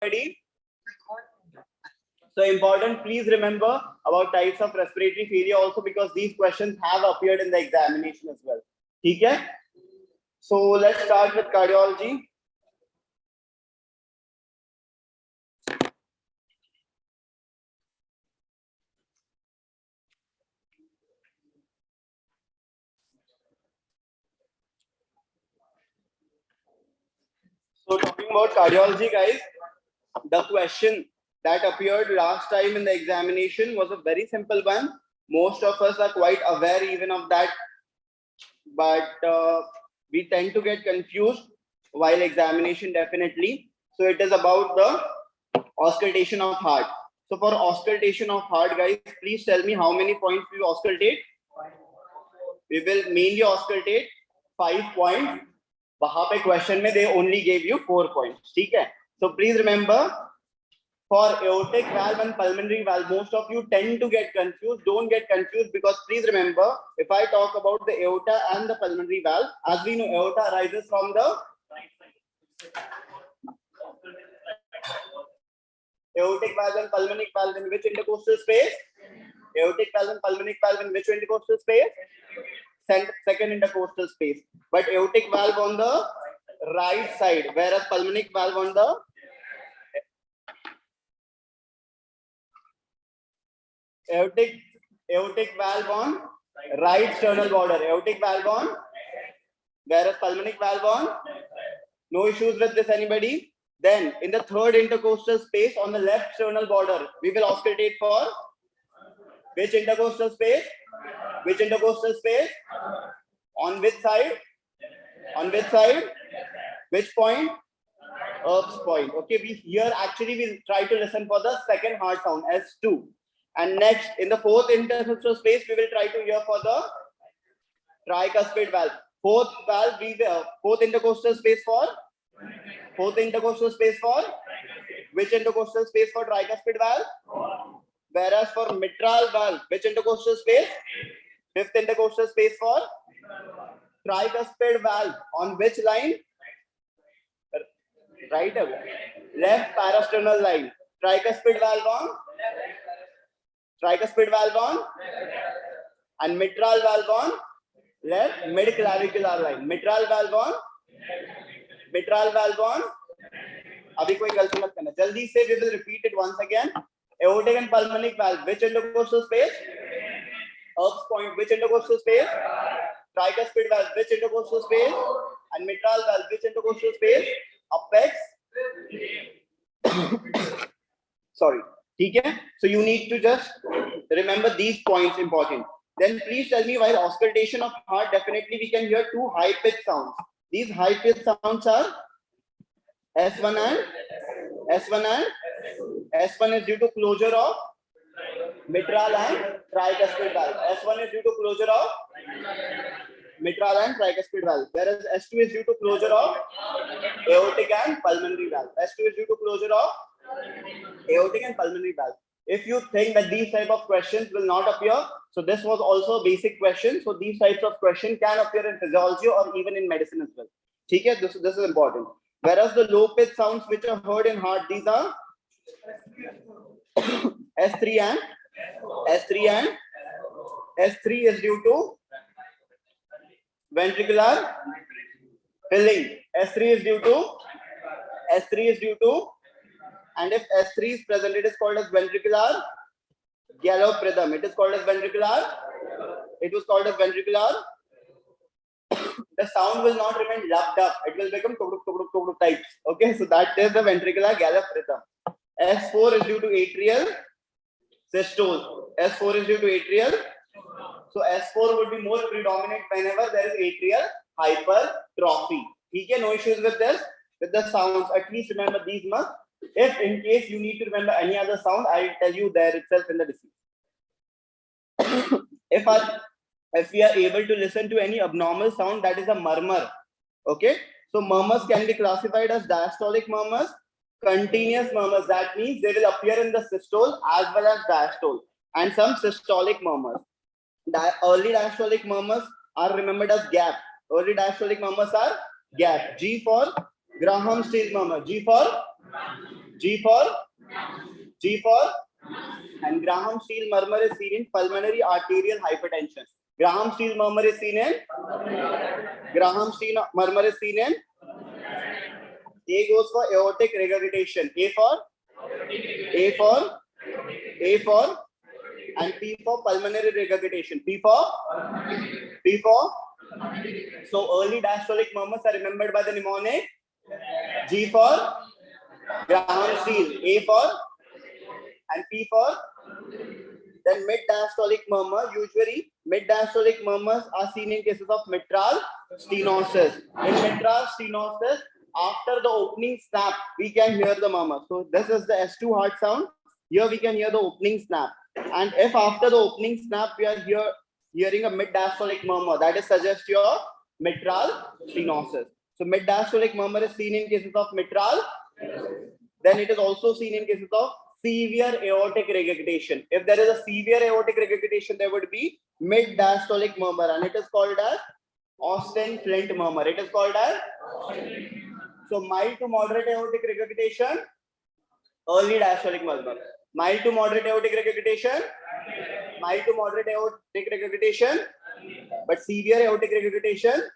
Ready? So important, please remember about types of respiratory failure also, because these questions have appeared in the examination as well. Okay? So let's start with cardiology. So talking about cardiology, guys, the question that appeared last time in the examination was a very simple one. Most of us are quite aware even of that, but we tend to get confused while examination, definitely. So it is about the auscultation of heart. So for auscultation of heart, guys, please tell me how many points we auscultate. We will mainly auscultate 5 points. वहां पे question में they only gave you 4 points. ठीक है? So please remember, for aortic valve and pulmonary valve, most of you tend to get confused. Don't get confused, because please remember, if I talk about the aorta and the pulmonary valve, as we know, aorta arises from the aortic valve and pulmonic valve in which intercostal space? Aortic valve and pulmonic valve in which intercostal space? Second intercostal space. But aortic valve on the right side, whereas pulmonic valve on the aortic valve on right sternal border, aortic valve on, whereas pulmonic valve on. No issues with this, anybody? Then in the third intercostal space on the left sternal border, we will auscultate for which intercostal space? Which intercostal space? On which side? On which side? Which point? Earth's point. Okay, we here actually we try to listen for the second heart sound, S2. And next, in the fourth intercostal space, we will try to hear for the tricuspid valve. Fourth intercostal space for? Fourth intercostal space for? Which intercostal space for tricuspid valve? Whereas for mitral valve, which intercostal space? Fifth intercostal space for? Tricuspid valve. On which line? Right away. Left parasternal line. Tricuspid valve on? Tricuspid valve on? And mitral valve on? Left mid-clavicular line. Mitral valve on? Mitral valve on? अभी कोई गलती मत करना, जल्दी से. We will repeat it once again. Aortic and pulmonic valve, which intercostal space? Earth's point, which intercostal space? Tricuspid valve, which intercostal space? And mitral valve, which intercostal space? Apex. Sorry. Okay? So you need to just remember these points, important. Then please tell me, while auscultation of heart, definitely we can hear two high pitch sounds. These high pitch sounds are S1 and S1 and S1 is due to closure of mitral and tricuspid valve. S1 is due to closure of mitral and tricuspid valve, whereas S2 is due to closure of aortic and pulmonary valve. S2 is due to closure of aortic and pulmonary valve. If you think that these type of questions will not appear, so this was also a basic question. So these types of questions can appear in physiology or even in medicine as well. Okay, this is important. Whereas the low pitch sounds which are heard in heart, these are S3 and S3 is due to ventricular filling. S3 is due to, and if S3 is present, it is called as ventricular gallop rhythm. It is called as ventricular. It was called as ventricular. The sound will not remain loved up. It will become types. Okay, so that is the ventricular gallop rhythm. S4 is due to atrial systole. S4 is due to atrial. So S4 would be more predominant whenever there is atrial hypertrophy. Okay, no issues with this. With the sounds, at least remember these much. If in case you need to remember any other sound, I will tell you there itself in the disease. If we are able to listen to any abnormal sound, that is a murmur. Okay, so murmurs can be classified as diastolic murmurs, continuous murmurs. That means they will appear in the systole as well as diastole, and some systolic murmurs. Early diastolic murmurs are remembered as gap. Early diastolic murmurs are gap. G for Graham stage murmur. G for G for and Graham-Steele murmur is seen in pulmonary arterial hypertension. Graham-Steele murmur is seen in A goes for aortic regurgitation. A for and P for pulmonary regurgitation. P for so early diastolic murmurs are remembered by the mnemonic G for Graham-Steele, A for and P for. Then mid-diastolic murmur. Usually, mid-diastolic murmurs are seen in cases of mitral stenosis. In mitral stenosis, after the opening snap, we can hear the murmur. So this is the S2 heart sound. Here we can hear the opening snap. And if after the opening snap, we are hearing a mid-diastolic murmur, that is suggest your mitral stenosis. So mid-diastolic murmur is seen in cases of mitral. Then it is also seen in cases of severe aortic regurgitation. If there is a severe aortic regurgitation, there would be mid-diastolic murmur, and it is called as Austin-Flint murmur. It is called as so mild to moderate aortic regurgitation, early diastolic murmur. Mild to moderate aortic regurgitation, but severe aortic regurgitation,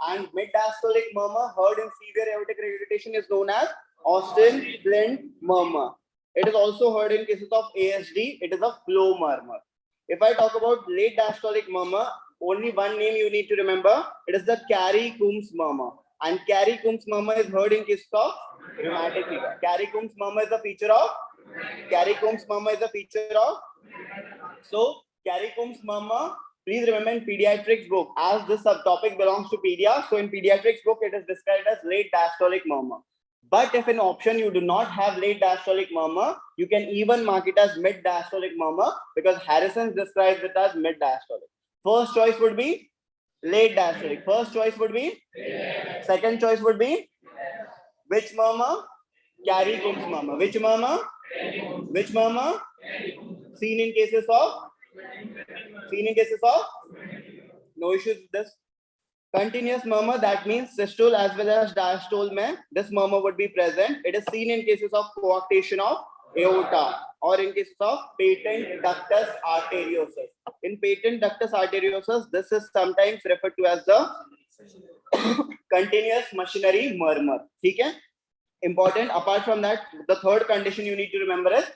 and mid-diastolic murmur heard in severe aortic regurgitation is known as Austin-Flint murmur. It is also heard in cases of ASD. It is a flow murmur. If I talk about late diastolic murmur, only one name you need to remember. It is the Carey-Coombs murmur. And Carey-Coombs murmur is heard in cases of rheumatic fever. Carey-Coombs murmur is a feature of. So Carey-Coombs murmur. Please remember in pediatrics book, as this subtopic belongs to pedia, so in pediatrics book it is described as late diastolic murmur. But if in option you do not have late diastolic murmur, you can even mark it as mid diastolic murmur, because Harrison describes it as mid diastolic. First choice would be late diastolic. Second choice would be which murmur? Carey-Coombs murmur. Which murmur? Seen in cases of no issues with this. Continuous murmur, that means systole as well as diastole mein this murmur would be present. It is seen in cases of coarctation of aorta or in cases of patent ductus arteriosus. In patent ductus arteriosus, this is sometimes referred to as the continuous machinery murmur. Okay? Important. Apart from that, the third condition you need to remember is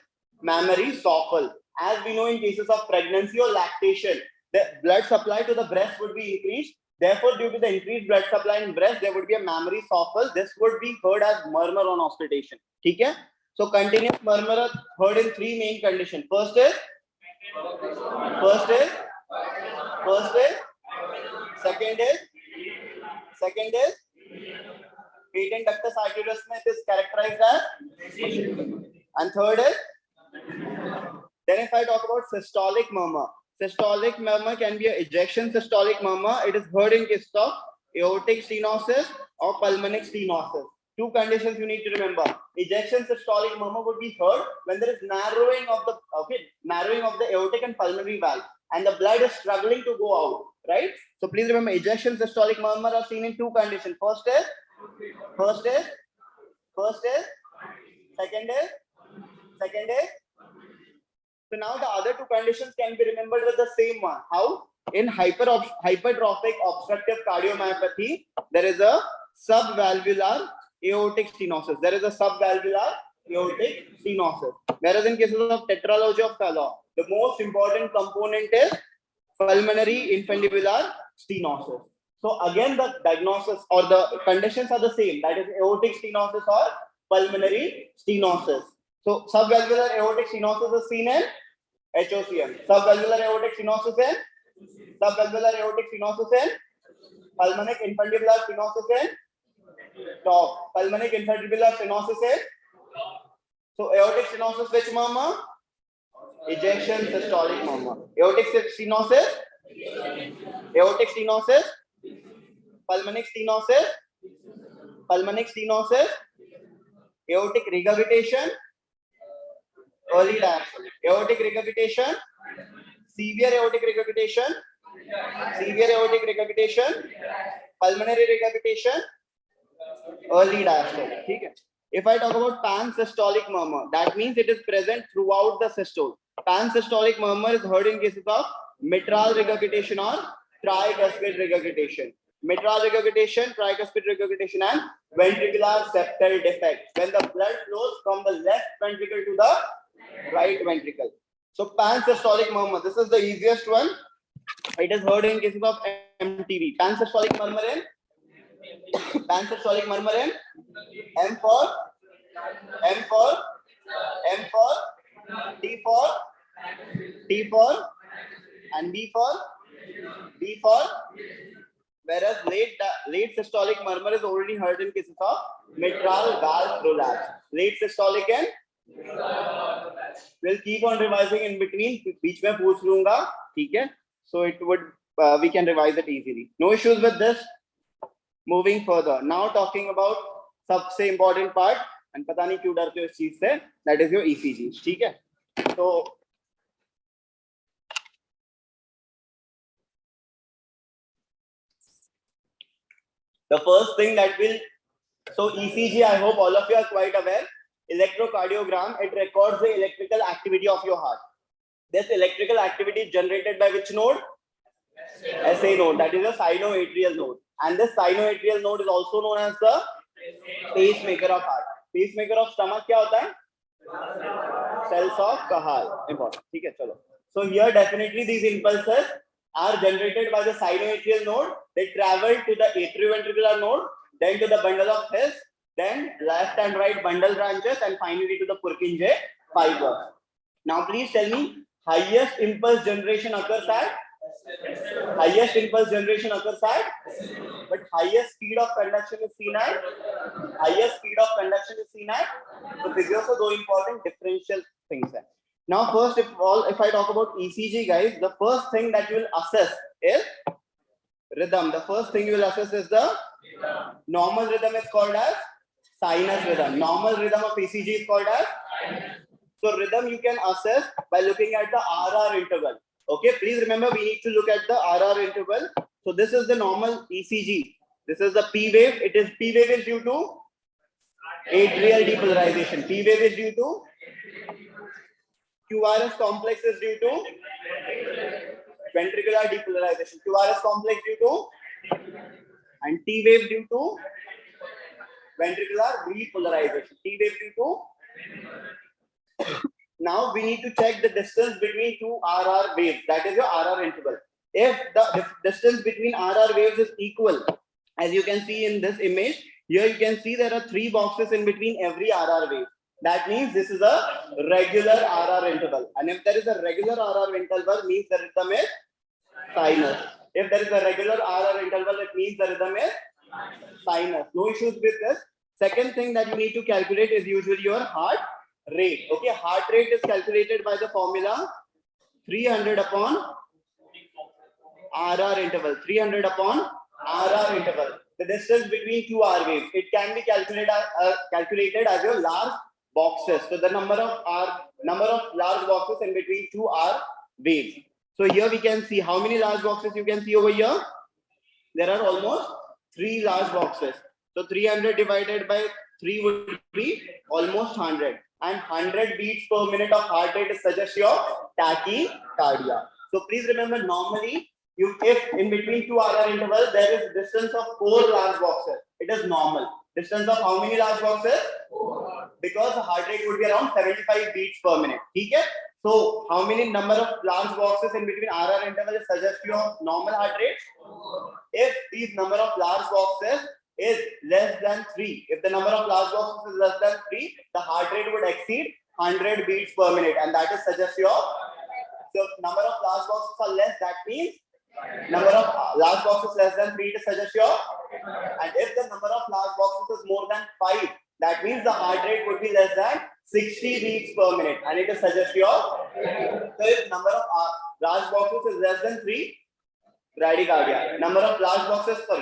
mammary souffle. As we know, in cases of pregnancy or lactation, the blood supply to the breast would be increased. Therefore, due to the increased blood supply in breast, there would be a mammary souffle. This would be heard as murmur on auscultation. Okay? So, continuous murmur are heard in three main conditions. First is second is patent ductus arteriosus mein it is characterized as, and third is. Then if I talk about systolic murmur can be an ejection systolic murmur. It is heard in cases of aortic stenosis or pulmonic stenosis. Two conditions you need to remember. Ejection systolic murmur would be heard when there is narrowing of the aortic and pulmonary valve, and the blood is struggling to go out. Right? So please remember, ejection systolic murmur are seen in two conditions. First is. Second is. So now the other two conditions can be remembered with the same one. How? In hypertrophic obstructive cardiomyopathy, there is a subvalvular aortic stenosis. Whereas in cases of tetralogy of Fallot, the most important component is pulmonary infundibular stenosis. So again, the diagnosis or the conditions are the same. That is aortic stenosis or pulmonary stenosis. So subvalvular aortic stenosis is seen in HOCM. Subvalvular aortic stenosis in pulmonic infundibular stenosis in top. Pulmonic infundibular stenosis in. So aortic stenosis, which murmur? Ejection systolic murmur. Aortic stenosis, pulmonic stenosis, aortic regurgitation, early diastolic. Aortic regurgitation, severe aortic regurgitation, pulmonary regurgitation, early diastole. Okay. If I talk about pansystolic murmur, that means it is present throughout the systole. Pansystolic murmur is heard in cases of mitral regurgitation or tricuspid regurgitation. Mitral regurgitation, tricuspid regurgitation, and ventricular septal defect. When the blood flows from the left ventricle to the right ventricle. So pansystolic murmur, this is the easiest one. It is heard in cases of MTV. Pansystolic murmur in pansystolic murmur in M for M for M for T for T for and B for. Whereas late systolic murmur is already heard in cases of mitral valve prolapse. Late systolic and we'll keep on revising in between. बीच में पूछ लूँगा, ठीक है? So it would we can revise it easily. No issues with this. Moving further. Now talking about सबसे important part and पता नहीं क्यों डरते हो इस चीज से. That is your ECG. ठीक है? So the first thing that will, so ECG, I hope all of you are quite aware. Electrocardiogram, it records the electrical activity of your heart. This electrical activity is generated by which node? SA node, that is a sinoatrial node. And this sinoatrial node is also known as the pacemaker of heart. Pacemaker of stomach क्या होता है? Cells of Cahal. Important. ठीक है, चलो. So here definitely these impulses are generated by the sinoatrial node. They travel to the atrioventricular node, then to the bundle of His, then left and right bundle branches, and finally to the Purkinje fiber. Now please tell me, highest impulse generation occurs at? Highest impulse generation occurs at? But highest speed of conduction is seen at? Highest speed of conduction is seen at? So these are also two important differential things. Now first if I talk about ECG, guys, the first thing that you will assess is rhythm. The first thing you will assess is the normal rhythm is called as sinus rhythm. Normal rhythm of ECG is called as. So rhythm you can assess by looking at the RR interval. Okay, please remember we need to look at the RR interval. So this is the normal ECG. This is the P wave. It is P wave is due to atrial depolarization. P wave is due to QRS complex is due to ventricular depolarization. QRS complex due to and T wave due to ventricular repolarization. T wave due to. Now we need to check the distance between two RR waves. That is your RR interval. If the distance between RR waves is equal, as you can see in this image, here you can see there are 3 boxes in between every RR wave. That means this is a regular RR interval. And if there is a regular RR interval, means the rhythm is sinus. If there is a regular RR interval, it means the rhythm is sinus. No issues with this. Second thing that you need to calculate is usually your heart rate. Okay, heart rate is calculated by the formula 300 upon RR interval. 300 upon RR interval. The distance between two R waves. It can be calculated as your large boxes. So the number of large boxes in between two R waves. So here we can see how many large boxes you can see over here. There are almost 3 large boxes. So 300 divided by 3 would be almost 100. And 100 beats per minute of heart rate suggests your tachycardia. So please remember, normally, if in between two RR intervals there is distance of 4 large boxes, it is normal. Distance of how many large boxes? 4. Because the heart rate would be around 75 beats per minute. Okay? So how many number of large boxes in between RR intervals suggest your normal heart rate? 4. If these number of large boxes is less than 3, if the number of large boxes is less than 3, the heart rate would exceed 100 beats per minute, and that is suggest your. So number of large boxes are less, that means number of large boxes less than 3 to suggest your. And if the number of large boxes is more than 5, that means the heart rate would be less than 60 beats per minute, and it is suggest your. So if number of large boxes is less than 3, bradycardia. Number of large boxes more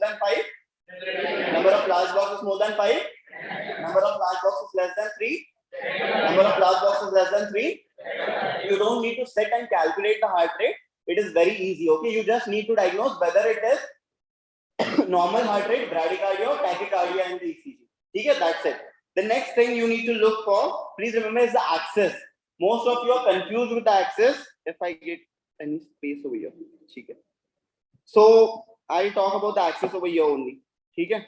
than 5. Number of large boxes more than 5. Number of large boxes less than 3. Number of large boxes less than 3. You don't need to sit and calculate the heart rate. It is very easy. Okay, you just need to diagnose whether it is normal heart rate, bradycardia, tachycardia, and the ECG. Okay, that's it. The next thing you need to look for, please remember, is the axis. Most of you are confused with the axis. If I get any space over here. Okay. So I'll talk about the axis over here only. Okay.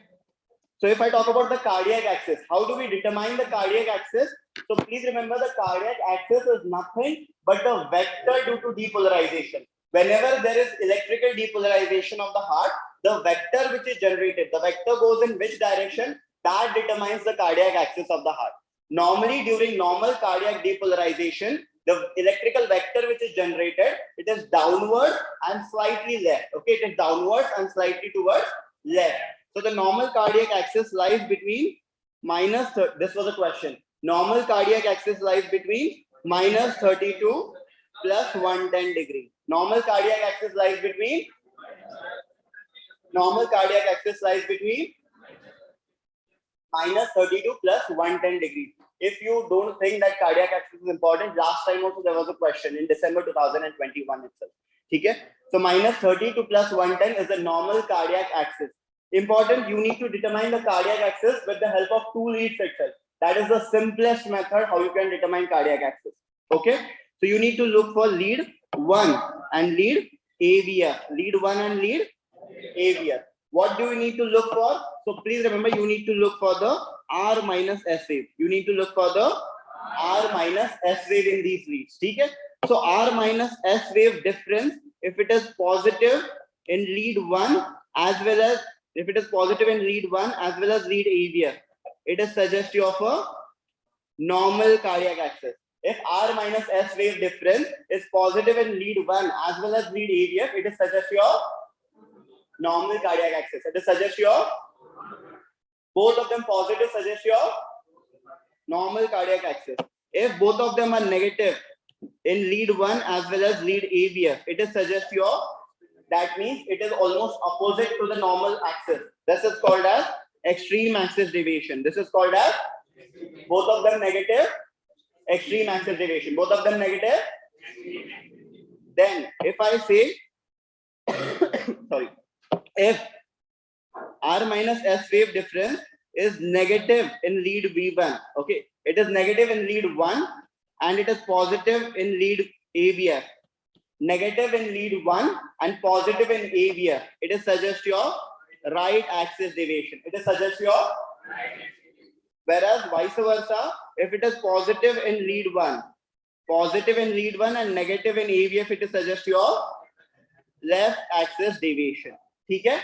So if I talk about the cardiac axis, how do we determine the cardiac axis? So please remember, the cardiac axis is nothing but the vector due to depolarization. Whenever there is electrical depolarization of the heart, the vector which is generated, the vector goes in which direction, that determines the cardiac axis of the heart. Normally, during normal cardiac depolarization, the electrical vector which is generated, it is downwards and slightly left. Okay, it is downwards and slightly towards left. So the normal cardiac axis lies between minus, this was a question. Normal cardiac axis lies between minus 32 plus 110 degree. Normal cardiac axis lies between minus 32 plus 110 degree. If you don't think that cardiac axis is important, last time also there was a question in December 2021 itself. Okay? So minus 32 plus 110 is the normal cardiac axis. Important, you need to determine the cardiac axis with the help of two leads itself. That is the simplest method how you can determine cardiac axis. Okay? So you need to look for lead 1 and lead AVF. Lead 1 and lead AVF. What do you need to look for? So please remember, you need to look for the R minus S wave. You need to look for the R minus S wave in these leads. Okay? So R minus S wave difference, if it is positive in lead 1 as well as if it is positive in lead 1 as well as lead AVF, it is suggestive of a normal cardiac axis. If R minus S wave difference is positive in lead 1 as well as lead AVF, it is suggestive of normal cardiac axis. It is suggestive of both of them positive, suggestive of normal cardiac axis. If both of them are negative in lead 1 as well as lead AVF, it is suggestive of, that means it is almost opposite to the normal axis. This is called as extreme axis deviation. This is called as both of them negative, extreme axis deviation. Both of them negative. Then if I say, sorry, if R minus S wave difference is negative in lead V1, okay, it is negative in lead 1 and it is positive in lead AVF. Negative in lead 1 and positive in AVF. It is suggestive of right axis deviation. It is suggestive of, whereas vice versa, if it is positive in lead 1 and negative in AVF, it is suggestive of left axis deviation. Okay?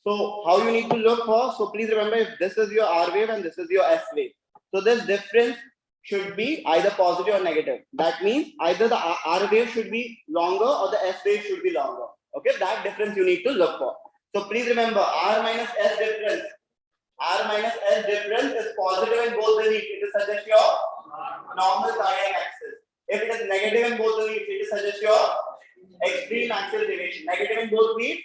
So how you need to look for? So please remember, if this is your R wave and this is your S wave, so this difference should be either positive or negative. That means either the R wave should be longer or the S wave should be longer. Okay, that difference you need to look for. So please remember, R minus S difference is positive in both the leads. It is suggestive of normal cardiac axis. If it is negative in both the leads, it is suggestive of extreme axis deviation. Negative in both leads.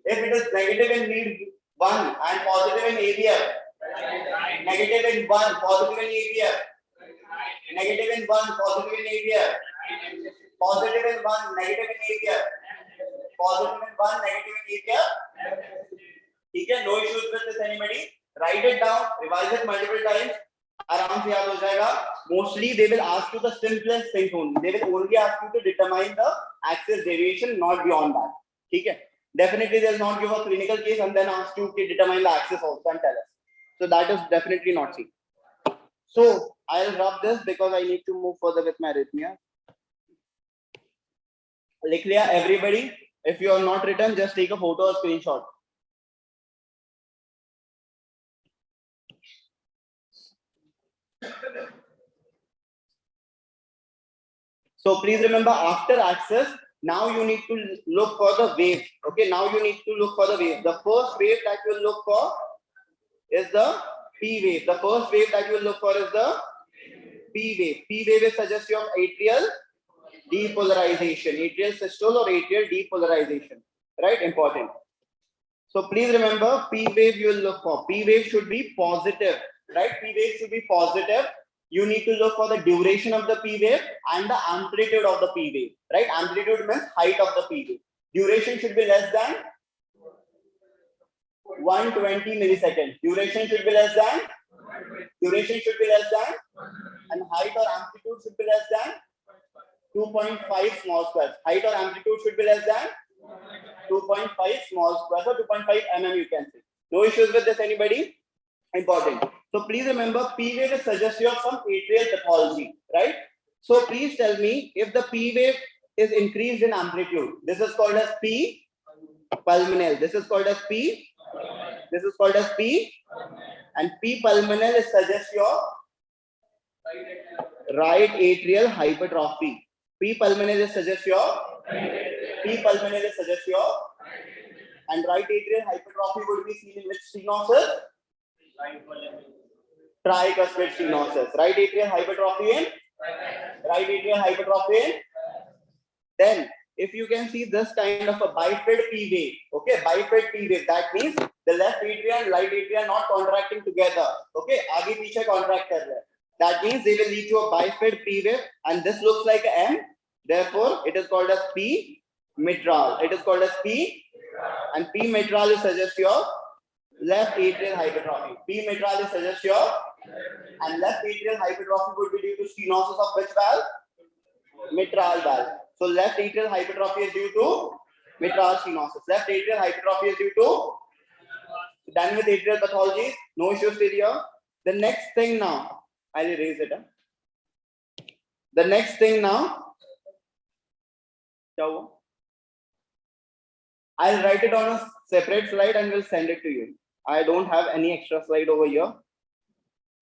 If it is negative in lead 1 and positive in AVF, negative in 1, positive in AVF, negative in 1, positive in AVF, positive in 1, negative in AVF, positive in 1, negative in AVF. Okay, no issues with this, anybody? Write it down, revise it multiple times. आराम से याद हो जाएगा. Mostly they will ask you the simplest things only. They will only ask you to determine the axis deviation, not beyond that. Okay? Definitely they will not give a clinical case and then ask you to determine the axis also and tell us. So that is definitely not seen. So I'll rub this because I need to move further with my arrhythmia. लिख लिया everybody? If you are not written, just take a photo or screenshot. So please remember, after axis, now you need to look for the wave. Okay, now you need to look for the wave. The first wave that you will look for is the P wave. The first wave that you will look for is the P wave. P wave is suggestive of atrial depolarization, atrial systole or atrial depolarization. Right? Important. So please remember, P wave you will look for. P wave should be positive. Right? P wave should be positive. You need to look for the duration of the P wave and the amplitude of the P wave. Right? Amplitude means height of the P wave. Duration should be less than 120 milliseconds. Duration should be less than. And height or amplitude should be less than 2.5 small squares. Height or amplitude should be less than 2.5 small squares or 2.5 mm you can say. No issues with this anybody? Important. So please remember P wave is suggestive of some atrial pathology, right? So please tell me if the P wave is increased in amplitude. This is called as P pulmonale. This is called as P. And P pulmonale is suggestive of right atrial hypertrophy. P pulmonale is suggestive of and right atrial hypertrophy would be seen in which stenosis? Tricuspid stenosis. Right atrial hypertrophy in. Then if you can see this kind of a bifid P wave, okay, bifid P wave, that means the left atria and right atria not contracting together, okay, आगे पीछे contract कर रहे हैं. That means they will lead to a bifid P wave, and this looks like an M. Therefore, it is called as P mitral. And P mitral is suggestive of left atrial hypertrophy. P mitral is suggestive of, and left atrial hypertrophy would be due to stenosis of which valve? Mitral valve. So left atrial hypertrophy is due to mitral stenosis. Left atrial hypertrophy is due to. Done with atrial pathology. No issues here. The next thing now, I'll erase it. The next thing now, I'll write it on a separate slide and will send it to you. I don't have any extra slide over here.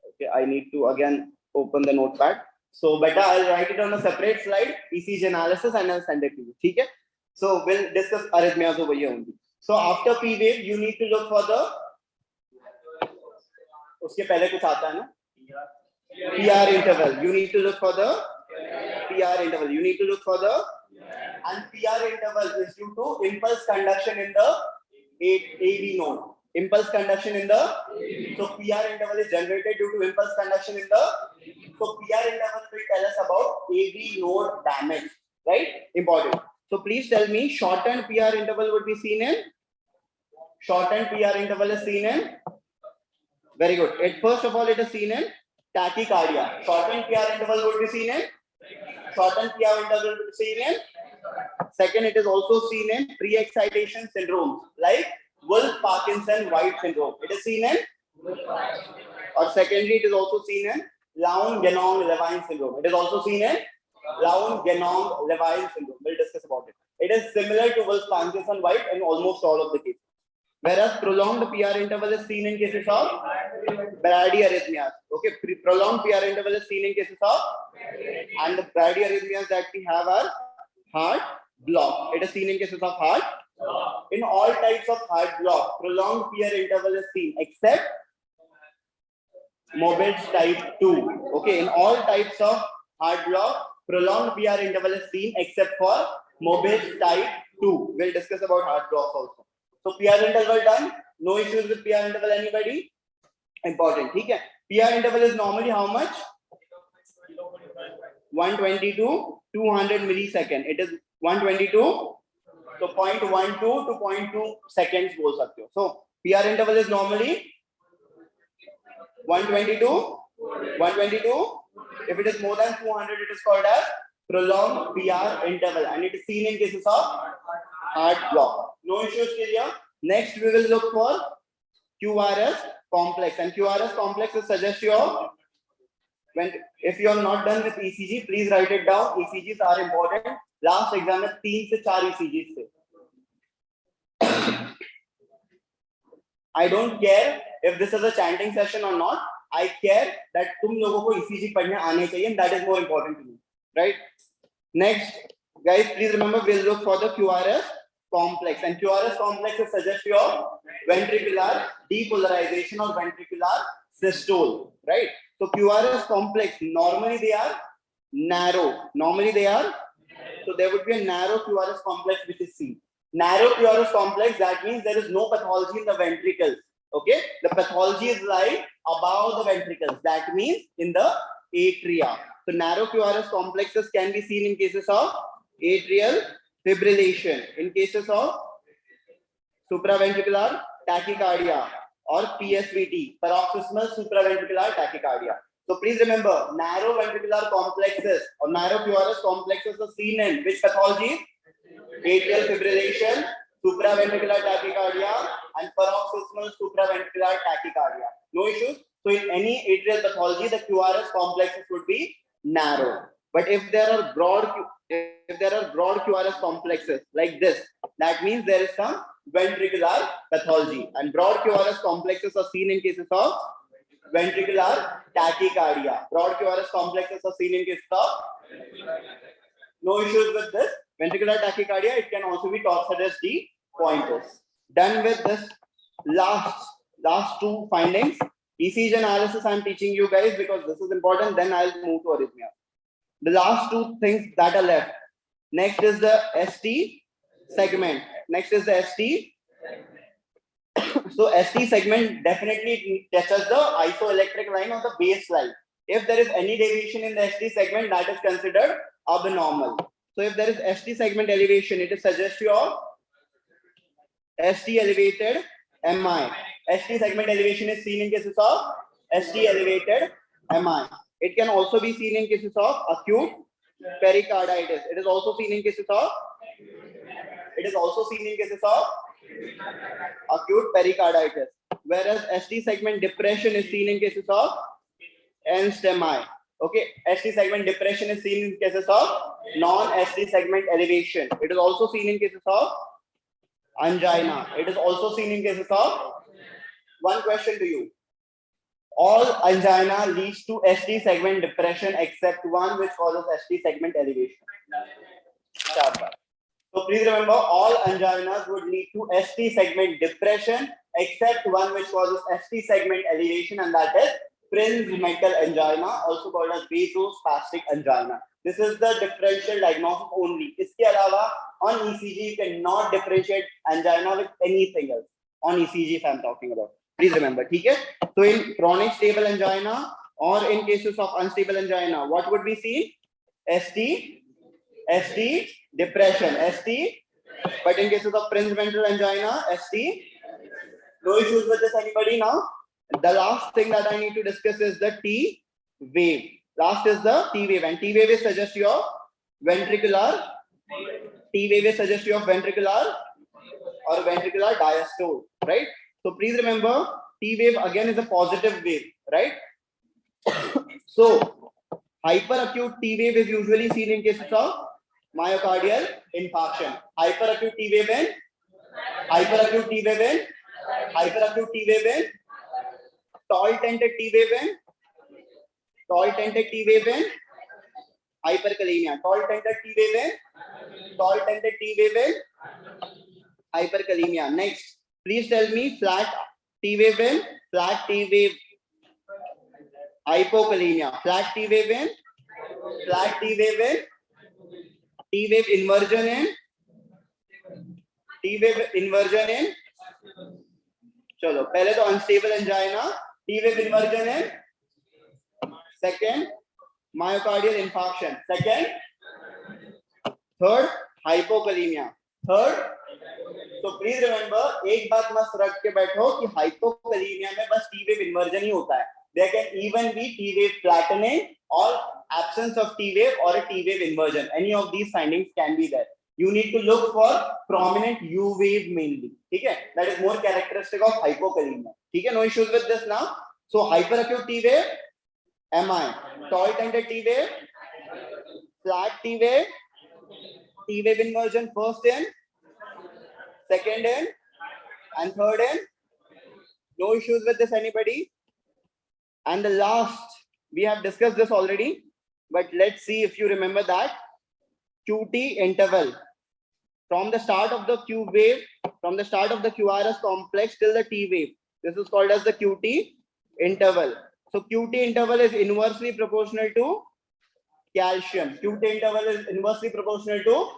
Okay, I need to again open the notepad. So better I'll write it on a separate slide, ECG analysis, and I'll send it to you. Okay? So we'll discuss arrhythmias over here only. So after P wave, you need to look for the. उसके पहले कुछ आता है ना? PR interval. You need to look for the PR interval. And PR interval is due to impulse conduction in the AV node. So PR interval is generated due to impulse conduction in the. So PR interval will tell us about AV node damage, right? Important. So please tell me, shortened PR interval would be seen in. Very good. First of all, it is seen in tachycardia. Shortened PR interval would be seen in. Second, it is also seen in pre-excitation syndromes like Wolff-Parkinson-White syndrome. It is seen in. Or secondly, it is also seen in Lown-Ganong-Levine syndrome. We'll discuss about it. It is similar to Wolff-Parkinson-White in almost all of the cases. Whereas prolonged PR interval is seen in cases of bradyarrhythmias. Okay, prolonged PR interval is seen in cases of, and the bradyarrhythmias that we have are heart block. It is seen in cases of heart. In all types of heart block, prolonged PR interval is seen except Morbid's type 2. Okay, in all types of heart block, prolonged PR interval is seen except for Morbid's type 2. We'll discuss about heart blocks also. So PR interval done. No issues with PR interval. Anybody? Important. Okay. PR interval is normally how much? 120 to 200 millisecond. It is 122. So 0.12 to 0.2 seconds बोल सकते हो. So PR interval is normally 122. If it is more than 200, it is called as prolonged PR interval, and it is seen in cases of heart block. No issues here. Next, we will look for QRS complex, and QRS complex is suggestive of. If you are not done with ECG, please write it down. ECGs are important. Last exam में 3 से 4 ECGs थे. I don't care if this is a chanting session or not. I care that तुम लोगों को ECG पढ़ने आने चाहिए, and that is more important to me, right? Next, guys, please remember we'll look for the QRS complex, and QRS complex is suggestive of ventricular depolarization or ventricular systole, right? So QRS complex, normally they are narrow. So there would be a narrow QRS complex which is seen. Narrow QRS complex, that means there is no pathology in the ventricles. Okay, the pathology is like above the ventricles. That means in the atria. So narrow QRS complexes can be seen in cases of atrial fibrillation, in cases of supraventricular tachycardia or PSVT, paroxysmal supraventricular tachycardia. So please remember, narrow ventricular complexes or narrow QRS complexes are seen in which pathology? Atrial fibrillation, supraventricular tachycardia, and paroxysmal supraventricular tachycardia. No issues. So in any atrial pathology, the QRS complexes would be narrow. But if there are broad QRS complexes like this, that means there is some ventricular pathology. And broad QRS complexes are seen in cases of ventricular tachycardia. Broad QRS complexes are seen in cases of no issues with this. Ventricular tachycardia, it can also be tortured as the pointers. Done with this last two findings. ECG analysis I'm teaching you guys because this is important. Then I'll move to arrhythmia. The last two things that are left. Next is the ST segment. Next is the ST. So ST segment definitely touches the isoelectric line or the baseline. If there is any deviation in the ST segment, that is considered abnormal. So if there is ST segment elevation, it is suggestive of ST elevated MI. ST segment elevation is seen in cases of ST elevated MI. It can also be seen in cases of acute pericarditis. It is also seen in cases of acute pericarditis. Whereas ST segment depression is seen in cases of STEMI. Okay, ST segment depression is seen in cases of non-ST segment elevation. It is also seen in cases of angina. It is also seen in cases of one question to you. All angina leads to ST segment depression except one which causes ST segment elevation. So please remember, all anginas would lead to ST segment depression except one which causes ST segment elevation, and that is Prinzmetal angina, also called as vasospastic angina. This is the differential diagnosis only. Iske alawa, on ECG, you cannot differentiate angina with anything else. On ECG, if I'm talking about. Please remember, okay? So in chronic stable angina or in cases of unstable angina, what would we see? ST depression, ST. But in cases of Prinzmetal angina, ST. No issues with this, anybody now? The last thing that I need to discuss is the T wave. Last is the T wave, and T wave is suggestive of ventricular. T wave is suggestive of ventricular or ventricular diastole, right? So please remember, T wave again is a positive wave, right? So hyperacute T wave is usually seen in cases of myocardial infarction. Hyperacute T wave in tall tented T wave in hyperkalemia. Tall tented T wave in hyperkalemia. Next, please tell me flat T wave in hypokalemia. Flat T wave in T wave inversion in चलो पहले तो unstable angina, T wave inversion in second, myocardial infarction second, third, hypokalemia third. So please remember, एक बात मस्त रख के बैठो कि hypokalemia में बस T wave inversion ही होता है. There can even be T wave flattening or absence of T wave or a T wave inversion. Any of these findings can be there. You need to look for prominent U wave mainly. Okay, that is more characteristic of hypokalemia. Okay, no issues with this now. So hyperacute T wave, MI, tall tented T wave, flat T wave inversion first in, second in, and third in. No issues with this, anybody? And the last, we have discussed this already, but let's see if you remember that. QT interval from the start of the Q wave, from the start of the QRS complex till the T wave. This is called as the QT interval. So QT interval is inversely proportional to calcium. QT interval is inversely proportional to.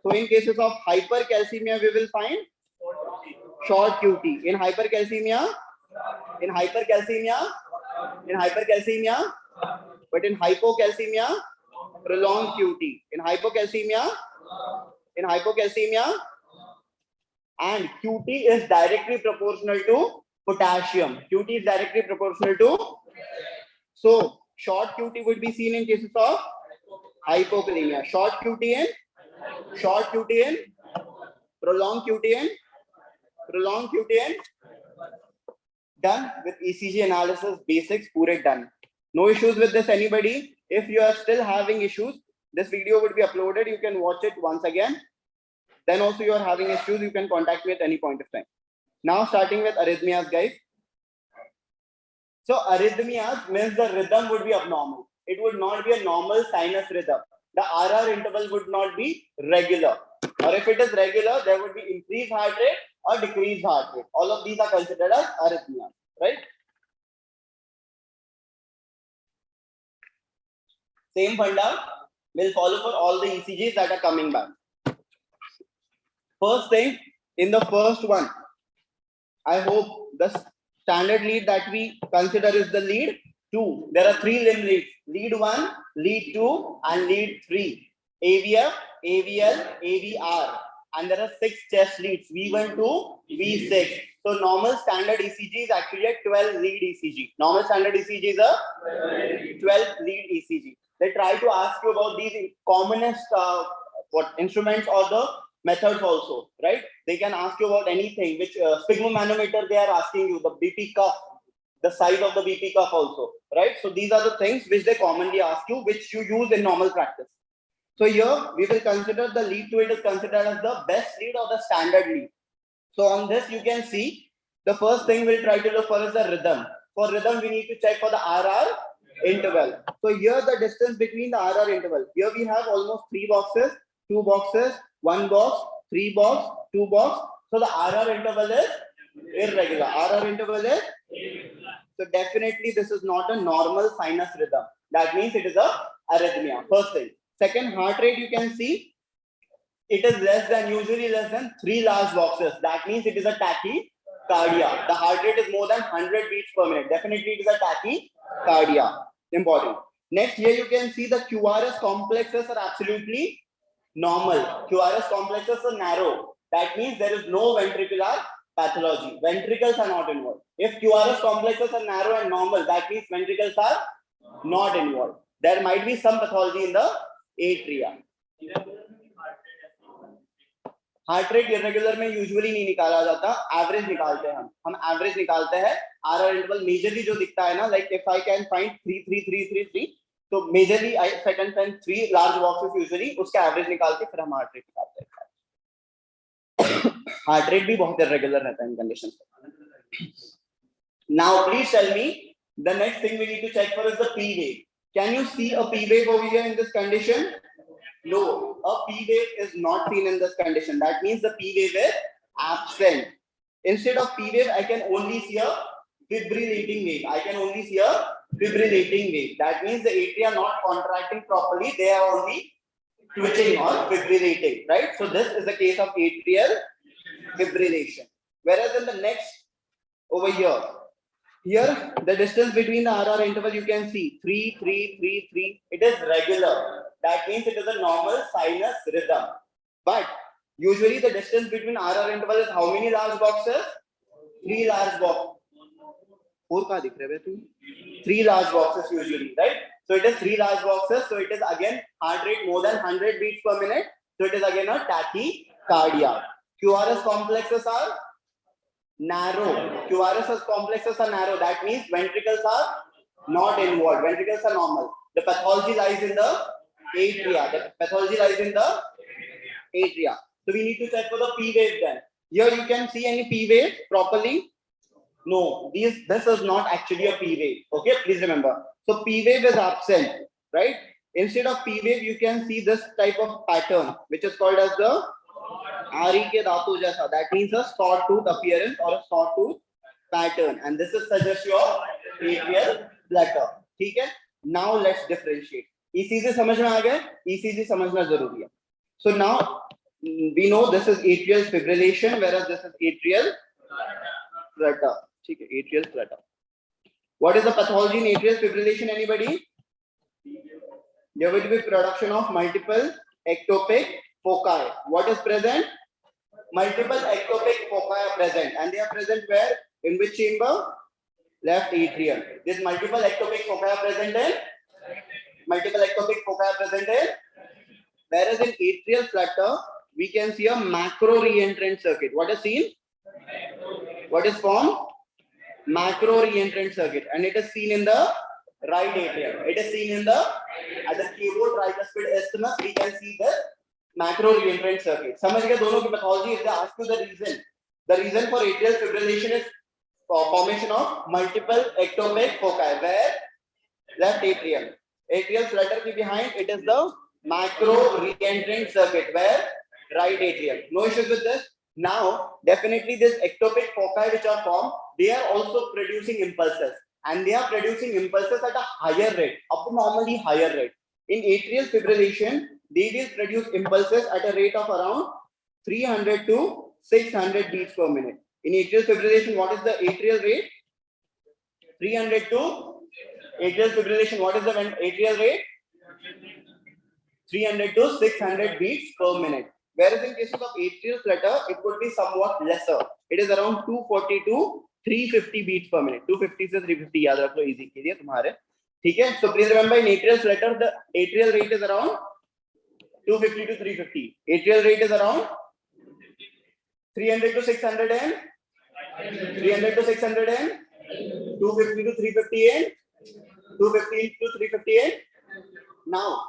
So in cases of hypercalcemia, we will find short QT. In hypercalcemia, but in hypocalcemia, prolonged QT. In hypocalcemia, and QT is directly proportional to potassium. QT is directly proportional to, so short QT would be seen in cases of hypokalemia. Short QT and prolonged QT and done with ECG analysis basics, pure done. No issues with this, anybody? If you are still having issues, this video would be uploaded. You can watch it once again. Then also you are having issues, you can contact me at any point of time. Now starting with arrhythmias, guys. So arrhythmias means the rhythm would be abnormal. It would not be a normal sinus rhythm. The RR interval would not be regular. Or if it is regular, there would be increased heart rate or decreased heart rate. All of these are considered as arrhythmias, right? Same funda will follow for all the ECGs that are coming back. First thing, in the first one, I hope the standard lead that we consider is the lead 2. There are 3 limb leads, lead 1, lead 2 and lead 3. AVF, AVL, AVR, and there are 6 chest leads, V1 to V6. So normal standard ECG is actually a 12 lead ECG. Normal standard ECG is a 12 lead ECG. They try to ask you about these commonest instruments or the methods also, right? They can ask you about anything, which sphygmomanometer they are asking you, the BP cuff, the size of the BP cuff also, right? So these are the things which they commonly ask you, which you use in normal practice. So here we will consider the lead to it is considered as the best lead or the standard lead. So on this you can see the first thing we'll try to look for is the rhythm. For rhythm we need to check for the RR interval. So here the distance between the RR interval. Here we have almost 3 boxes, 2 boxes, 1 box, 3 box, 2 box. So the RR interval is irregular. RR interval is so definitely this is not a normal sinus rhythm. That means it is a arrhythmia. First thing. Second, heart rate you can see it is usually less than 3 large boxes. That means it is a tachycardia. The heart rate is more than 100 beats per minute. Definitely it is a tachycardia. Important. Next, here you can see the QRS complexes are absolutely normal. QRS complexes are narrow. That means there is no ventricular pathology. Ventricles are not involved. If QRS complexes are narrow and normal, that means ventricles are not involved. There might be some pathology in the atria. Heart rate irregular में usually नहीं निकाला जाता, average निकालते हैं हम average निकालते हैं. RR interval majorly जो दिखता है ना, like if I can find 3 3 3 3 3, तो majorly I can find 3 large boxes usually, उसका एवरेज निकाल के फिर हम हार्ट रेट निकालते हैं. हार्ट रेट भी बहुत इरेगुलर रहता है इन कंडीशंस में. Now please tell me the next thing we need to check for is the P wave. Can you see a P wave over here in this condition? No, a P wave is not seen in this condition. That means the P wave is absent. Instead of P wave, I can only see a fibrillating wave. That means the atria are not contracting properly. They are only twitching or fibrillating, right? So this is the case of atrial fibrillation. Whereas in the next over here, the distance between the RR interval you can see 3 3 3 3. It is regular. That means it is a normal sinus rhythm. But usually the distance between RR interval is how many large boxes? 3 large boxes. 3 large boxes usually, right? So it is 3 large boxes. So it is again heart rate more than 100 beats per minute. So it is again a tachycardia. QRS complexes are narrow. That means ventricles are not involved. Ventricles are normal. The pathology lies in the atria. So we need to check for the P wave then. Here you can see any P wave properly? No, this is not actually a P wave. Okay, please remember. So P wave is absent, right? Instead of P wave, you can see this type of pattern, which is called as the Ari ke dhatu jaisa. That means a sawtooth appearance or a sawtooth pattern, and this is suggest your atrial flutter. ठीक है? Now let's differentiate. ECG समझ में आ गया? ECG समझना जरूरी है. So now we know this is atrial fibrillation, whereas this is atrial flutter. ठीक है? Atrial flutter. What is the pathology in atrial fibrillation? Anybody? There will be production of multiple ectopic foci. What is present? multiple ectopic foci are present, and they are present where? In which chamber? Left atrium. This multiple ectopic foci are present in whereas in atrial flutter we can see a macro reentrant circuit. What is seen? What is formed? Macro reentrant circuit, and it is seen in the right atrium. It is seen in the at the keyboard tricuspid isthmus. We can see the macro reentrant circuit. समझ गए दोनों की pathology? If they ask you the reason for atrial fibrillation is formation of multiple ectopic foci. Where? Left atrium. Atrial flutter ke behind it is the macro reentrant circuit. Where? Right atrium. No issues with this. Now, definitely this ectopic foci which are formed, they are also producing impulses, and they are producing impulses at a higher rate, abnormally higher rate. In atrial fibrillation, they will produce impulses at a rate of around 300 to 600 beats per minute. In atrial fibrillation, what is the atrial rate? 300 to atrial fibrillation. What is the atrial rate? 300 to 600 beats per minute. Whereas in cases of atrial flutter, it could be somewhat lesser. It is around 240 to 350 beats per minute. 250 से 350 याद रख लो easy के लिए तुम्हारे. ठीक है? So please remember in atrial flutter the atrial rate is around 250 to 350. Atrial rate is around 300 to 600 and 300 to 600 and 250 to 350 and 250 to 350 and now.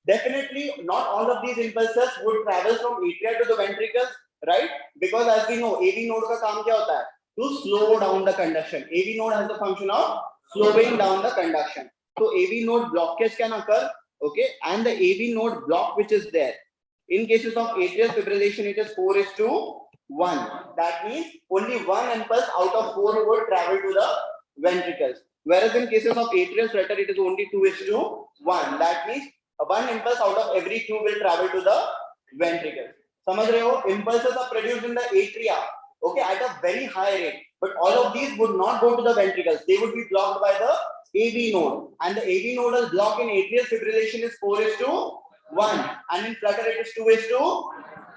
Definitely, not all of these impulses would travel from atria to the ventricles, right? Because as we know, AV node का काम क्या होता है? To slow down the conduction. AV node has the function of slowing down the conduction. So AV node blockage can occur, okay? And the AV node block which is there, in cases of atrial fibrillation, it is 4:1. That means only one impulse out of 4 would travel to the ventricles. Whereas in cases of atrial flutter, it is only 2:1. That means one impulse out of every 2 will travel to the ventricles. समझ रहे हो? Impulses are produced in the atria, okay, at a very high rate. But all of these would not go to the ventricles. They would be blocked by the AV node. And the AV nodal block in atrial fibrillation is 4:1. And in flutter it is 2:2.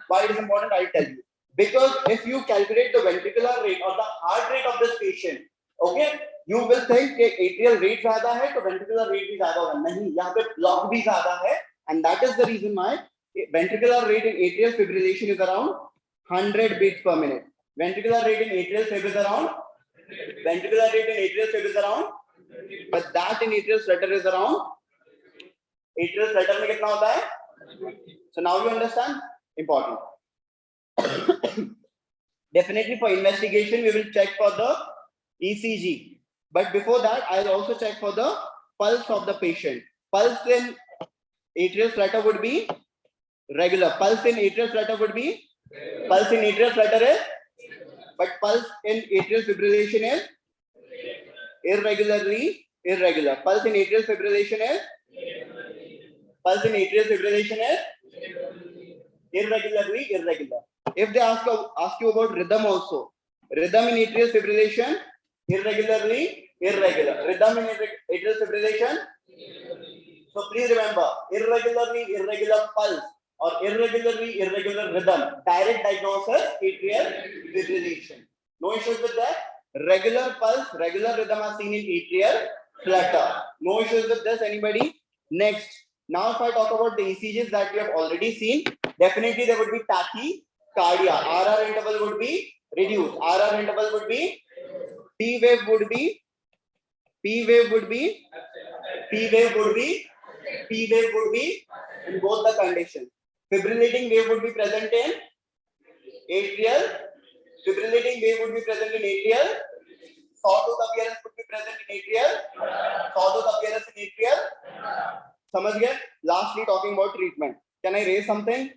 Why it is important? I'll tell you. Because if you calculate the ventricular rate or the heart rate of this patient, okay, you will think कि atrial rate ज़्यादा है तो ventricular rate भी ज़्यादा होगा. नहीं, यहाँ पे block भी ज़्यादा है, and that is the reason why ventricular rate in atrial fibrillation is around 100 beats per minute. Ventricular rate in atrial fib is around. But that in atrial flutter is around. Atrial flutter में कितना होता है? So now you understand. Important. Definitely for investigation, we will check for the ECG. But before that, I'll also check for the pulse of the patient. Pulse in atrial flutter would be regular. Pulse in atrial flutter is, but pulse in atrial fibrillation is irregularly irregular. Pulse in atrial fibrillation is irregularly irregular. If they ask you about rhythm also, rhythm in atrial fibrillation irregularly irregular. Rhythm in atrial fibrillation. So please remember, irregularly irregular pulse or irregularly irregular rhythm. Direct diagnosis atrial fibrillation. No issues with that. Regular pulse, regular rhythm are seen in atrial flutter. No issues with this. Anybody? Next. Now, if I talk about the ECGs that we have already seen, definitely there would be tachycardia. RR interval would be reduced. RR interval would be P wave would be in both the conditions. Fibrillating wave would be present in atrial. Sawtooth appearance would be present in atrial. समझ गए? Lastly, talking about treatment. Can I raise something?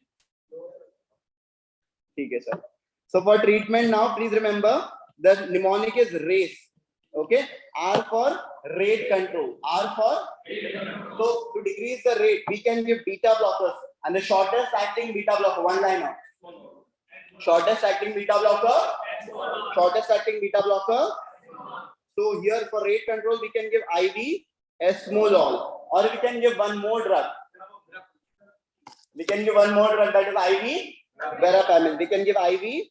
ठीक है sir. So for treatment now, please remember the mnemonic is RACE. Okay, R for rate control. So to decrease the rate, we can give beta blockers, and the shortest acting beta blocker, one liner. Shortest acting beta blocker. So here for rate control, we can give IV esmolol, or we can give one more drug. That is IV Verapamil. We can give IV.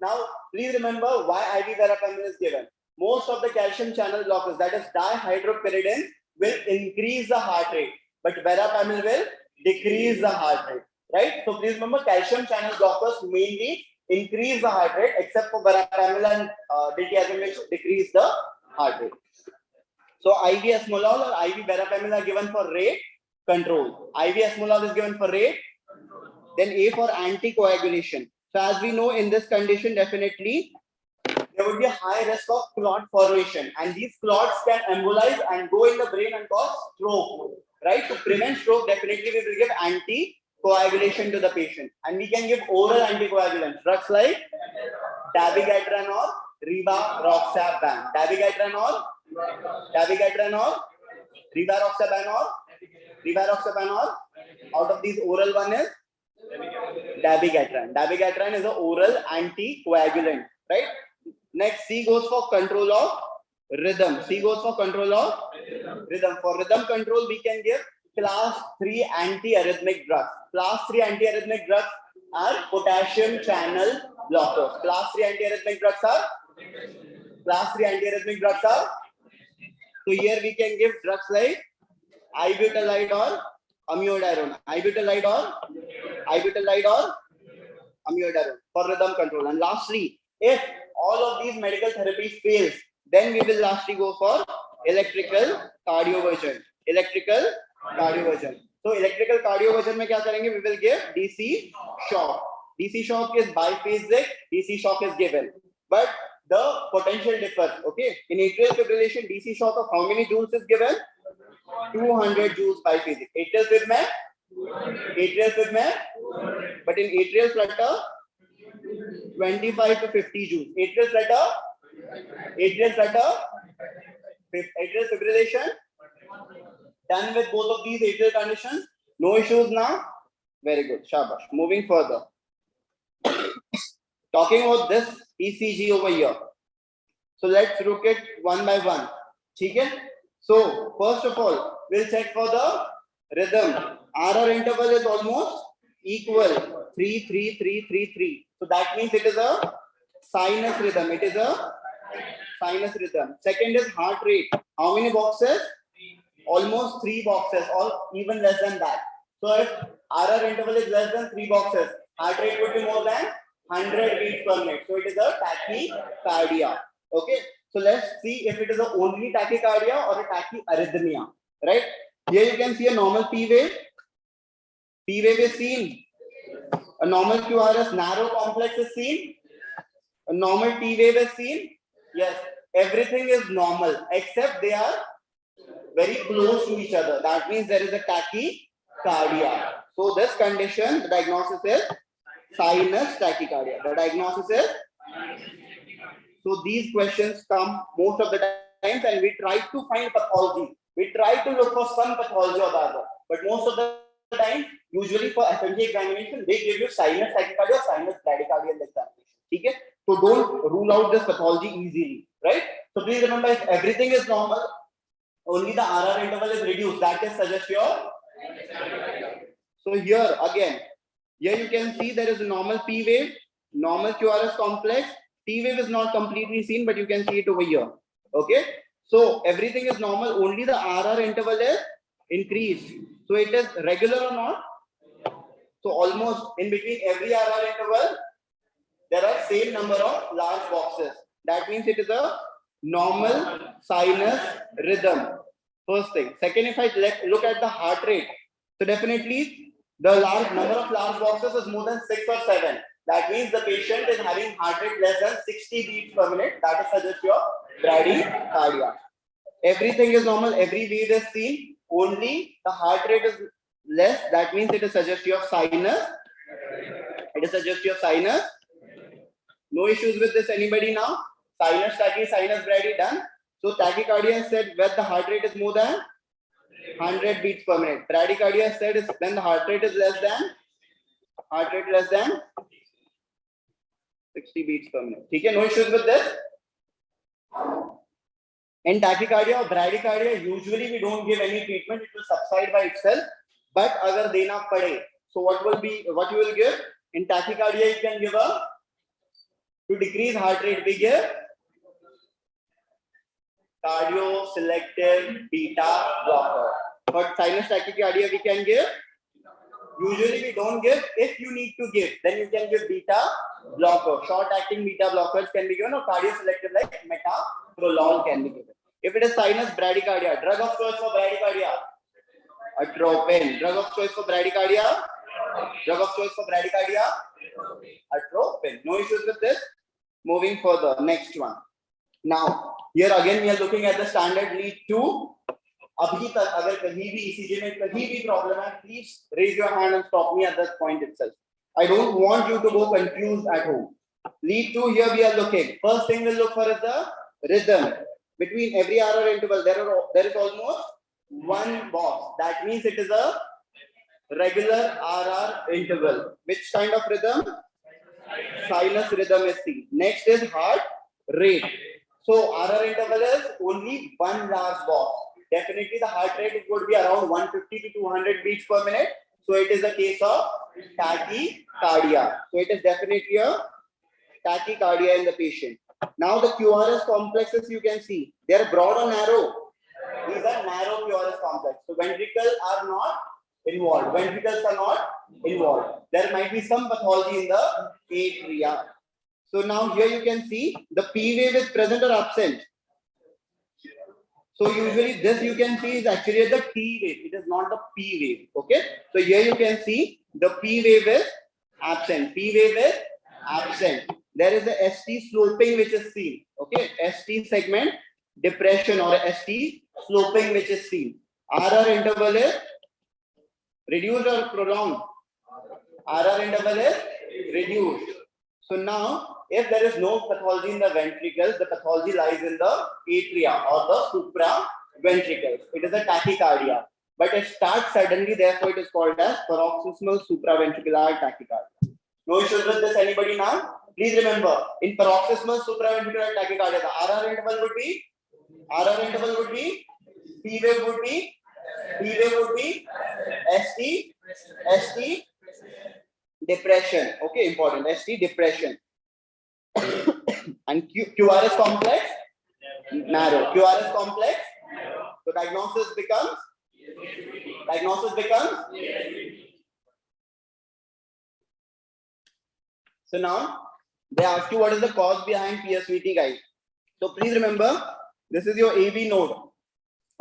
Now, please remember why IV verapamil is given. Most of the calcium channel blockers, that is dihydropyridine, will increase the heart rate, but verapamil will decrease the heart rate. Right? So please remember, calcium channel blockers mainly increase the heart rate, except for verapamil and diltiazem, which decrease the heart rate. So IV esmolol or IV verapamil are given for rate control. IV esmolol is given for rate. Then A for anticoagulation. So as we know, in this condition, definitely there would be a high risk of clot formation, and these clots can embolize and go in the brain and cause stroke. Right? To prevent stroke, definitely we will give anticoagulation to the patient, and we can give oral anticoagulants, drugs like dabigatran or rivaroxaban. Dabigatran or rivaroxaban or out of these, oral one is dabigatran. Dabigatran is an oral anticoagulant, right? Next, C goes for control of rhythm. C goes for control of rhythm. For rhythm control, we can give class 3 antiarrhythmic drugs. Class 3 antiarrhythmic drugs are potassium channel blockers. Class 3 antiarrhythmic drugs are so here we can give drugs like ibutalide or amiodarone. Ibutalide or amiodarone for rhythm control. And lastly, if all of these medical therapies fails, then we will lastly go for electrical cardioversion. So electrical cardioversion में क्या करेंगे? We will give DC shock. DC shock is biphasic. DC shock is given, but the potential differs. Okay, in atrial fibrillation, DC shock of how many joules is given? 200 joules biphasic. Atrial fib में, but in atrial flutter, 25 to 50 joules. Atrial fibrillation. Done with both of these atrial conditions. No issues now. Very good. Shabash. Moving further. Talking about this ECG over here. So let's look at one by one. Okay? So first of all, we'll check for the rhythm. RR interval is almost equal. 3, 3, 3, 3, 3. So that means it is a sinus rhythm. Second is heart rate. How many boxes? Almost 3 boxes, or even less than that. So if RR interval is less than 3 boxes, heart rate would be more than 100 beats per minute. So it is a tachycardia. Okay. So let's see if it is a only tachycardia or a tachyarrhythmia. Right? Here you can see a normal P wave. P wave is seen. A normal QRS narrow complex is seen. A normal T wave is seen. Yes. Everything is normal except they are very close to each other. That means there is a tachycardia. So this condition, the diagnosis is sinus tachycardia. So these questions come most of the times, and we try to find pathology. We try to look for some pathology or the other. But most of the time, usually for FMG examination, they give you sinus tachycardia or sinus bradycardial examination. Okay? So don't rule out this pathology easily. Right? So please remember, if everything is normal, only the RR interval is reduced. That is suggest your. So here again, here you can see there is a normal P wave, normal QRS complex. T wave is not completely seen, but you can see it over here. Okay. So everything is normal. Only the RR interval is increased. So it is regular or not? So almost in between every RR interval, there are same number of large boxes. That means it is a normal sinus rhythm. First thing. Second, if I look at the heart rate, so definitely the number of large boxes is more than 6 or 7. That means the patient is having heart rate less than 60 beats per minute. That is suggest your bradycardia. Everything is normal. Every wave is seen. Only the heart rate is less. That means it is suggest your sinus. No issues with this. Anybody now? Sinus tachy, sinus brady done. So tachycardia is said when the heart rate is more than 100 beats per minute. Bradycardia is said is when the heart rate is less than 60 beats per minute. Okay, no issues with this. In tachycardia or bradycardia, usually we don't give any treatment. It will subside by itself. But agar dena pade, so what you will give? In tachycardia, you can give to decrease heart rate, we give cardioselective beta blocker. For sinus tachycardia, we can give. Usually we don't give. If you need to give, then you can give beta blocker. Short-acting beta blockers can be given, or cardioselective like metoprolol can be given. If it is sinus bradycardia, drug of choice for bradycardia, atropine. Drug of choice for bradycardia, atropine. No issues with this. Moving further, next one. Now, here again we are looking at the standard lead 2. अभी तक अगर कहीं भी ECG में कहीं भी problem है, please raise your hand and stop me at that point itself. I don't want you to go confused at home. Lead 2, here we are looking. First thing we'll look for is the rhythm. Between every RR interval, there is almost one box. That means it is a regular RR interval. Which kind of rhythm? Sinus rhythm is seen. Next is heart rate. So RR interval is only one large box. Definitely the heart rate would be around 150 to 200 beats per minute. So it is a case of tachycardia. So it is definitely a tachycardia in the patient. Now the QRS complexes you can see. They are broad or narrow? These are narrow QRS complexes. So ventricles are not involved. Ventricles are not involved. There might be some pathology in the atria. So now here you can see the P wave is present or absent. So usually this you can see is actually the T wave. It is not the P wave. Okay. So here you can see the P wave is absent. P wave is absent. There is a ST sloping which is seen. Okay. ST segment depression or ST sloping which is seen. RR interval is reduced or prolonged. RR interval is reduced. So now, if there is no pathology in the ventricles, the pathology lies in the atria or the supraventricles. It is a tachycardia, but it starts suddenly. Therefore, it is called as paroxysmal supraventricular tachycardia. No issues with this. Anybody now? Please remember, in paroxysmal supraventricular tachycardia, the RR interval would be P wave would be ST depression. Okay, important. ST depression. And QRS complex narrow. QRS complex. So diagnosis becomes. So now they ask you what is the cause behind PSVT, guys. So please remember, this is your AV node,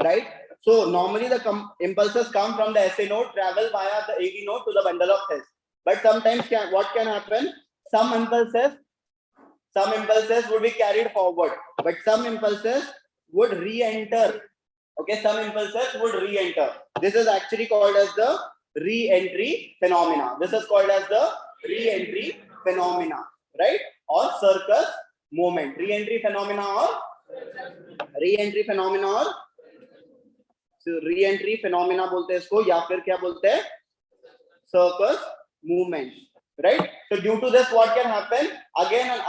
right? So normally the impulses come from the SA node, travel via the AV node to the bundle of cells. But sometimes what can happen? Some impulses would be carried forward, but some impulses would re-enter. Okay, some impulses would re-enter. This is actually called as the re-entry phenomena. Right? Or circus movement. Re-entry phenomena or so re-entry phenomena बोलते हैं इसको या फिर क्या बोलते हैं? Circus movements, right? So due to this, what can happen? Again and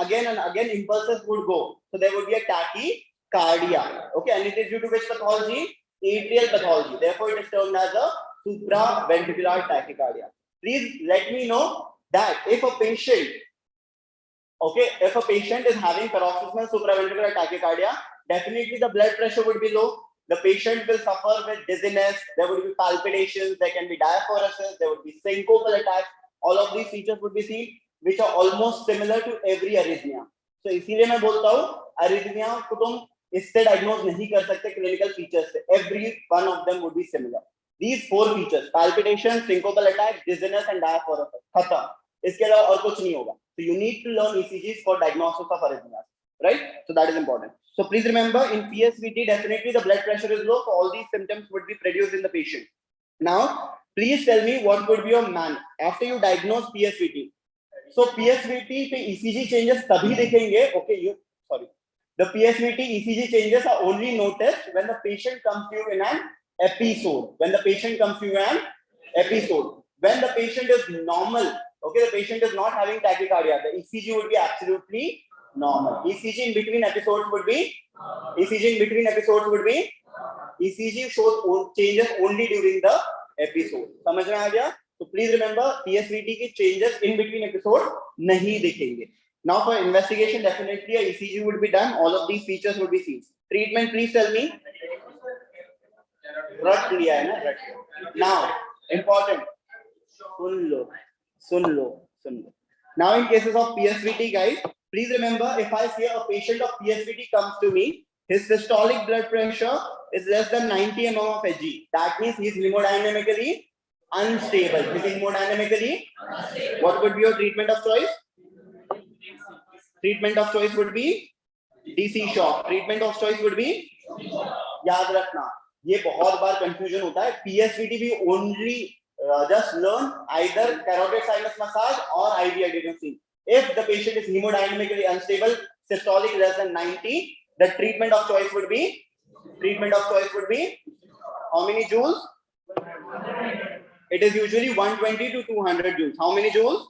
again, impulses would go. So there would be a tachycardia. Okay, and it is due to which pathology? Atrial pathology. Therefore, it is termed as a supraventricular tachycardia. Please let me know that if a patient is having paroxysmal supraventricular tachycardia, definitely the blood pressure would be low. The patient will suffer with dizziness. There would be palpitations. There can be diaphoresis. There would be syncopal attacks. All of these features would be seen, which are almost similar to every arrhythmia. So इसीलिए मैं बोलता हूँ arrhythmia को तुम इससे diagnose नहीं कर सकते clinical features से. Every one of them would be similar. These 4 features: palpitation, syncopal attacks, dizziness, and diaphoresis. खत्म. इसके अलावा और कुछ नहीं होगा. So you need to learn ECGs for diagnosis of arrhythmias, right? So that is important. So please remember, in PSVT, definitely the blood pressure is low. So all these symptoms would be produced in the patient. Now, please tell me what would be your man after you diagnose PSVT. So PSVT पे ECG changes तभी दिखेंगे. Okay, the PSVT ECG changes are only noticed when the patient comes to you in an episode. When the patient is normal, okay, the patient is not having tachycardia, the ECG would be absolutely normal. ECG in between episodes would be ECG shows changes only during the episode. समझ में आ गया? तो please remember PSVT के changes in between episode नहीं दिखेंगे. Now for investigation, definitely a ECG would be done. All of these features would be seen. Treatment, please tell me. रट लिया है ना, रट. Now important. Soon low. Now in cases of PSVT, guys, please remember, if I say a patient of PSVT comes to me, his systolic blood pressure is less than 90 mm of Hg. That means he is hemodynamically unstable. What would be your treatment of choice? Treatment of choice would be DC shock. Treatment of choice would be, याद रखना, ये बहुत बार confusion होता है. PSVT भी only just learn either carotid sinus massage or IV adenosine. If the patient is hemodynamically unstable, systolic less than 90, the treatment of choice would be how many joules? It is usually 120 to 200 joules. How many joules?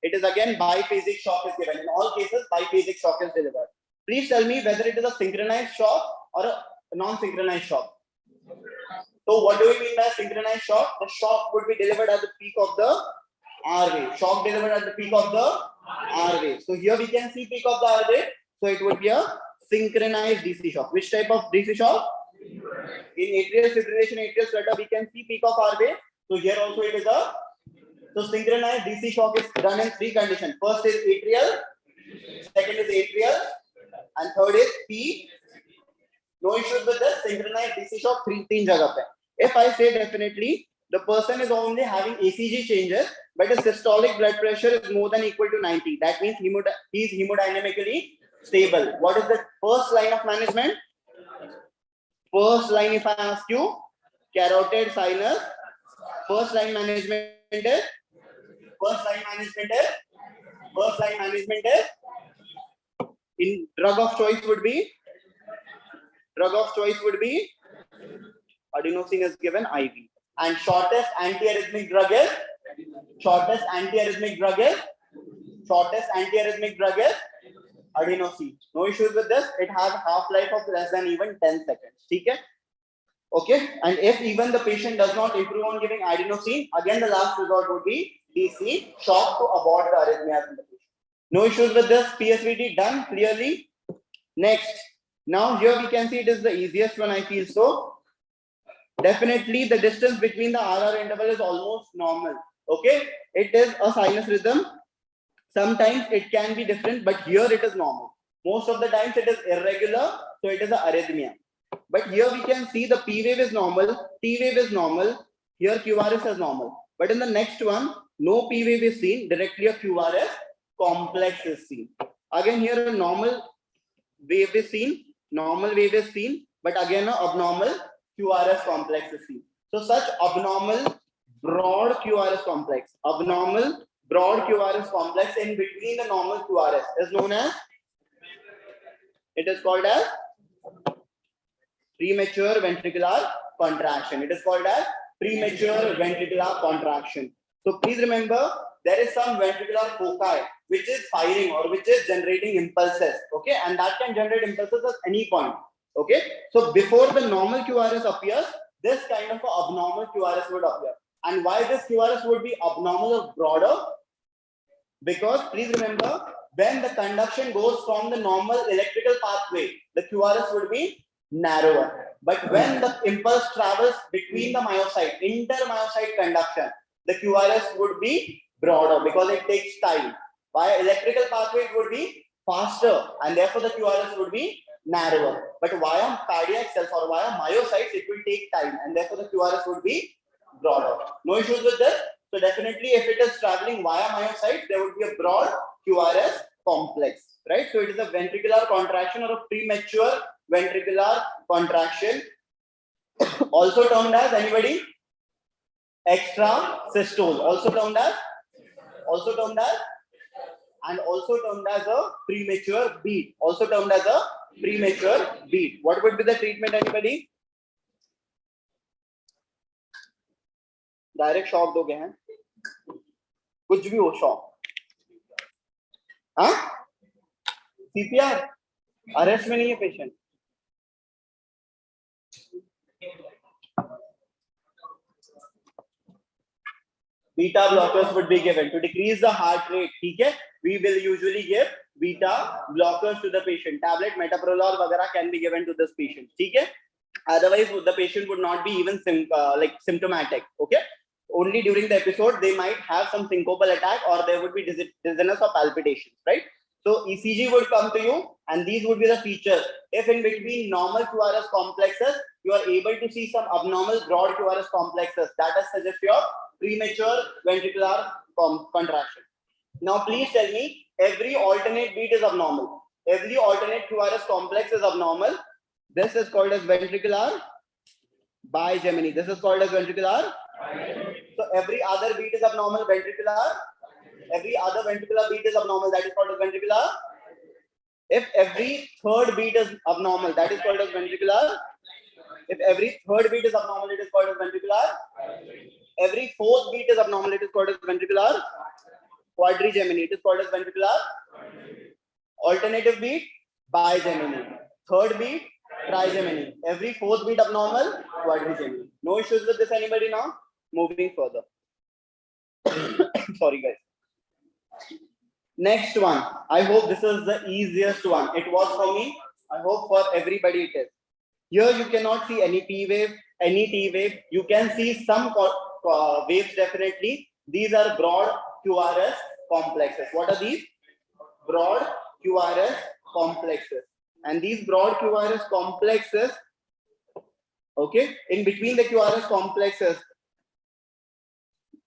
It is again biphasic shock is given. In all cases, biphasic shock is delivered. Please tell me whether it is a synchronized shock or a non-synchronized shock. So what do we mean by synchronized shock? The shock would be delivered at the peak of the R wave. Shock delivered at the peak of the R wave. So here we can see peak of the R wave. So it would be a synchronized DC shock. Which type of DC shock? In atrial fibrillation, atrial flutter, we can see peak of R wave. So here also it is a synchronized DC shock is done in three conditions. First is atrial, second is atrial, and third is P. No issues with this synchronized DC shock. Three jagah pe. If I say definitely the person is only having ECG changes, but his systolic blood pressure is more than equal to 90. That means he is hemodynamically stable. What is the first line of management? First line, if I ask you, carotid sinus. First line management is. In drug of choice would be. Adenosine is given IV. And shortest antiarrhythmic drug is adenosine. No issues with this. It has half-life of less than even 10 seconds. Okay? Okay. And if even the patient does not improve on giving adenosine, again the last resort would be DC shock to abort the arrhythmia in the patient. No issues with this. PSVT done clearly. Next. Now here we can see it is the easiest one, I feel so. Definitely the distance between the RR interval is almost normal. Okay, it is a sinus rhythm. Sometimes it can be different, but here it is normal. Most of the times it is irregular, so it is a arrhythmia. But here we can see the P wave is normal, T wave is normal, here QRS is normal. But in the next one, no P wave is seen, directly a QRS complex is seen. Again here a normal wave is seen, but again a abnormal QRS complex is seen. So such abnormal broad QRS complex, in between the normal QRS is known as, it is called as premature ventricular contraction. So please remember, there is some ventricular foci which is firing or which is generating impulses. Okay, and that can generate impulses at any point. Okay, so before the normal QRS appears, this kind of a abnormal QRS would appear. And why this QRS would be abnormal or broader? Because please remember, when the conduction goes from the normal electrical pathway, the QRS would be narrower. But when the impulse travels between the myocyte, intermyocyte conduction, the QRS would be broader because it takes time. Via electrical pathway, it would be faster, and therefore the QRS would be narrower. But via cardiac cells or via myocytes, it will take time, and therefore the QRS would be broader. No issues with this. So definitely, if it is traveling via myocytes, there would be a broad QRS complex, right? So it is a ventricular contraction or a premature ventricular contraction, also termed as, anybody? Extra systole, also termed as, and also termed as a premature beat, What would be the treatment, anybody? Direct shock दोगे हैं, कुछ भी हो shock, हाँ, CPR, arrest में नहीं है patient, Beta blockers would be given to decrease the heart rate. Okay, we will usually give beta blockers to the patient. Tablet metoprolol वगैरह can be given to this patient. Okay, otherwise the patient would not be even symptomatic. Okay, only during the episode they might have some syncopal attack or there would be dizziness or palpitations, right? So ECG would come to you and these would be the features. If in between normal QRS complexes you are able to see some abnormal broad QRS complexes, that is suggest your premature ventricular contraction. Now please tell me, every alternate beat is abnormal. Every alternate QRS complex is abnormal. This is called as ventricular bigeminy. This is called as ventricular. So every other beat is abnormal, ventricular. Every other ventricular beat is abnormal, that is called as ventricular. If every third beat is abnormal, that is called as ventricular. If every third beat is abnormal, it is called as ventricular. Every fourth beat is abnormal, it is called as ventricular. Quadrigeminy, it is called as ventricular. Alternative beat, bigeminy. Third beat, trigeminy. Every fourth beat abnormal, quadrigeminy. No issues with this, anybody now? Moving further. Sorry guys. Next one. I hope this is the easiest one. It was for me. I hope for everybody it is. Here you cannot see any P wave, any T wave. You can see some waves definitely. These are broad QRS complexes. What are these? Broad QRS complexes. And these broad QRS complexes, okay, in between the QRS complexes,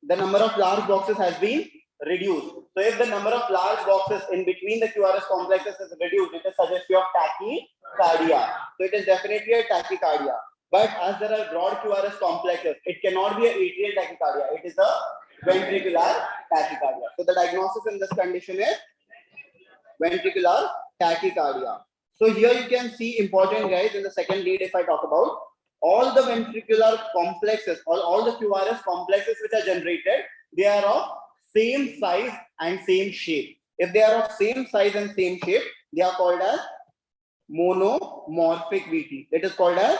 the number of large boxes has been reduced. So if the number of large boxes in between the QRS complexes is reduced, it is suggestive of tachycardia. So it is definitely a tachycardia. But as there are broad QRS complexes, it cannot be an atrial tachycardia. It is a ventricular tachycardia. So the diagnosis in this condition is ventricular tachycardia. So here you can see important guys in the second lead if I talk about all the ventricular complexes, all the QRS complexes which are generated, they are of same size and same shape. If they are of same size and same shape, they are called as monomorphic VT. It is called as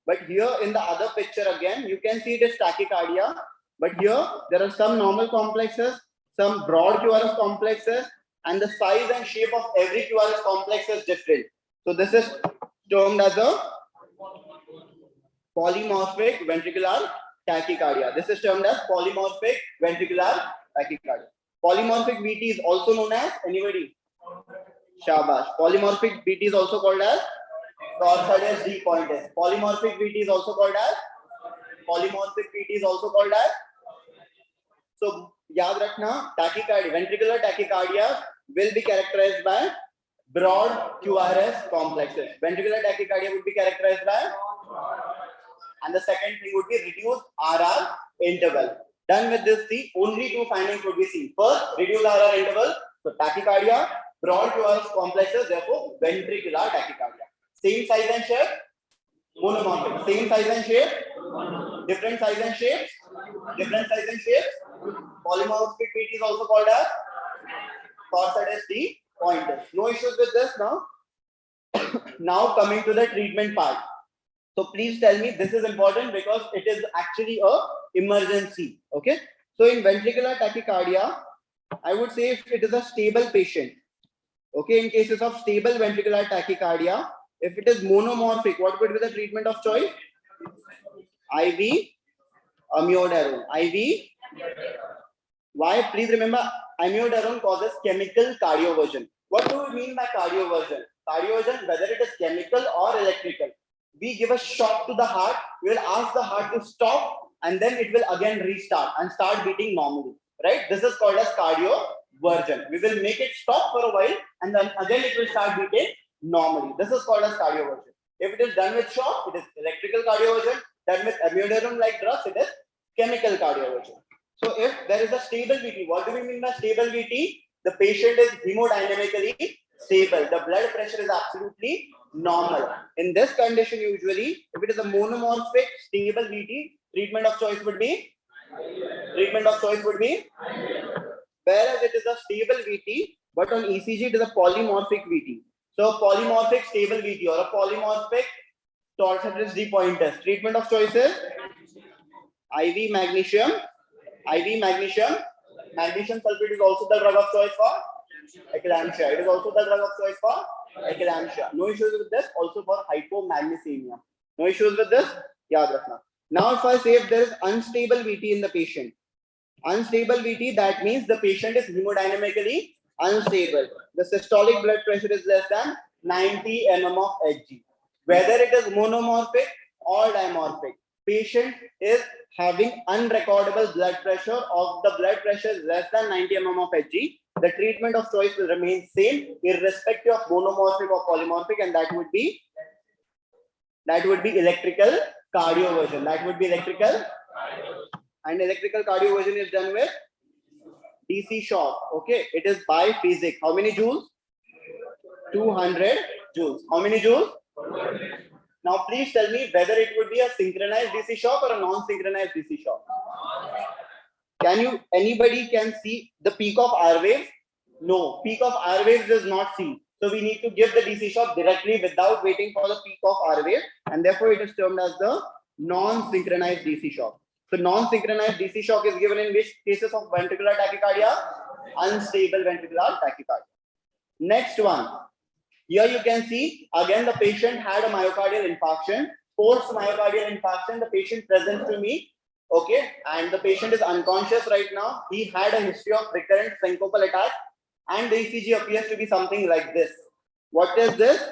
but here in the other picture again, you can see it is tachycardia. But here there are some normal complexes, some broad QRS complexes, and the size and shape of every QRS complex is different. So this is termed as a polymorphic ventricular tachycardia. This is termed as polymorphic ventricular tachycardia. Polymorphic VT is also known as, anybody? Shabash. Polymorphic VT is also called as Torsades D pointus. Polymorphic VT is also called as So yaad rakhna, tachycardia, ventricular tachycardia will be characterized by broad QRS complexes. Ventricular tachycardia would be characterized by, and the second thing would be reduced RR interval. Done with this, the only two findings would be seen. First, reduced RR interval, so tachycardia, broad QRS complexes, therefore ventricular tachycardia. Same size and shape, monomorphic. Same size and shape, different size and shapes, Polymorphic VT is also called as Torsades D pointus. No issues with this now. Now coming to the treatment part. So please tell me, this is important because it is actually a emergency. Okay. So in ventricular tachycardia, I would say if it is a stable patient. Okay. In cases of stable ventricular tachycardia, if it is monomorphic, what would be the treatment of choice? IV amiodarone. IV. Why? Please remember, amiodarone causes chemical cardioversion. What do we mean by cardioversion? Cardioversion, whether it is chemical or electrical. We give a shock to the heart, we will ask the heart to stop and then it will again restart and start beating normally. Right? This is called as cardioversion. We will make it stop for a while and then again it will start beating normally. This is called as cardioversion. If it is done with shock, it is electrical cardioversion. Done with amiodarone like drugs, it is chemical cardioversion. So if there is a stable VT, what do we mean by stable VT? The patient is hemodynamically stable. The blood pressure is absolutely normal. In this condition, usually, if it is a monomorphic stable VT, treatment of choice would be. Whereas it is a stable VT, but on ECG it is a polymorphic VT. So polymorphic stable VT or a polymorphic Torsades D pointus. Treatment of choice is IV magnesium. Magnesium sulfate is also the drug of choice for eclampsia. It is also the drug of choice for eclampsia. No issues with this. Also for hypomagnesemia. No issues with this. Yaad rakhna. Now, if I say if there is unstable VT in the patient, unstable VT, that means the patient is hemodynamically unstable. The systolic blood pressure is less than 90 mm of Hg. Whether it is monomorphic or dimorphic, patient is having unrecordable blood pressure, or the blood pressure is less than 90 mm of Hg. The treatment of choice will remain same irrespective of monomorphic or polymorphic, and that would be electrical cardioversion. That would be electrical, and electrical cardioversion is done with DC shock. Okay, it is biphasic. How many joules? 200 joules. How many joules? Now please tell me whether it would be a synchronized DC shock or a non-synchronized DC shock. Anybody can see the peak of R waves? No, peak of R waves is not seen. So we need to give the DC shock directly without waiting for the peak of R wave, and therefore it is termed as the non-synchronized DC shock. So non-synchronized DC shock is given in which cases of ventricular tachycardia? Unstable ventricular tachycardia. Next one. Here you can see again the patient had a myocardial infarction. Post myocardial infarction, the patient presents to me. Okay, and the patient is unconscious right now. He had a history of recurrent syncopal attack, and the ECG appears to be something like this. What is this?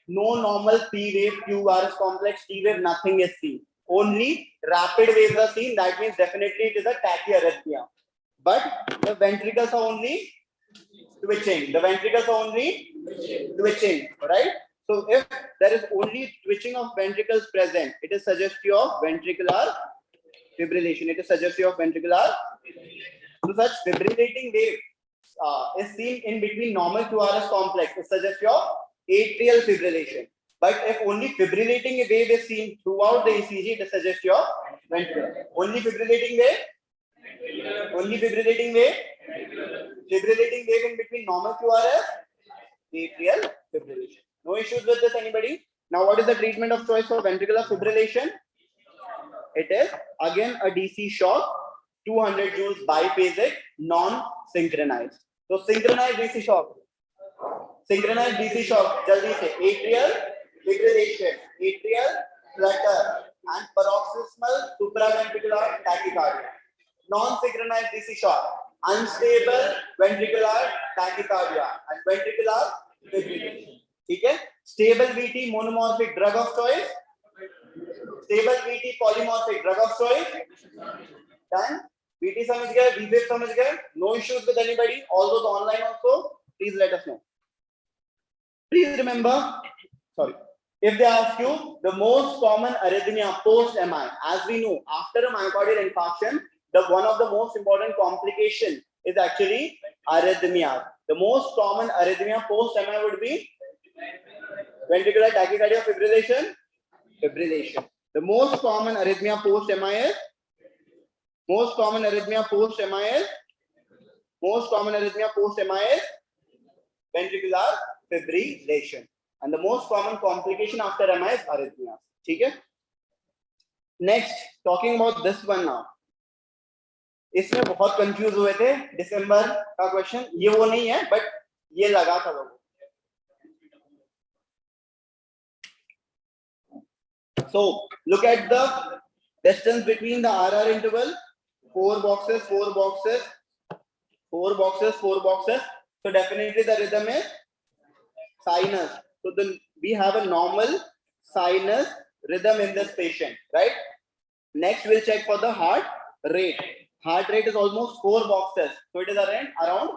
No normal P wave, QRS complex, T wave, nothing is seen. Only rapid waves are seen. That means definitely it is a tachyarrhythmia. But the ventricles are only twitching. The ventricles are only twitching, right? So if there is only twitching of ventricles present, it is suggestive of ventricular fibrillation. It is suggestive of ventricular. So such fibrillating wave is seen in between normal QRS complex. It is suggestive of atrial fibrillation. But if only fibrillating wave is seen throughout the ECG, it is suggestive of ventricular. Only fibrillating wave? Only fibrillating wave? Fibrillating wave in between normal QRS, atrial fibrillation. No issues with this, anybody? Now, what is the treatment of choice for ventricular fibrillation? It is again a DC shock, 200 joules biphasic, non-synchronized. So synchronized DC shock. Synchronized DC shock, jaldi se. Atrial fibrillation, atrial flutter, and paroxysmal supraventricular tachycardia. Non-synchronized DC shock, unstable ventricular tachycardia and ventricular fibrillation. Okay? Stable VT monomorphic drug of choice. Stable VT polymorphic drug of choice. Done. VT samajh gaye, VFib samajh gaye. No issues with anybody. All those online also. Please let us know. Please remember. Sorry. If they ask you the most common arrhythmia post MI, as we know, after a myocardial infarction, one of the most important complication is actually arrhythmia. The most common arrhythmia post MI would be ventricular tachycardia fibrillation. The most common arrhythmia post MI is ventricular fibrillation, and the most common complication after MI is arrhythmia. Okay? Next, talking about this one now. इसमें बहुत confuse हुए थे दिसंबर का question, ये वो नहीं है but ये लगा था लोगों. So look at the distance between the RR interval, 4 boxes. So definitely the rhythm is sinus. So then we have a normal sinus rhythm in this patient, right? Next we'll check for the heart rate. Heart rate is almost 4 boxes. So it is around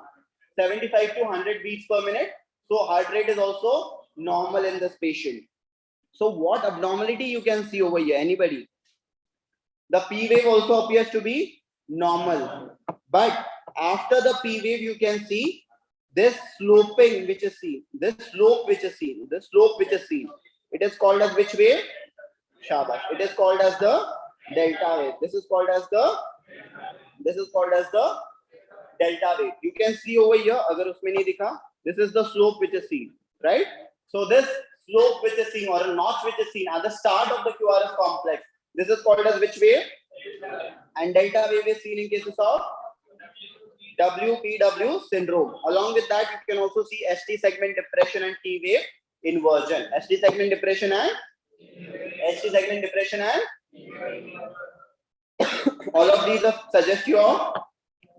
75 to 100 beats per minute. So heart rate is also normal in this patient. So what abnormality you can see over here? Anybody? The P wave also appears to be normal. But after the P wave, you can see this sloping which is seen. This slope which is seen. It is called as which wave? Shabash. It is called as the delta wave. This is called as the delta wave. You can see over here, agar usme nahi dikha, this is the slope which is seen, right? So this slope which is seen or a notch which is seen at the start of the QRS complex, this is called as which wave? and delta wave is seen in cases of WPW syndrome. Along with that, you can also see ST segment depression and T wave inversion. ST segment depression and all of these suggest you of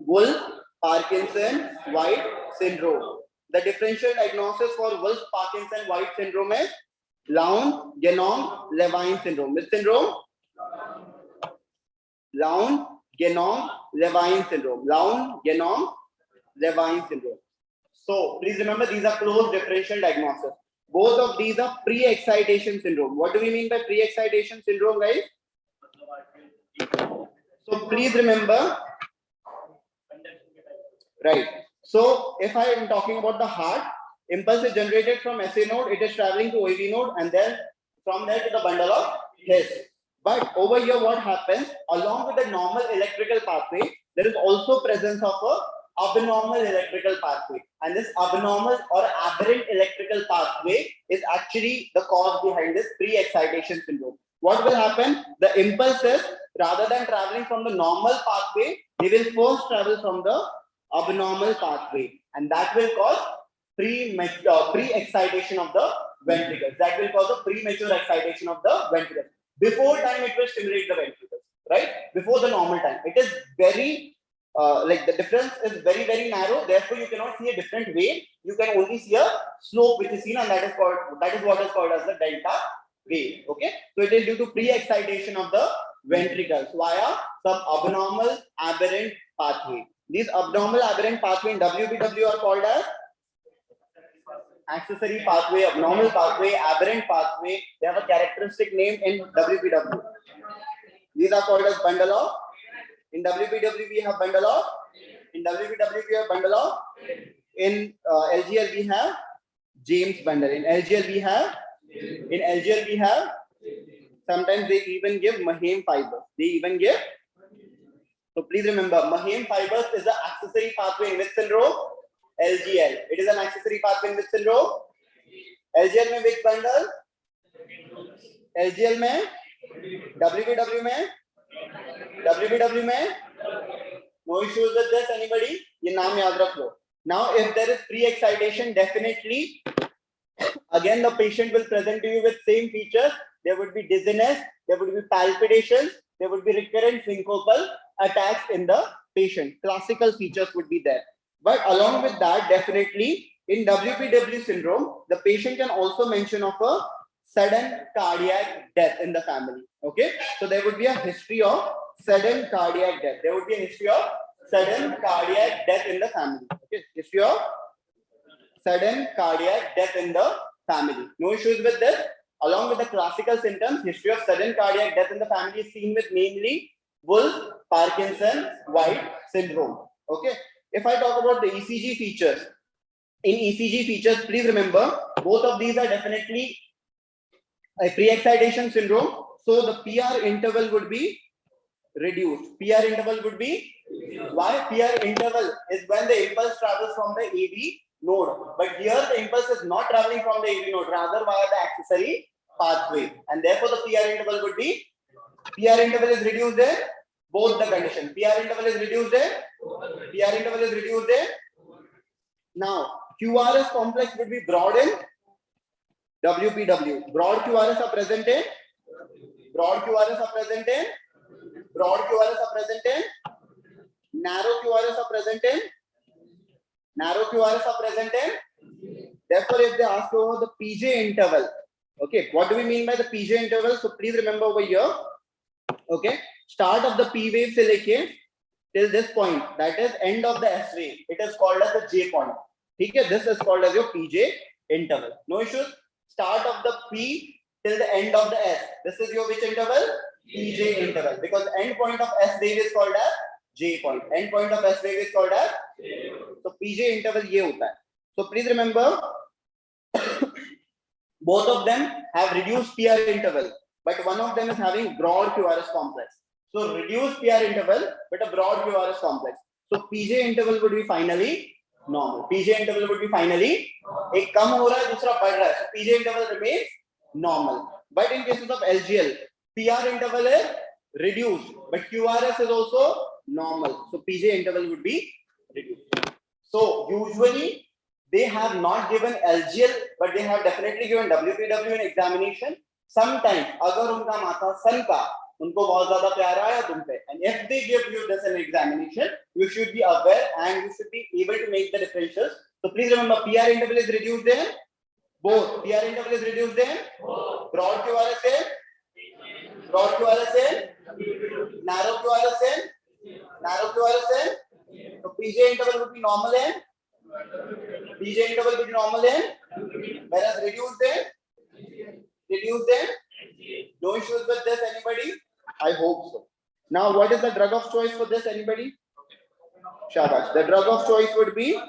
Wolff, Parkinson, White syndrome. The differential diagnosis for Wolff, Parkinson, White syndrome is Lown, Genong, Levine syndrome. Which syndrome? Lown, Genong, Levine syndrome. Lown, Genong, Levine syndrome. So please remember, these are close differential diagnosis. Both of these are pre-excitation syndrome. What do we mean by pre-excitation syndrome, guys? So please remember, right? So if I am talking about the heart, impulse is generated from SA node, it is traveling to AV node, and then from there to the bundle of His. But over here, what happens? Along with the normal electrical pathway, there is also presence of a abnormal electrical pathway, and this abnormal or aberrant electrical pathway is actually the cause behind this pre-excitation syndrome. What will happen? The impulses, rather than traveling from the normal pathway, they will first travel from the abnormal pathway, and that will cause pre-excitation of the ventricles. That will cause a premature excitation of the ventricles. Before time, it will stimulate the ventricles, right? Before the normal time, it is very like the difference is very, very narrow. Therefore, you cannot see a different wave. You can only see a slope which is seen, and that is what is called as the delta wave. Okay, so it is due to pre-excitation of the ventricles via some abnormal aberrant pathway. These abnormal aberrant pathway in WPW are called as accessory pathway, abnormal pathway, aberrant pathway. They have a characteristic name in WPW. These are called as bundle of. In WPW we have bundle of. In WPW we have bundle of. In LGL we have James bundle. In LGL we have. In LGL we have. Sometimes they even give Mahem fibers. They even give. So please remember, Mahem fibers is the accessory pathway in which syndrome? LGL. It is an accessory pathway in which syndrome? LGL में which bundle? LGL में? WPW में? WPW में? No issues with this, anybody? ये नाम याद रख लो. Now, if there is pre-excitation, definitely, again the patient will present to you with same features. There would be dizziness, there would be palpitations, there would be recurrent syncopal attacks in the patient. Classical features would be there. But along with that, definitely in WPW syndrome, the patient can also mention of a sudden cardiac death in the family. Okay, so there would be a history of sudden cardiac death. There would be a history of sudden cardiac death in the family. Okay, history of sudden cardiac death in the family. No issues with this. Along with the classical symptoms, history of sudden cardiac death in the family is seen with mainly Wolff, Parkinson, White syndrome. Okay. If I talk about the ECG features, in ECG features, please remember, both of these are definitely a pre-excitation syndrome. So the PR interval would be reduced. PR interval would be, why? PR interval is when the impulse travels from the AV node. But here the impulse is not traveling from the AV node, rather via the accessory pathway. And therefore the PR interval would be, PR interval is reduced in both the conditions. PR interval is reduced in, PR interval is reduced in. Now, QRS complex would be broad in WPW. Broad QRS are present in, broad QRS are present in, broad QRS are present in, narrow QRS are present in, narrow QRS are present in. Therefore, if they ask over the PJ interval, okay, what do we mean by the PJ interval? So please remember over here, okay, start of the P wave se leke till this point, that is end of the S wave, it is called as the J point. Okay, this is called as your PJ interval. No issues. Start of the P till the end of the S. This is your which interval? PJ interval. Because end point of S wave is called as J point. End point of S wave is called as J. So PJ interval ye hota hai. So please remember, both of them have reduced PR interval, but one of them is having broad QRS complex. So reduced PR interval, but a broad QRS complex. So PJ interval would be finally normal. PJ interval would be finally, एक कम हो रहा है, दूसरा बढ़ रहा है. So PJ interval remains normal. But in cases of LGL, PR interval is reduced, but QRS is also normal. So PJ interval would be reduced. So usually they have not given LGL, but they have definitely given WPW in examination. Sometimes, अगर उनका माथा सन का उनको बहुत ज़्यादा प्यार आया तुम पे, and if they give you this in examination, you should be aware and you should be able to make the differentials. So please remember, PR interval is reduced then. Both PR interval is reduced then. Broad QRS is broad QRS is narrow QRS is narrow QRS is. So PJ interval would be normal and PJ interval would be normal and whereas reduced then no issues with this anybody? I hope so. Now what is the drug of choice for this anybody? Shabash. The drug of choice would be,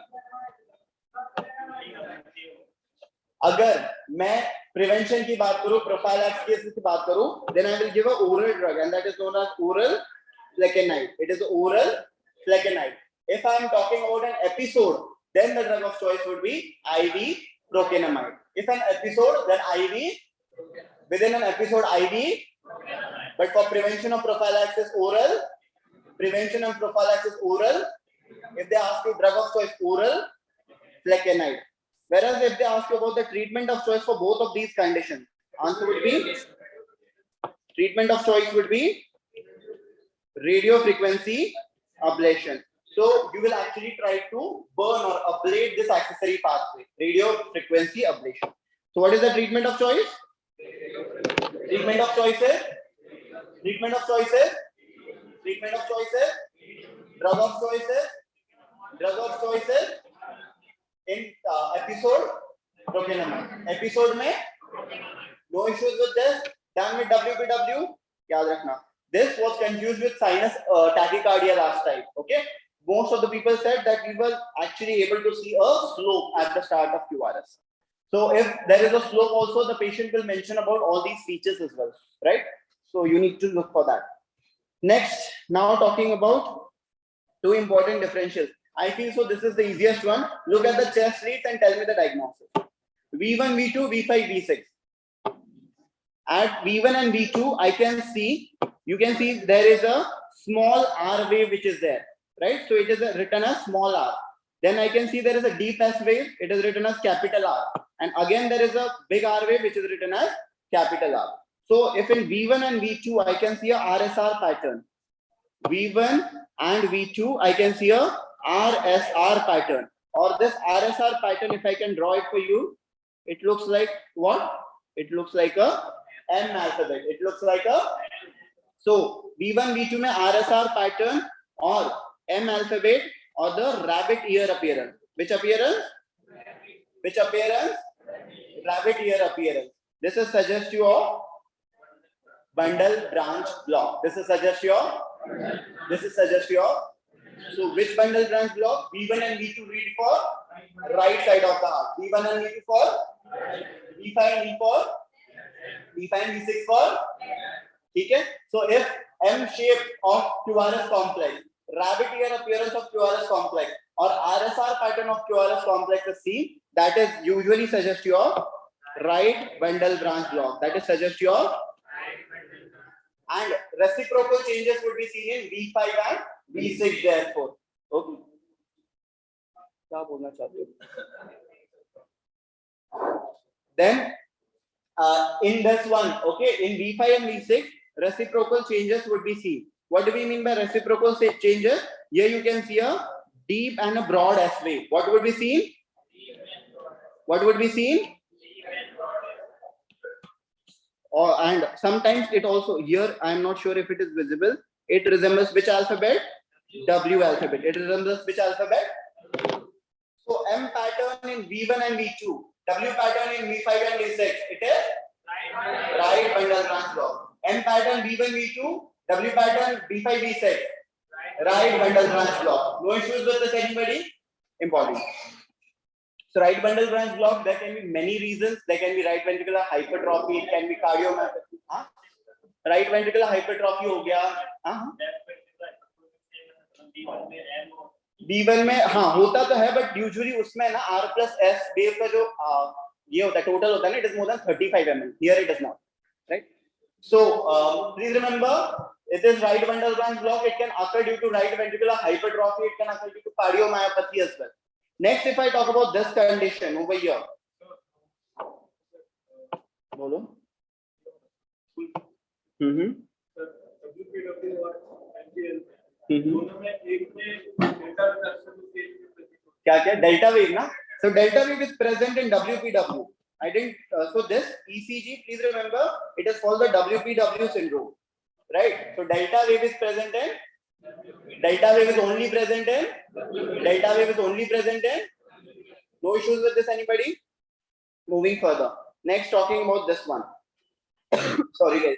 अगर मैं prevention की बात करूं, prophylaxis की बात करूं, then I will give a oral drug and that is known as oral flecainide. It is oral flecainide. If I am talking about an episode, then the drug of choice would be IV procainamide. If an episode, then IV, within an episode IV, but for prevention of prophylaxis oral, prevention of prophylaxis oral. If they ask you drug of choice oral flecainide. Whereas if they ask you about the treatment of choice for both of these conditions, answer would be treatment of choice would be radio frequency ablation. So you will actually try to burn or ablate this accessory pathway, radio frequency ablation. So what is the treatment of choice? Treatment of choices. Treatment of choices. Treatment of choices. Drug of choices. Drug of choices. In episode procainamide. Episode में no issues with this. Done with WPW. याद रखना. This was confused with sinus tachycardia last time. Okay. Most of the people said that we were actually able to see a slope at the start of QRS. So if there is a slope also, the patient will mention about all these features as well, right? So you need to look for that. Next, now talking about two important differentials. I feel so this is the easiest one. Look at the chest leads and tell me the diagnosis. V1, V2, V5, V6. At V1 and V2, I can see, you can see there is a small R wave which is there, right? So it is written as small r. Then I can see there is a deep S wave. It is written as capital R. And again, there is a big R wave which is written as capital R. So if in V1 and V2, I can see a RSR pattern. V1 and V2, I can see a RSR pattern. Or this RSR pattern, if I can draw it for you, it looks like what? It looks like a M alphabet. It looks like a, so V1, V2 में RSR pattern or M alphabet or the rabbit ear appearance. Which appearance? Which appearance? Rabbit ear appearance. This is suggestive of bundle branch block. This is suggestive of. This is suggestive of. So which bundle branch block? V1 and V2 read for right side of the heart. V1 and V2 for V5 and V for V5 and V6 for. Okay. So if M shape of QRS complex, rabbit ear appearance of QRS complex, or RSR pattern of QRS complex is seen, that is usually suggestive of right bundle branch block. That is suggestive of. And reciprocal changes would be seen in V5 and V6 therefore. Okay. Then in this one, okay, in V5 and V6, reciprocal changes would be seen. What do we mean by reciprocal changes? Here you can see a deep and a broad S wave. What would be seen? What would be seen? And sometimes it also, here I am not sure if it is visible. It resembles which alphabet? W alphabet. It resembles which alphabet? So M pattern in V1 and V2. W pattern in V5 and V6. It is right bundle branch block. M pattern V1, V2. W pattern V5, V6. Right bundle branch block. No issues with this anybody? Important. So right bundle branch block, there can be many reasons. There can be right ventricular hypertrophy. It can be cardiomyopathy. Huh? Right ventricular hypertrophy हो गया. B1 में हाँ होता तो है, but usually उसमें ना R plus S wave का जो ये होता है total होता है ना, it is more than 35 mm. Here it is not, right? So please remember, it is right bundle branch block. It can occur due to right ventricular hypertrophy. It can occur due to cardiomyopathy as well. Next, if I talk about this condition over here. Bolo. क्या delta wave ना? So delta wave is present in WPW. I didn't. So this ECG, please remember, it is called the WPW syndrome, right? So delta wave is present in. Delta wave is only present in. Delta wave is only present in. No issues with this, anybody? Moving further. Next, talking about this one. Sorry, guys.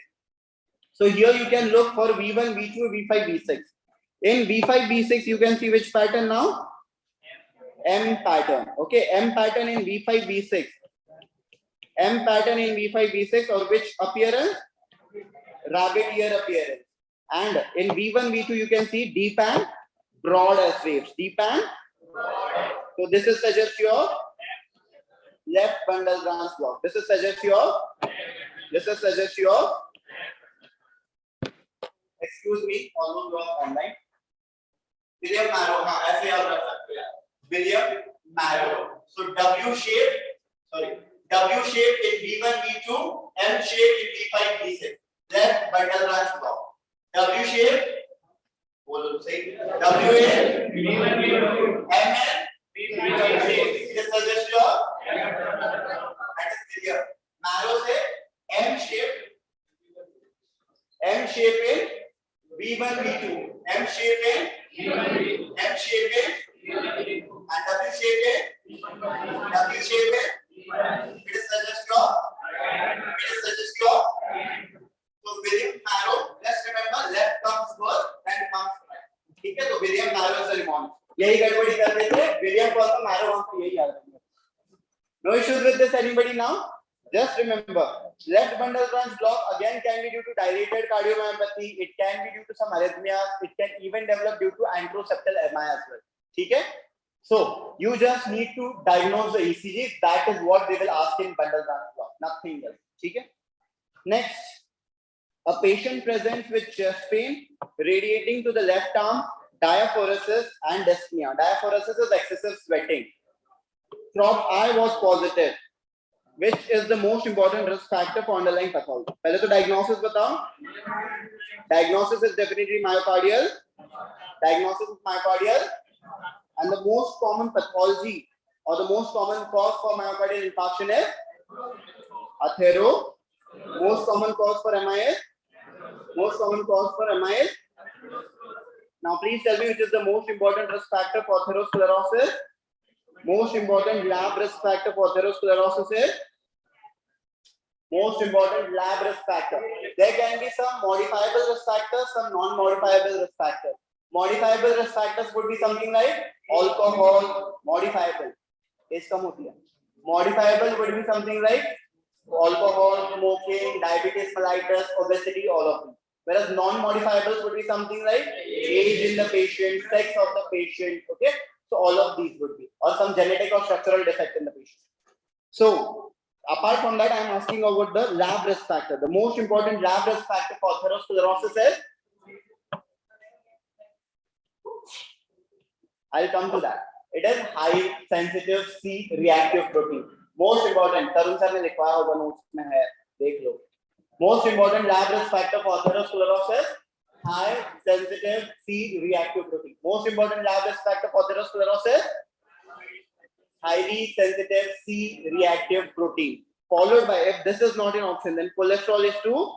So here you can look for V1, V2, V5, V6. In V5, V6, you can see which pattern now? M pattern. Okay, M pattern in V5, V6. M pattern in V5, V6, or which appearance? Rabbit ear appearance. And in V1, V2, you can see deep and broad as waves. Deep and so this is suggest your left bundle branch block. This is suggest your. Excuse me, almost block online. William Marrow. ऐसे याद रख सकते हैं. William Marrow. So W shape. Sorry. W shape in V1, V2, M shape in V5, V6. Left bundle branch block. W shape. बोलो सही. W shape. V1, V2, M V5, V6. This suggests your. That is clear. Marrow से M shape. M shape in V1, V2. M shape in V1, V2. M shape in and W shape in W shape in. It is suggest your. So William Marrow, let's remember, left comes first and comes right. ठीक है, तो William Marrow is the mnemonic. यही गड़बड़ी कर रहे थे. William को तो Marrow हमको यही याद रखना. No issues with this, anybody now? Just remember, left bundle branch block again can be due to dilated cardiomyopathy. It can be due to some arrhythmia. It can even develop due to anteroseptal MI as well. Okay? So you just need to diagnose the ECGs. That is what they will ask in bundle branch block. Nothing else. Okay? Next, a patient presents with chest pain radiating to the left arm, diaphoresis and dyspnea. Diaphoresis is excessive sweating. Crop I was positive. Which is the most important risk factor for underlying pathology? पहले तो diagnosis बताओ. Diagnosis is definitely myocardial. Diagnosis is myocardial, and the most common pathology or the most common cause for myocardial infarction is athero. Most common cause for MI is. Now please tell me which is the most important risk factor for atherosclerosis. Most important lab risk factor for atherosclerosis is. Most important lab risk factor. There can be some modifiable risk factors, some non-modifiable risk factors. Modifiable risk factors would be something like alcohol. Modifiable. Age kam hoti hai. Modifiable would be something like alcohol, smoking, diabetes mellitus, obesity, all of them. Whereas non-modifiables would be something like age in the patient, sex of the patient. Okay. So all of these would be, or some genetic or structural defect in the patient. So apart from that, I am asking about the lab risk factor. The most important lab risk factor for atherosclerosis is. I'll come to that. It is high sensitive C reactive protein. Most important. Tarun sir ने लिखवाया होगा notes में है. देख लो. Most important lab risk factor for atherosclerosis. High sensitive C reactive protein. Most important lab risk factor for atherosclerosis. Highly sensitive C reactive protein. Followed by, if this is not an option, then cholesterol is to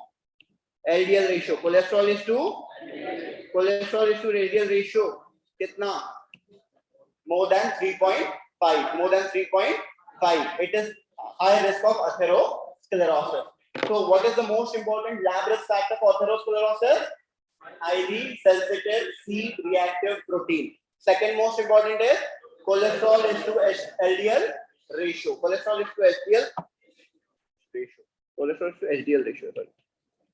LDL ratio. Cholesterol is to LDL ratio. Kitna? More than 3.5. More than 3.5. It is high risk of atherosclerosis. So what is the most important lab risk factor for atherosclerosis? Highly sensitive C reactive protein. Second most important is cholesterol is to LDL ratio. Cholesterol is to HDL ratio. Cholesterol is to HDL ratio. Sorry.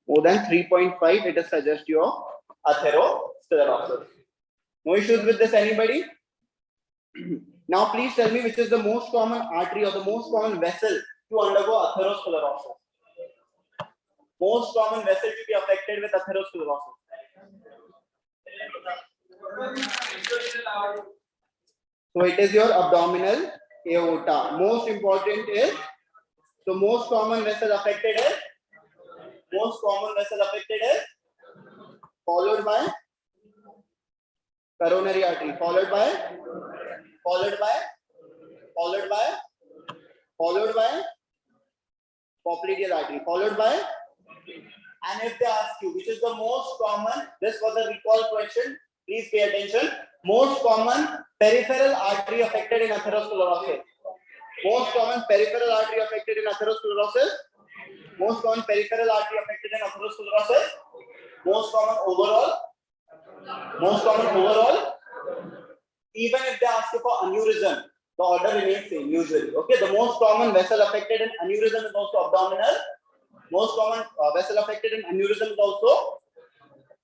More than 3.5, it is suggest your atherosclerosis. No issues with this, anybody? Now please tell me which is the most common artery or the most common vessel to undergo atherosclerosis. Most common vessel to be affected with atherosclerosis. So it is your abdominal aorta. Most important is, so most common vessel affected is, followed by coronary artery, followed by popliteal artery, followed by, and if they ask you which is the most common, this was a recall question, please pay attention. Most common peripheral artery affected in atherosclerosis. Most common peripheral artery affected in atherosclerosis. Most common peripheral artery affected in atherosclerosis. Most common overall. Even if they ask you for aneurysm, the order remains same usually. Okay, the most common vessel affected in aneurysm is also abdominal. Most common vessel affected in aneurysm is also.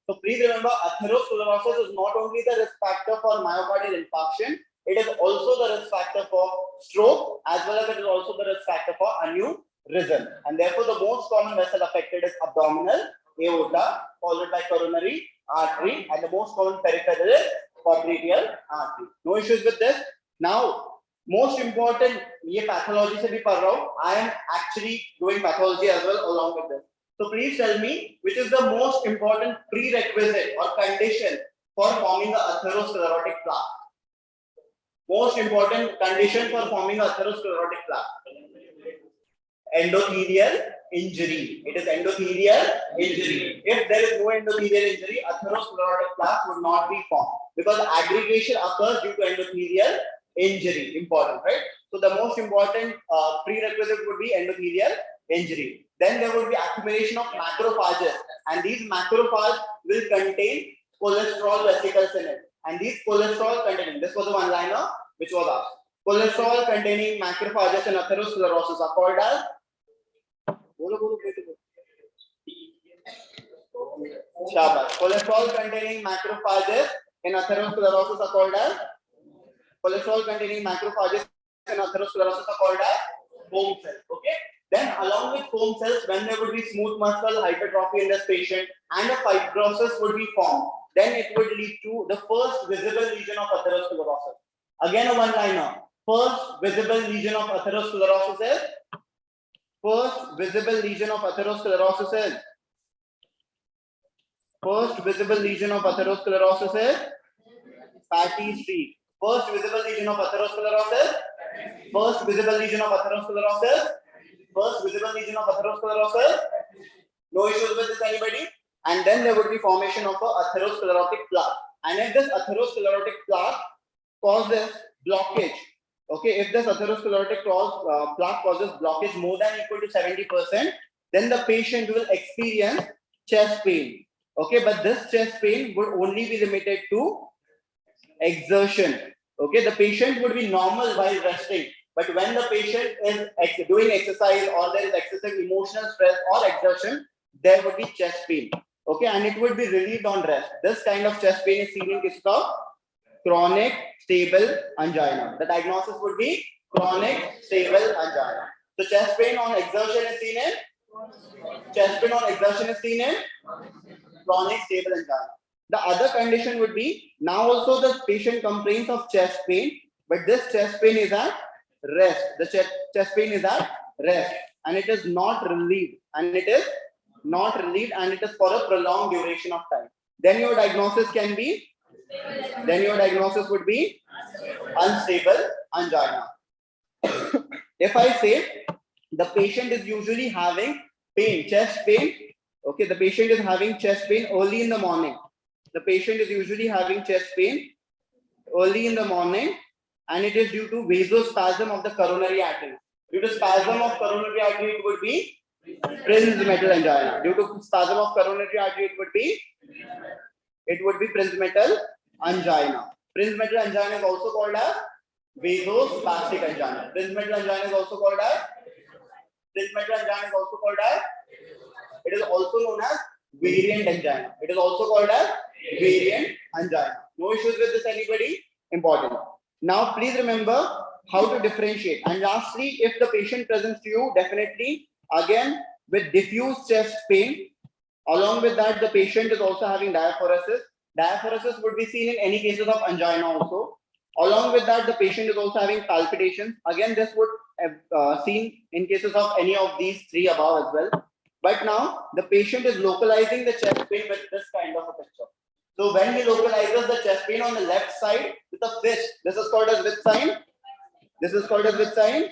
So please remember, atherosclerosis is not only the risk factor for myocardial infarction, it is also the risk factor for stroke, as well as it is also the risk factor for aneurysm. And therefore, the most common vessel affected is abdominal aorta, followed by coronary artery, and the most common peripheral is popliteal artery. No issues with this. Now, most important, ये pathology से भी पढ़ रहा हूँ. I am actually doing pathology as well along with this. So please tell me which is the most important prerequisite or condition for forming the atherosclerotic plaque. Most important condition for forming a atherosclerotic plaque. Endothelial injury. It is endothelial injury. If there is no endothelial injury, atherosclerotic plaque would not be formed because aggregation occurs due to endothelial injury. Important, right? So the most important prerequisite would be endothelial injury. Then there would be accumulation of macrophages, and these macrophages will contain cholesterol vesicles in it. And these cholesterol containing, this was the one-liner which was asked. Cholesterol containing macrophages in atherosclerosis are called as cholesterol containing macrophages in atherosclerosis are called as foam cells. Okay. Then along with foam cells, when there would be smooth muscle hypertrophy in this patient and a fibrosis would be formed, then it would lead to the first visible lesion of atherosclerosis. Again a one-liner. First visible lesion of atherosclerosis is fatty streak. First visible lesion of atherosclerosis. No issues with this, anybody? And then there would be formation of a atherosclerotic plaque. And if this atherosclerotic plaque causes blockage, okay, if this atherosclerotic plaque causes blockage more than equal to 70%, then the patient will experience chest pain. Okay, but this chest pain would only be limited to exertion. Okay, the patient would be normal while resting, but when the patient is doing exercise or there is excessive emotional stress or exertion, there would be chest pain. Okay, and it would be relieved on rest. This kind of chest pain is seen in case of chronic stable angina. The diagnosis would be chronic stable angina. So chest pain on exertion is seen in chronic stable angina. The other condition would be, now also the patient complains of chest pain, but this chest pain is at rest. The chest pain is at rest, and it is not relieved, and it is for a prolonged duration of time. Then your diagnosis would be unstable angina. If I say the patient is usually having pain, chest pain, okay, the patient is having chest pain early in the morning. The patient is usually having chest pain early in the morning, and it is due to vasospasm of the coronary artery. Due to spasm of coronary artery, it would be Prinzmetal angina. Due to spasm of coronary artery, it would be Prinzmetal angina. Prinzmetal angina is also called as vasospastic angina. Prinzmetal angina is also called as. It is also known as variant angina. It is also called as variant angina. No issues with this, anybody? Important. Now, please remember how to differentiate. And lastly, if the patient presents to you, definitely again with diffuse chest pain. Along with that, the patient is also having diaphoresis. Diaphoresis would be seen in any cases of angina also. Along with that, the patient is also having palpitations. Again, this would have seen in cases of any of these three above as well. But now the patient is localizing the chest pain with this kind of a picture. So when he localizes the chest pain on the left side with a fist, this is called as which sign? This is called as which sign?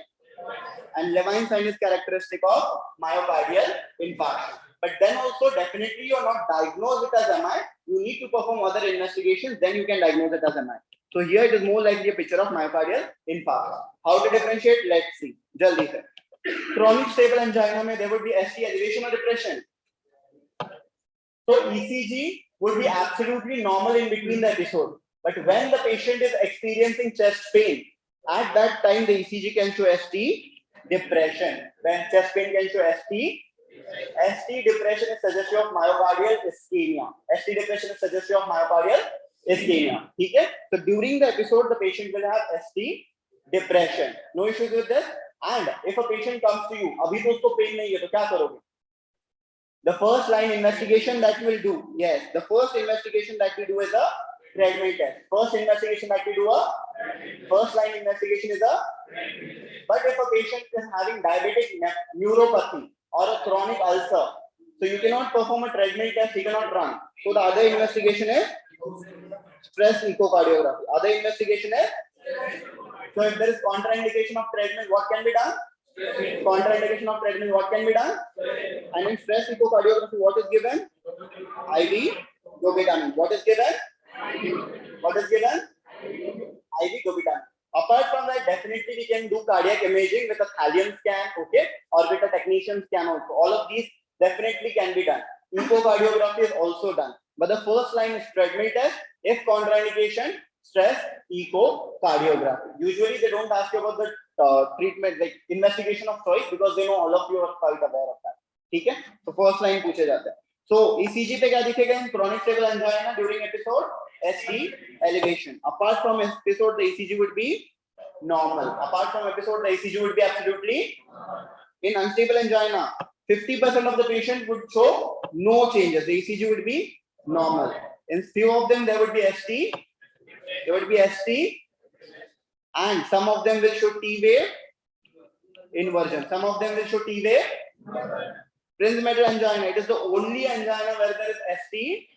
And Levine sign is characteristic of myocardial infarction. But then also definitely you are not diagnosed it as MI. You need to perform other investigations, then you can diagnose it as MI. So here it is more likely a picture of myocardial infarction. How to differentiate? Let's see. Jaldi se. Chronic stable angina mein there would be ST elevation or depression. So ECG would be absolutely normal in between the episode. But when the patient is experiencing chest pain, at that time the ECG can show ST depression. When chest pain can show ST depression is suggestive of myocardial ischemia. ST depression is suggestive of myocardial ischemia. Okay? So during the episode, the patient will have ST depression. No issues with this. And if a patient comes to you, abhi to usko pain nahi hai, to kya karoge? The first line investigation that you will do, yes, the first investigation that we do is a treadmill test. First investigation that we do first line investigation is a. But if a patient is having diabetic neuropathy or a chronic ulcer, so you cannot perform a treadmill test, he cannot run. So the other investigation is stress echocardiography. Other investigation is. So if there is contraindication of treadmill, what can be done? Contraindication of treadmill, what can be done? And in stress echocardiography, what is given? IV dobutamine. What is given? What is given? IV dobutamine. Apart from that, definitely we can do cardiac imaging with a thallium scan, okay, or with a technetium scan also. All of these definitely can be done. Echocardiography is also done. But the first line is treadmill test. If contraindication, stress echocardiography. Usually they don't ask you about the treatment, like investigation of choice, because they know all of you are quite aware of that. Okay? So first line पूछे जाते हैं. So ECG पे क्या दिखेगा in chronic stable angina during episode? ST elevation. Apart from episode, the ECG would be normal. Apart from episode, the ECG would be absolutely. In unstable angina, 50% of the patient would show no changes. The ECG would be normal. In few of them, there would be ST. There would be ST, and some of them will show T wave inversion. Some of them will show T wave. Premature angina. It is the only angina where there is ST.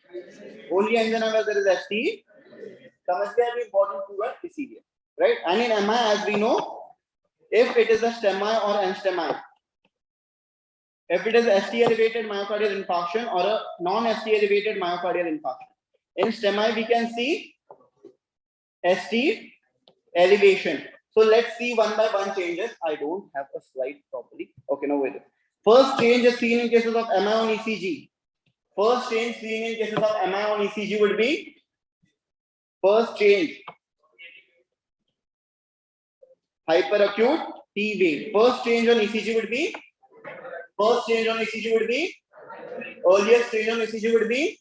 Only angina where there is ST. समझ गया अभी important to work इसीलिए, right? And in MI, as we know, if it is a STEMI or an STEMI, if it is ST elevated myocardial infarction or a non-ST elevated myocardial infarction, in STEMI we can see ST elevation. So let's see one by one changes. I don't have a slide properly. Okay, no wait. First change is seen in cases of MI on ECG. First change seen in cases of MI on ECG would be first change hyperacute T wave. First change on ECG would be earliest change on ECG would be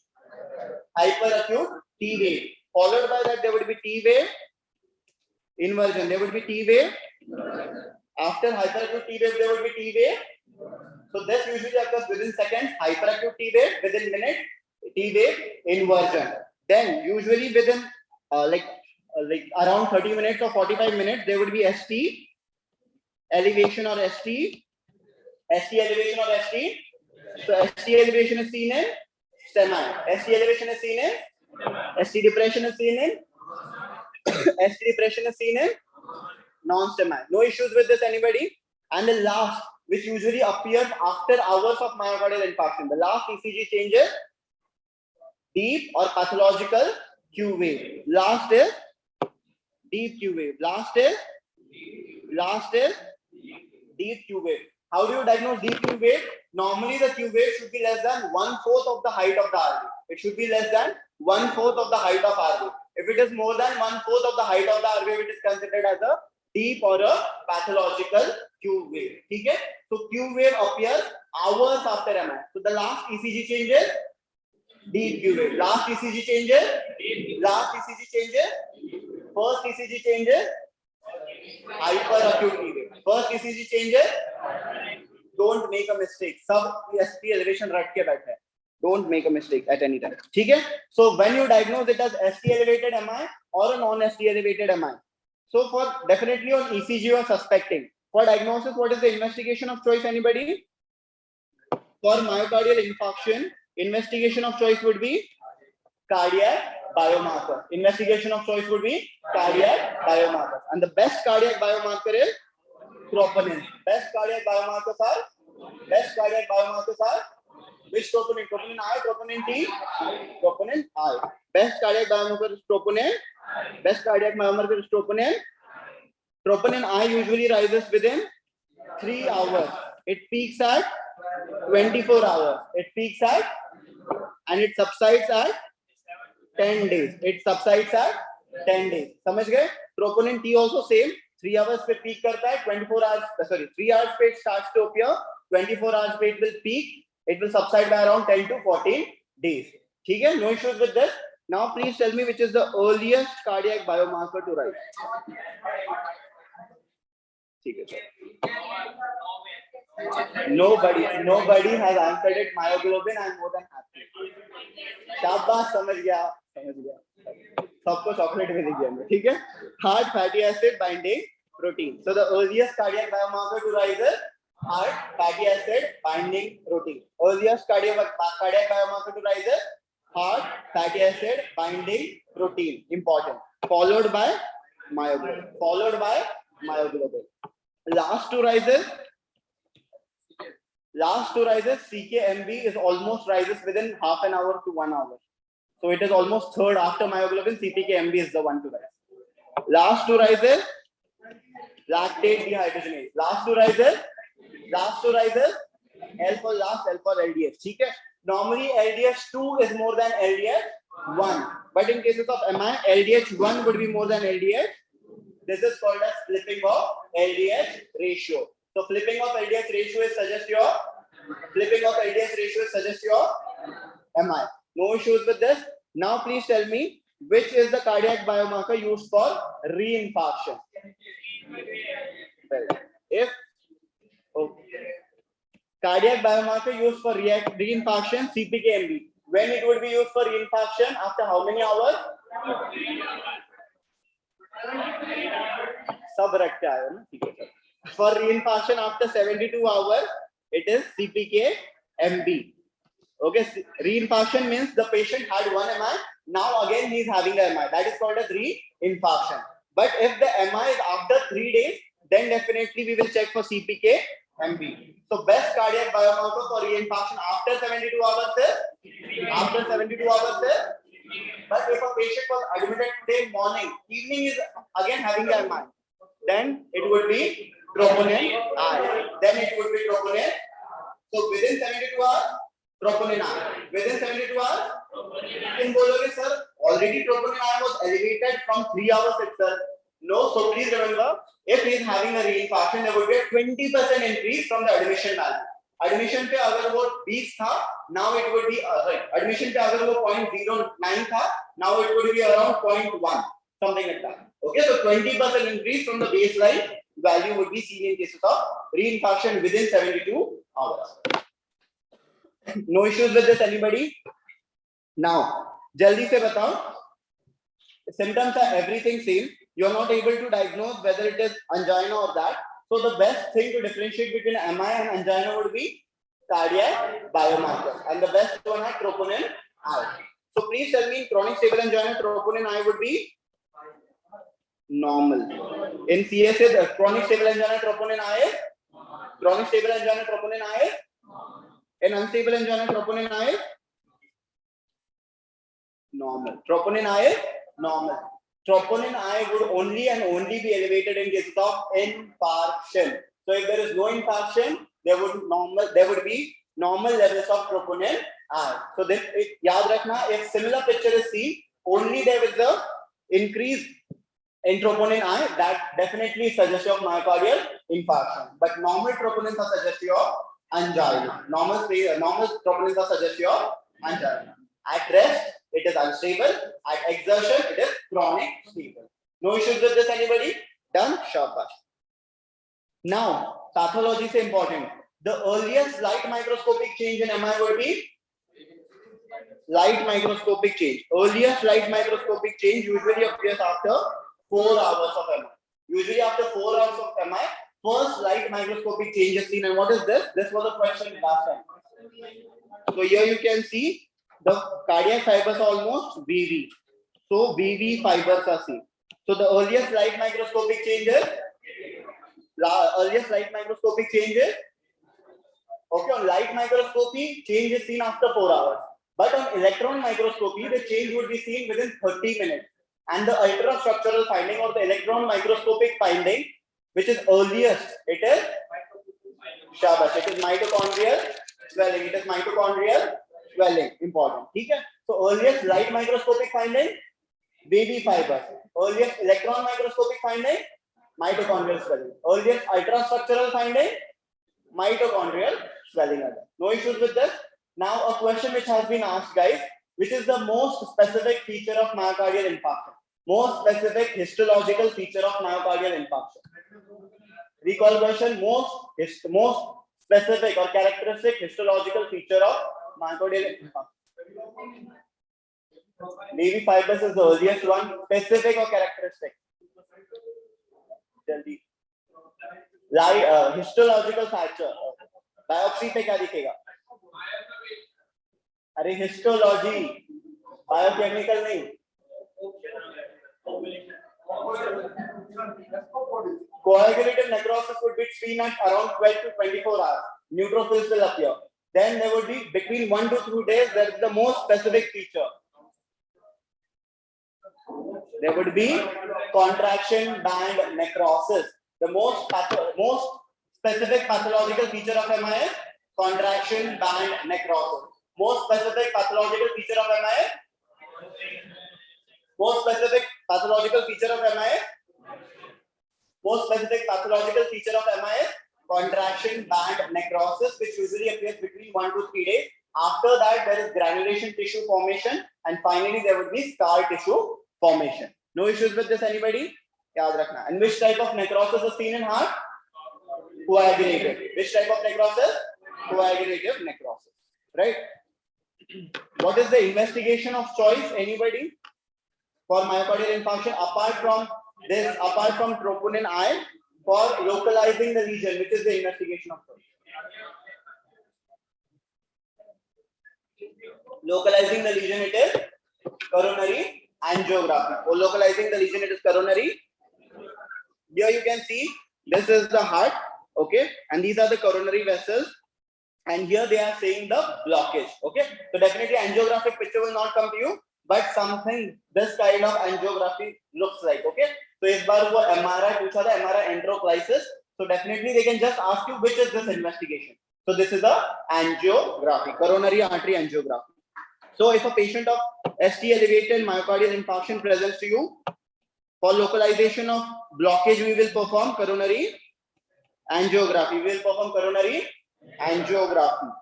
hyperacute T wave. Followed by that there would be T wave inversion. There would be T wave. After hyperacute T wave there would be T wave. So this usually occurs within seconds. Hyperacute T wave within minutes. T wave inversion. Then usually within like around 30 minutes or 45 minutes there would be ST elevation or ST elevation or ST. So ST elevation is seen in STEMI. ST elevation is seen in ST depression is seen in ST depression is seen in non-STEMI. No issues with this, anybody? And the last, which usually appears after hours of myocardial infarction, the last ECG changes deep or pathological Q wave. Last is deep Q wave. Last is deep Q wave. How do you diagnose deep Q wave? Normally the Q wave should be less than 1/4 of the height of the RV. It should be less than 1/4 of the height of RV. If it is more than 1/4 of the height of the RV, it is considered as a deep or a pathological Q wave. Okay? So Q wave appears hours after MI. So the last ECG changes deep Q wave. Last ECG changes. First ECG changes hyperacute T wave. First ECG changes. Don't make a mistake. Sub ST elevation रट के बैठे हैं. Don't make a mistake at any time. ठीक है? So when you diagnose it as ST elevated MI or a non-ST elevated MI. So for definitely on ECG you are suspecting. For diagnosis, what is the investigation of choice? Anybody? For myocardial infarction, investigation of choice would be cardiac biomarker. Investigation of choice would be cardiac biomarker. And the best cardiac biomarker is troponin. Best cardiac biomarkers are which troponin? Troponin I, troponin T, troponin I. Best cardiac biomarker is troponin. Best cardiac biomarker is troponin. Troponin I usually rises within 3 hours. It peaks at 24 hours. It peaks at and it subsides at 10 days. It subsides at 10 days. समझ गए? Troponin T also same. 3 hours पे peak करता है. 24 hours. Sorry, 3 hours पे it starts to appear. 24 hours पे it will peak. It will subside by around 10 to 14 days. ठीक है? No issues with this. Now please tell me which is the earliest cardiac biomarker to write. ठीक है sir. Nobody has answered it. Myoglobin. I am more than happy. शाबाश, समझ गया. सबको chocolate भी दिख गया. ठीक है? Hard fatty acid binding protein. So the earliest cardiac biomarker to rise is hard fatty acid binding protein. Earliest cardiac biomarker to rise is hard fatty acid binding protein. Important. Followed by myoglobin. Last two rises CKMB is almost rises within half an hour to 1 hour. So it is almost third after myoglobin. CPKMB is the one to rise. Last two rises lactate dehydrogenase. Last two rises L for last, L for LDH. ठीक है? Normally LDH2 is more than LDH1, but in cases of MI, LDH1 would be more than LDH. This is called as flipping of LDH ratio. So flipping of LDH ratio is suggest your MI. No issues with this. Now please tell me which is the cardiac biomarker used for reinfarction. Well, cardiac biomarker used for reinfarction, CPKMB. When it would be used for reinfarction? After how many hours? सब रख के आए ना, ठीक है. For reinfarction after 72 hours, it is CPKMB. Okay, reinfarction means the patient had one MI, now again he is having a MI. That is called as reinfarction. But if the MI is after 3 days, then definitely we will check for CPKMB. So best cardiac biomarker for reinfarction after 72 hours is but if a patient was admitted today morning, evening is again having a MI, then it would be troponin I. So within 72 hours, troponin I. Within 72 hours, in bologe sir, already troponin I was elevated from 3 hours itself. No, so please remember, if he is having a reinfarction, there would be a 20% increase from the admission value. Admission पे अगर वो 20 था, now it would be admission पे अगर वो 0.09 था, now it would be around 0.1, something like that. Okay, so 20% increase from the baseline value would be seen in cases of reinfarction within 72 hours. No issues with this, anybody? Now, jaldi se batao. Symptoms are everything same. You are not able to diagnose whether it is angina or that. So the best thing to differentiate between MI and angina would be cardiac biomarker, and the best one are troponin I. So please tell me, in chronic stable angina, troponin I would be normal. In CSA, the chronic stable angina, troponin I. Chronic stable angina, troponin I. In unstable angina, troponin I. Normal. Troponin I. Normal. Troponin I would only and only be elevated in cases of infarction. So if there is no infarction, there would be normal levels of troponin I. So this, yaad rakhna, if similar picture is seen, only there is a increase in troponin I, that definitely is suggestive of myocardial infarction. But normal troponins are suggestive of angina. Normal troponins are suggestive of angina. At rest, it is unstable. At exertion, it is chronic stable. No issues with this, anybody? Done? Shabash. Now, pathology is important. the earliest light microscopic change in MI would be light microscopic change. Earliest light microscopic change usually appears after 4 hours of MI. Usually after 4 hours of MI, first light microscopic change is seen. And what is this? This was a question last time. So here you can see the cardiac fibers are almost VV. So VV fibers are seen. So the earliest light microscopic change is okay, on light microscopy, change is seen after 4 hours. But on electron microscopy, the change would be seen within 30 minutes. And the ultrastructural finding or the electron microscopic finding, which is earliest, it is Shabash. It is mitochondrial swelling. It is mitochondrial swelling. Important. Okay? So earliest light microscopic finding, baby fibers. Earliest electron microscopic finding, mitochondrial swelling. Earliest ultrastructural finding, mitochondrial swelling. No issues with this. Now a question which has been asked, guys, which is the most specific feature of myocardial infarction? Most specific histological feature of myocardial infarction. Recall question, most specific or characteristic histological feature of myocardial infarction. Wavy fibers is the earliest one. Specific or characteristic? Jaldi. Histological factor. Biopsy पे क्या दिखेगा? अरे histology, biochemical नहीं. Coagulative necrosis would be seen at around 12 to 24 hours. Neutrophils will appear. Then there would be between 1 to 2 days. There is the most specific feature. There would be contraction band necrosis. The most specific pathological feature of MI is contraction band necrosis. Most specific pathological feature of MI is contraction band necrosis, which usually appears between 1 to 3 days. After that, there is granulation tissue formation, and finally there would be scar tissue formation. No issues with this, anybody? Yaad rakhna. And which type of necrosis is seen in heart? Coagulative. Which type of necrosis? Coagulative necrosis. Right? What is the investigation of choice? Anybody? For myocardial infarction, apart from this, apart from troponin I, for localizing the lesion, which is the investigation of choice? Localizing the lesion, it is coronary angiography. For localizing the lesion, it is coronary. Here you can see this is the heart, okay, and these are the coronary vessels, and here they are saying the blockage, okay. So definitely angiographic picture will not come to you, but something this kind of angiography looks like, okay. So इस बार वो MRI पूछा था, MRI enteroclysis. So definitely they can just ask you which is this investigation. So this is a angiography, coronary artery angiography. So if a patient of ST elevated myocardial infarction presents to you, for localization of blockage, we will perform coronary angiography. We will perform coronary angiography.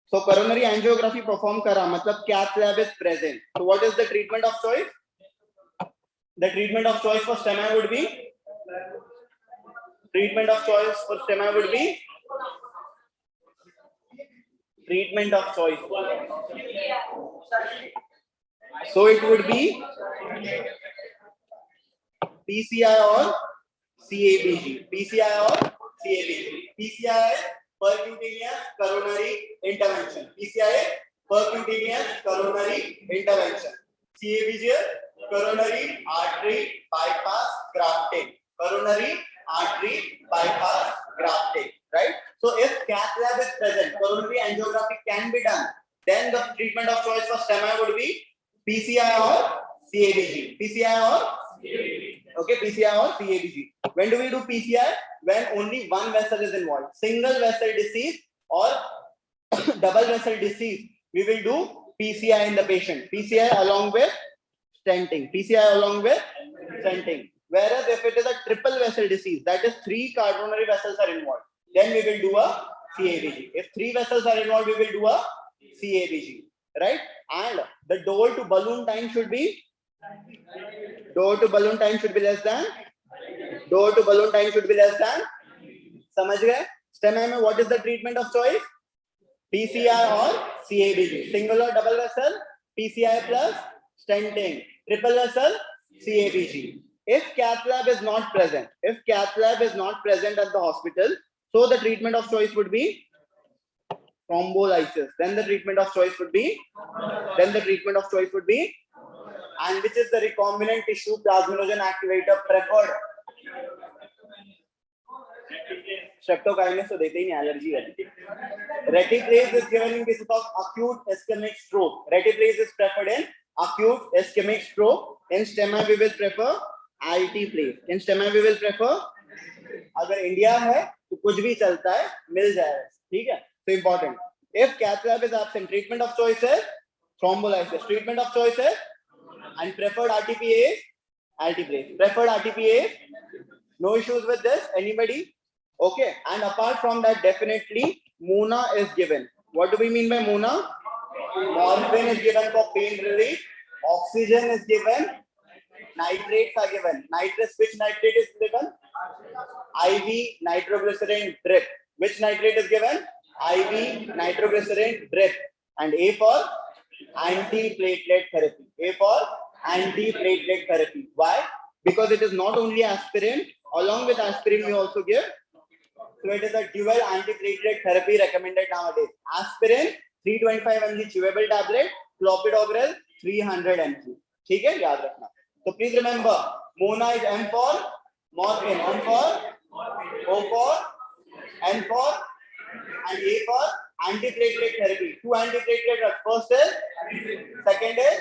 So coronary angiography perform kara, matlab cath lab is present. So what is the treatment of choice? The treatment of choice for STEMI would be? Treatment of choice for STEMI would be? Treatment of choice. So it would be PCI or CABG. PCI or CABG. PCI is percutaneous coronary intervention. PCI is percutaneous coronary intervention. CABG is coronary artery bypass grafting. Coronary artery bypass grafting. Right? So if cath lab is present, coronary angiography can be done. Then the treatment of choice for STEMI would be PCI or CABG. PCI or CABG. Okay, PCI or CABG. When do we do PCI? When only one vessel is involved. Single vessel disease or double vessel disease, we will do PCI in the patient. PCI along with stenting. PCI along with stenting. Whereas if it is a triple vessel disease, that is 3 coronary vessels are involved, then we will do a CABG. If 3 vessels are involved, we will do a CABG. Right? And the door to balloon time should be less than समझ गए? STEMI में what is the treatment of choice? PCI or CABG. Single or double vessel? PCI plus stenting. Triple vessel? CABG. If cath lab is not present, at the hospital, so the treatment of choice would be thrombolysis. Then the treatment of choice would be, and which is the recombinant tissue plasminogen activator preferred? Streptokinase तो देते ही नहीं, allergy है. Reticulace is given in cases of acute ischemic stroke. Reticulace is preferred in acute ischemic stroke. In STEMI we will prefer altiplase. अगर India है तो कुछ भी चलता है, मिल जाएगा, ठीक है. So important. If cath lab is absent, treatment of choice is thrombolysis. Treatment of choice is, and preferred RTP is altiplase. Preferred RTP is, no issues with this. Anybody? Okay. And apart from that, definitely Muna is given. What do we mean by Muna? Morphine is given for pain relief. Oxygen is given. Nitrates are given. Which nitrate is given? IV nitroglycerin drip. Which nitrate is given? IV nitroglycerin drip. And A for antiplatelet therapy. Why? Because it is not only aspirin. Along with aspirin, we also give. So it is a dual antiplatelet therapy recommended nowadays. Aspirin 325 mg chewable tablet, clopidogrel 300 mg. ठीक है, याद रखना. So please remember, Mona is M for morphine, M for O for N for and A for antiplatelet therapy. Two antiplatelet drugs. First is, second is.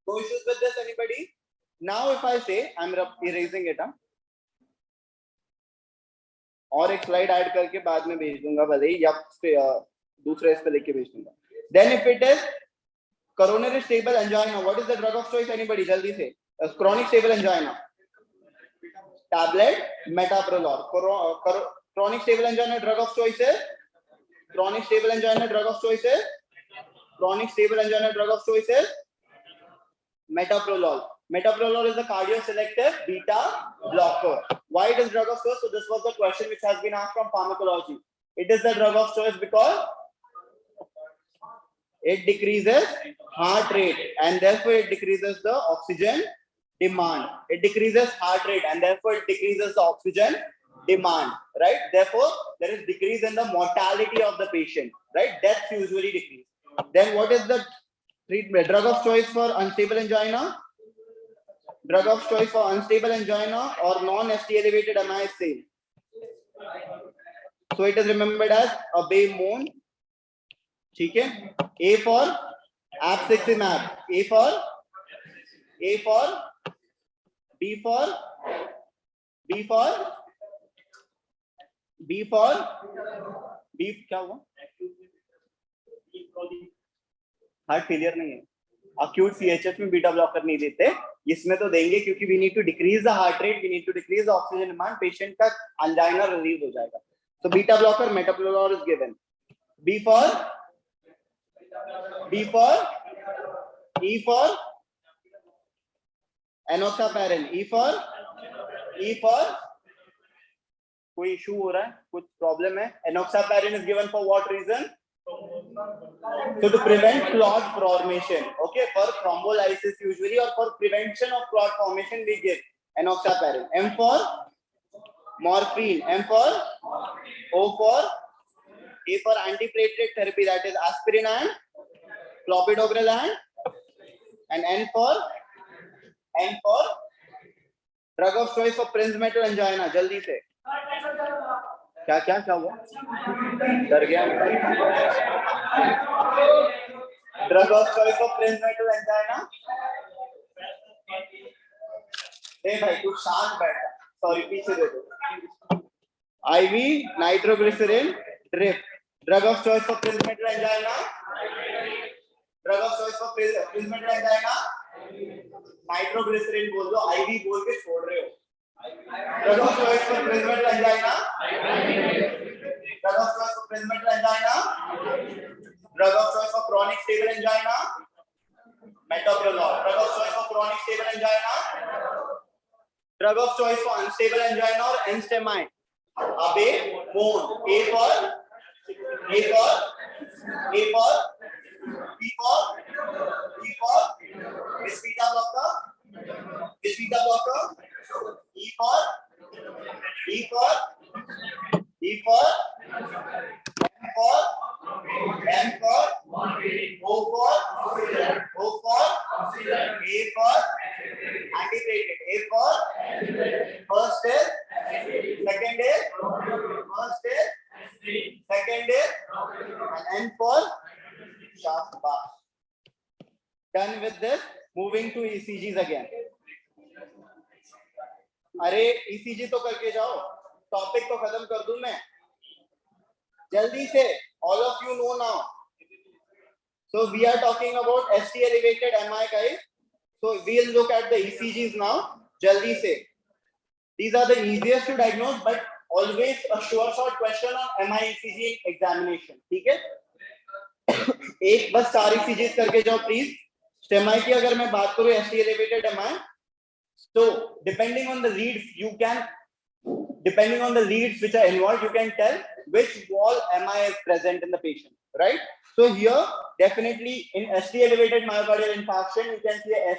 No issues with this, anybody? Now if I say, I'm erasing it. और एक slide add करके बाद में भेज दूंगा, भले ही या दूसरे इस पे लेके भेज दूंगा. Then if it is coronary stable angina, what is the drug of choice? Anybody? जल्दी से. Chronic stable angina. Tablet metoprolol. Chronic stable angina drug of choice is. Metoprolol. Metoprolol is the cardioselective beta blocker. Why it is drug of choice? So this was the question which has been asked from pharmacology. It is the drug of choice because it decreases heart rate and therefore it decreases the oxygen demand. It decreases heart rate and therefore it decreases the oxygen demand. Right? Therefore, there is decrease in the mortality of the patient. Right? Deaths usually decrease. Then what is the treatment? Drug of choice for unstable angina? Drug of choice for unstable angina or non-ST elevated MI is same. So it is remembered as abemone. ठीक है? A for abciximab. B for क्या हुआ? Heart failure नहीं है. Acute CHF में beta blocker नहीं देते, इसमें तो देंगे क्योंकि we need to decrease the heart rate, we need to decrease the oxygen demand, patient का angina relieve हो जाएगा. So beta blocker metoprolol is given. E for enoxaparin. E for कोई इशू हो रहा है, कुछ प्रॉब्लम है. Enoxaparin is given for what reason? So to prevent clot formation, okay, for thrombolysis usually or for prevention of clot formation we give enoxaparin. M for morphine. A for antiplatelet therapy, that is aspirin and clopidogrel and N for drug of choice for Premature angina. जल्दी से क्या हुआ? डर गया. Drug of choice for Premature angina. भाई तू शांत बैठ. सॉरी, पीछे दे दो. IV nitroglycerin drip. Drug of choice for Premature angina. Nitroglycerin बोल दो, IV बोल के छोड़ रहे हो. Drug of choice for Premature angina. Drug of choice for chronic stable angina. Metoprolol. Drug of choice for chronic stable angina. Drug of choice for unstable angina or STEMI. Abamone. A for Which beta blocker? E for M for O for A for antiplatelet. A for first is, second is, and N for shaft bar. Done with this, moving to ECGs again. अरे ECG तो करके जाओ, topic तो खत्म कर दूं मैं जल्दी से. All of you know now. So we are talking about ST elevated MI guys. So we'll look at the ECGs now. Jaldi se. These are the easiest to diagnose, but always a sure shot question on MI ECG examination. ठीक है? एक बस सारी ECGs करके जाओ please. STEMI की अगर मैं बात करूँ ST elevated MI, so depending on the leads which are involved, you can tell which wall MI is present in the patient, right? So here, definitely in ST elevated myocardial infarction, you can see a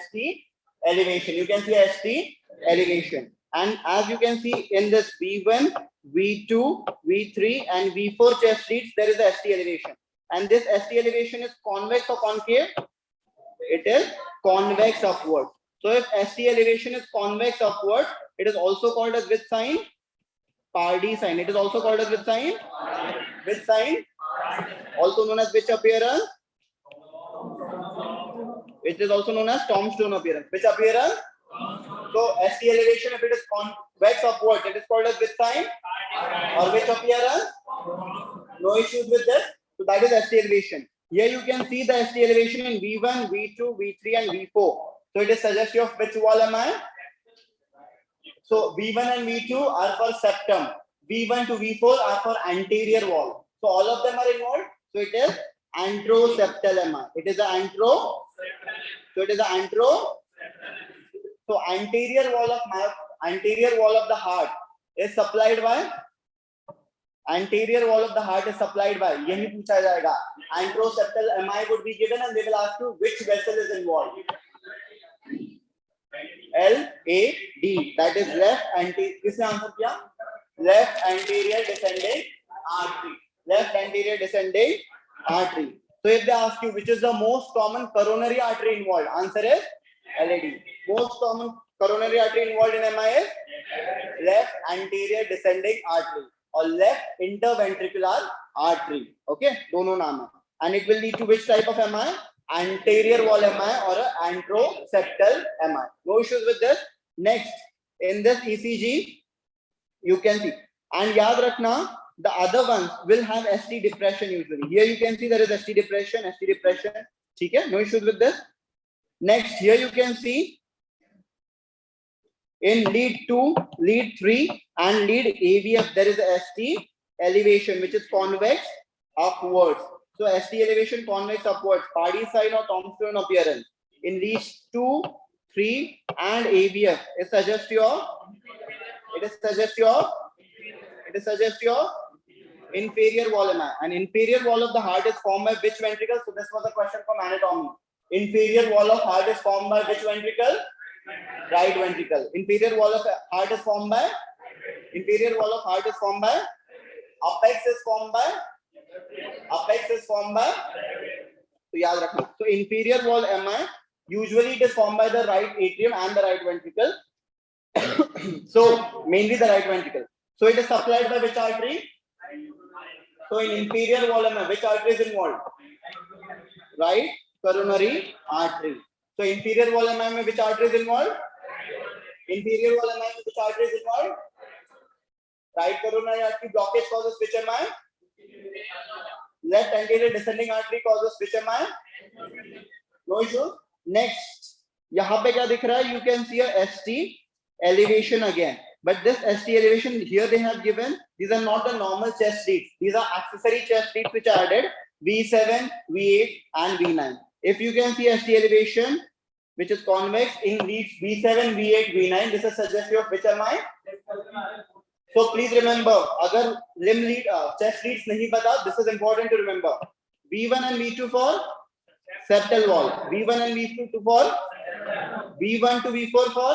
ST elevation. And as you can see in this V1, V2, V3, and V4 chest leads, there is a ST elevation. And this ST elevation is convex or concave? It is convex upward. So if ST elevation is convex upward, it is also called as which sign? Cardi sign. It is also called as which sign? Which sign? Also known as which appearance? It is also known as tombstone appearance. Which appearance? So ST elevation, if it is convex upward, it is called as which sign? Or which appearance? No issues with this. So that is ST elevation. Here you can see the ST elevation in V1, V2, V3, and V4. So it is suggestive of which wall am I? So V1 and V2 are for septum. V1 to V4 are for anterior wall. So all of them are involved. So it is anteroseptal MI. It is an antero. So it is an antero. So anterior wall of the heart is supplied by. Anterior wall of the heart is supplied by. यही पूछा जाएगा. Anteroseptal MI would be given, and they will ask you which vessel is involved. LAD. That is left anterior. किसने answer किया? Left anterior descending artery. Left anterior descending artery. So if they ask you which is the most common coronary artery involved, answer is LAD. Most common coronary artery involved in MI is left anterior descending artery or left interventricular artery. Okay, दोनों नाम है. And it will lead to which type of MI? Anterior wall MI or anteroseptal MI. No issues with this. Next, in this ECG, you can see. And yaad rakhna, the other ones will have ST depression usually. Here you can see there is ST depression. ठीक है? No issues with this. Next, here you can see in lead 2, lead 3, and lead AVF, there is a ST elevation which is convex upwards. So ST elevation convex upwards, Cardi sign or tombstone appearance. In leads 2, 3, and AVF, it suggests your inferior wall MI. And inferior wall of the heart is formed by which ventricle? So this was a question from anatomy. Inferior wall of heart is formed by which ventricle? Right ventricle. Inferior wall of heart is formed by? Apex is formed by? So yaad rakhna. So inferior wall MI, usually it is formed by the right atrium and the right ventricle. So mainly the right ventricle. So it is supplied by which artery? So in inferior wall MI, which artery is involved? Right coronary artery. So inferior wall MI में which artery is involved? Right coronary artery blockage causes which MI? Left anterior descending artery causes which MI? No issue. Next, यहाँ पे क्या दिख रहा है? You can see a ST elevation again. But this ST elevation here they have given, these are not the normal chest leads. These are accessory chest leads which are added, V7, V8, and V9. If you can see ST elevation, which is convex in leads V7, V8, V9. This is suggestive of which MI? So please remember, agar limb lead, chest leads nahi pata, this is important to remember. V1 and V2 for septal wall. V1 and V2 for V1 to V4 for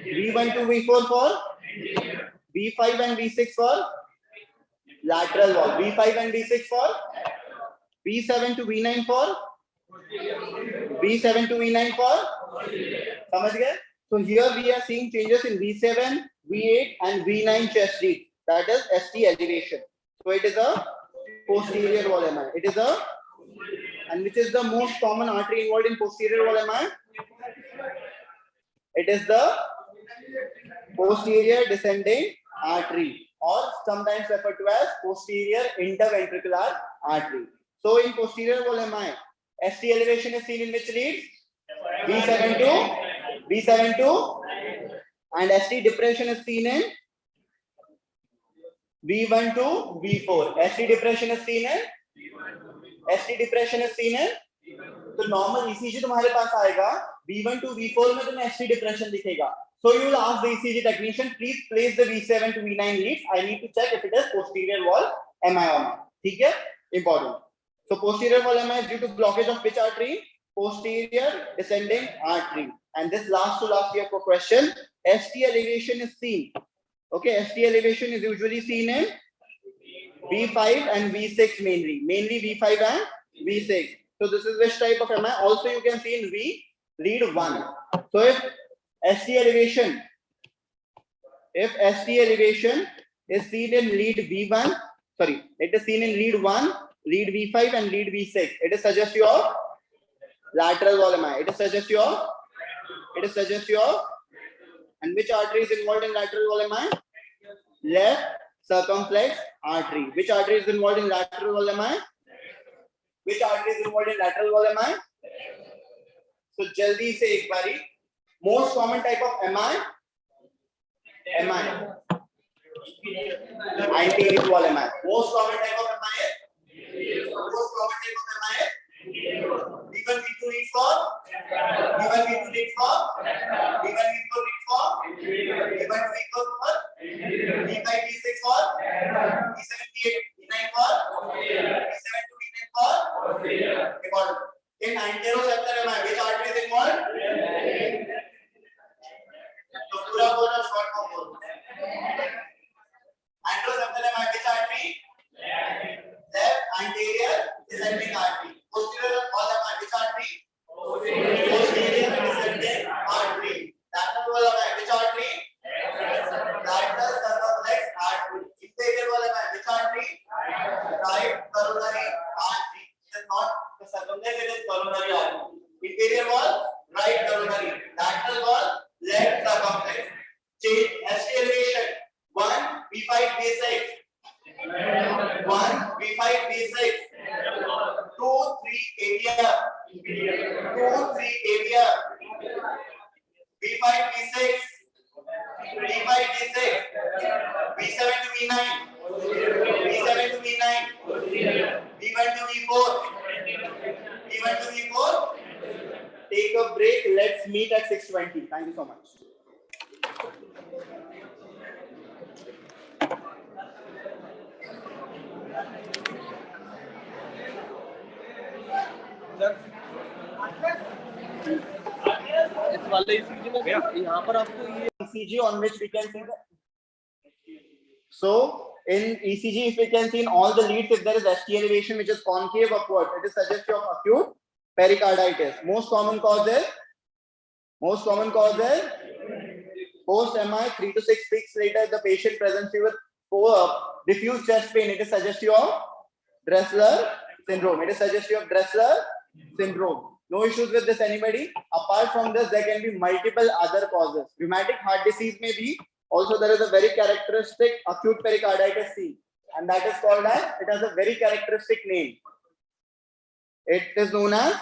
V1 to V4 for V5 and V6 for lateral wall. V5 and V6 for V7 to V9 for V7 to V9 for समझ गए? So here we are seeing changes in V7, V8 and V9 chest lead. That is ST elevation. So it is a posterior wall MI. It is a, and which is the most common artery involved in posterior wall MI? It is the posterior descending artery, or sometimes referred to as posterior interventricular artery. So in posterior wall MI, ST elevation is seen in which leads? V7 to, and ST depression is seen in V1 to V4. ST depression is seen in तो normal ECG तुम्हारे पास आएगा V1 to V4 में तुम्हें ST depression दिखेगा. So you will ask the ECG technician, please place the V7 to V9 leads. I need to check if it is posterior wall MI or not. ठीक है? Important. So posterior wall MI is due to blockage of which artery? Posterior descending artery. And this last to last year for question, ST elevation is seen. Okay, ST elevation is usually seen in V5 and V6 mainly. Mainly V5 and V6. So this is which type of MI? Also you can see in V lead 1. So if ST elevation is seen in lead V1, sorry, it is seen in lead 1, lead V5 and lead V6. It is suggestive of lateral wall MI. It is suggestive of, and which artery is involved in lateral wall MI? Left circumflex artery. Which artery is involved in lateral wall MI? So jaldi se ek bari, most common type of MI, anterior wall MI. Most common type of MI V1 V2 lead for V1 V2 lead for V1 V4 lead for V1 V4 for V5 V6 for V7 V8 V9 for V7 to V9 for important. In anteroseptal MI, which artery is involved? तो पूरा बोलना short में बोलो. Anteroseptal MI, which artery? Left anterior descending artery. Posterior wall MI, which artery? Posterior descending artery. Lateral wall MI, which artery? Lateral circumflex artery. Inferior wall MI, which artery? Right coronary artery. It is not the circumflex, it is coronary artery. Inferior wall, right coronary. Lateral wall, left circumflex. Change ST elevation. 1 V5 V6. 1 V5 V6. 2 3 area. 2 3 area. V5 V6. V5 V6. V7 to V9. V7 to V9. V1 to V4. V1 to V4. Take a break. Let's meet at 6:20. Thank you so much. इस वाले ECG में यहाँ पर आपको ये ECG on which we can see that. So in ECG, if we can see in all the leads, if there is ST elevation which is concave upward, it is suggestive of acute pericarditis. Most common cause is post MI 3 to 6 weeks later, the patient presents you with diffuse chest pain. It is suggestive of Dressler syndrome. No issues with this, anybody? Apart from this, there can be multiple other causes. Rheumatic heart disease may be. Also, there is a very characteristic acute pericarditis seen, and that is called as, it has a very characteristic name. It is known as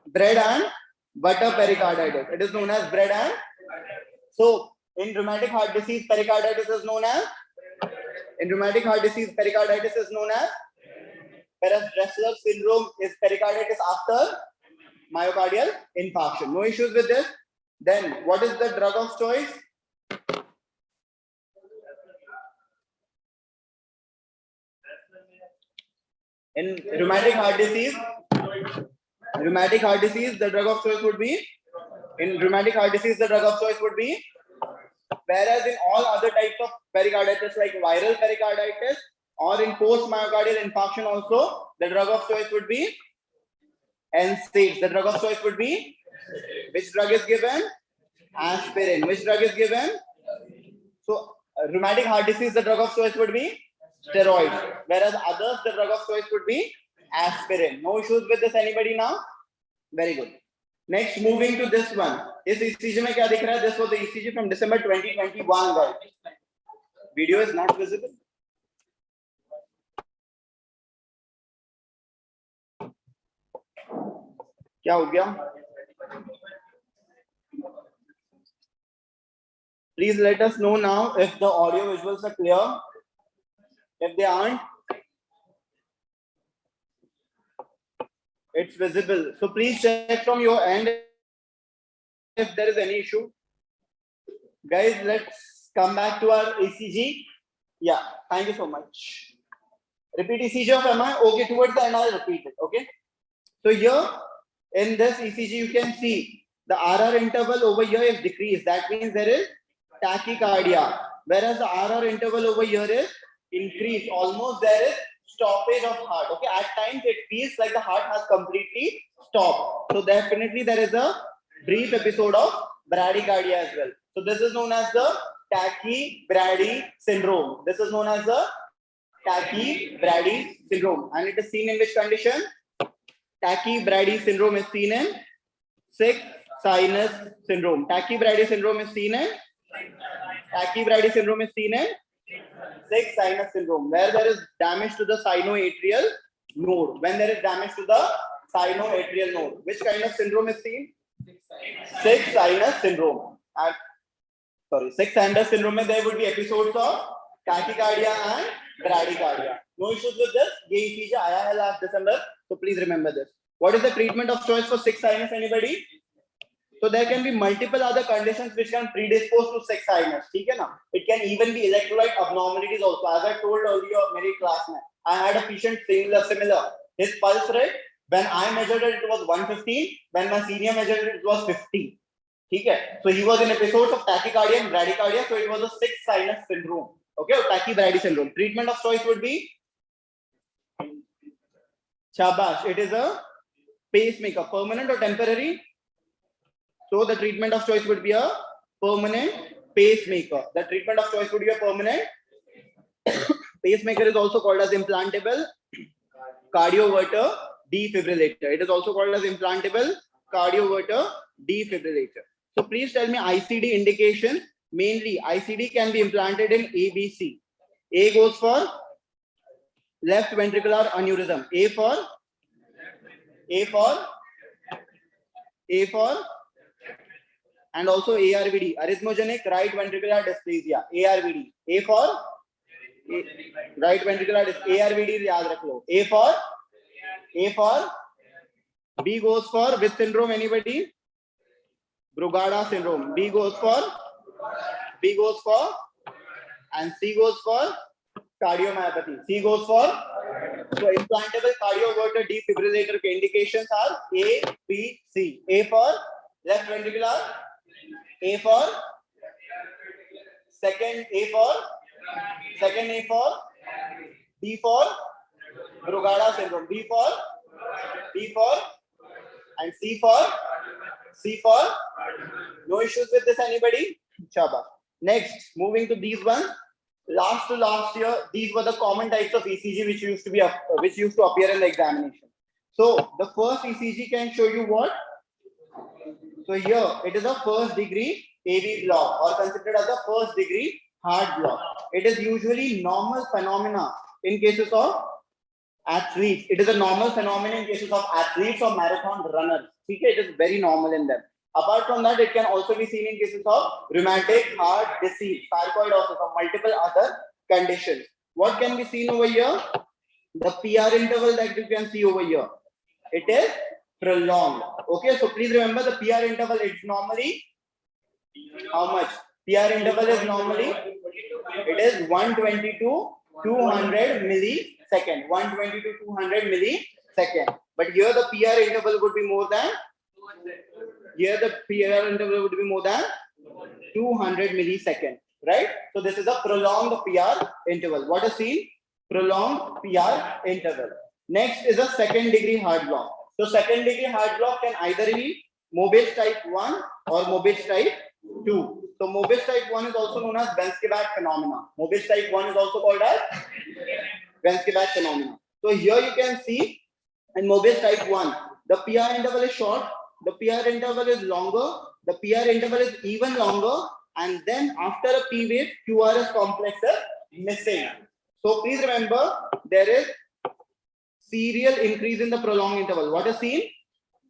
bread and butter pericarditis. It is known as bread and. So, in rheumatic heart disease, pericarditis is known as. Whereas Dressler syndrome is pericarditis after myocardial infarction. No issues with this. Then what is the drug of choice? In rheumatic heart disease, the drug of choice would be, whereas in all other types of pericarditis like viral pericarditis or in post-myocardial infarction also, the drug of choice would be NSAIDs. The drug of choice would be, which drug is given? Aspirin. Which drug is given? So rheumatic heart disease, the drug of choice would be steroids, whereas others, the drug of choice would be aspirin. No issues with this, anybody now? Very good. Next, moving to this one. Is ECG में क्या दिख रहा है? This was the ECG from December 2021, guys. Video is not visible. क्या हो गया? Please let us know now if the audio visuals are clear. If they aren't, it's visible. So please check from your end if there is any issue. Guys, let's come back to our ECG. Yeah, thank you so much. Repeat ECG of MI. Okay, towards the end I'll repeat it. Okay. So here in this ECG you can see the RR interval over here is decreased. That means there is tachycardia. Whereas the RR interval over here is increased. Almost there is stoppage of heart. Okay, at times it feels like the heart has completely stopped. So definitely there is a brief episode of bradycardia as well. So this is known as the tachybrady syndrome. This is known as the tachybrady syndrome, and it is seen in which condition? Tachybrady syndrome is seen in sick sinus syndrome. Tachybrady syndrome is seen in sick sinus syndrome, where there is damage to the sinoatrial node. When there is damage to the sinoatrial node, which kind of syndrome is seen? Sick sinus syndrome. Sick sinus syndrome, there would be episodes of tachycardia and bradycardia. No issues with this. ये ECG आया है last December, so please remember this. What is the treatment of choice for sick sinus? Anybody? So there can be multiple other conditions which can predispose to sick sinus. ठीक है ना? It can even be electrolyte abnormalities also. As I told earlier, मेरी class में, I had a patient similar. His pulse rate, when I measured it, it was 115. When my senior measured it, it was 50. ठीक है? So he was in episodes of tachycardia and bradycardia. So it was a sick sinus syndrome. Okay, or tachybrady syndrome. Treatment of choice would be Shabash. It is a pacemaker, permanent or temporary. So the treatment of choice would be a permanent pacemaker. The treatment of choice would be a permanent pacemaker. Is also called as implantable cardioverter defibrillator. It is also called as implantable cardioverter defibrillator. So please tell me ICD indication. Mainly ICD can be implanted in ABC. A goes for left ventricular aneurysm. A for and also ARVD, arrhythmogenic right ventricular dysplasia. ARVD. A for right ventricular ARVD याद रख लो. A for B goes for which syndrome? Anybody? Brugada syndrome. B goes for and C goes for cardiomyopathy. C goes for, so implantable cardioverter defibrillator indications are A, B, C. A for left ventricular, A for second A for B for Brugada syndrome, B for and C for no issues with this, anybody? Chaba. Next, moving to these ones. Last year, these were the common types of ECG which used to appear in the examination. So the first ECG can show you what? So here it is a first degree AV block, or considered as a first degree heart block. It is usually normal phenomena in cases of athletes. It is a normal phenomenon in cases of athletes or marathon runners. Okay, it is very normal in them. Apart from that, it can also be seen in cases of rheumatic heart disease, sarcoidosis, or multiple other conditions. What can be seen over here? The PR interval that you can see over here. It is prolonged. Okay, so please remember the PR interval is normally how much? PR interval is normally it is 120 to 200 millisecond. 120 to 200 millisecond. But here the PR interval would be more than 200 millisecond, right? So this is a prolonged PR interval. What is seen? Prolonged PR interval. Next is a second degree heart block. So second degree heart block can either be Mobitz type 1 or Mobitz type 2. So Mobitz type 1 is also known as Venskibat phenomena. Mobitz type 1 is also called as Venskibat phenomena. So here you can see in Mobitz type 1, the PR interval is short, the PR interval is longer, the PR interval is even longer, and then after a P wave, QRS complex is missing. So please remember, there is serial increase in the prolonged interval. What is seen?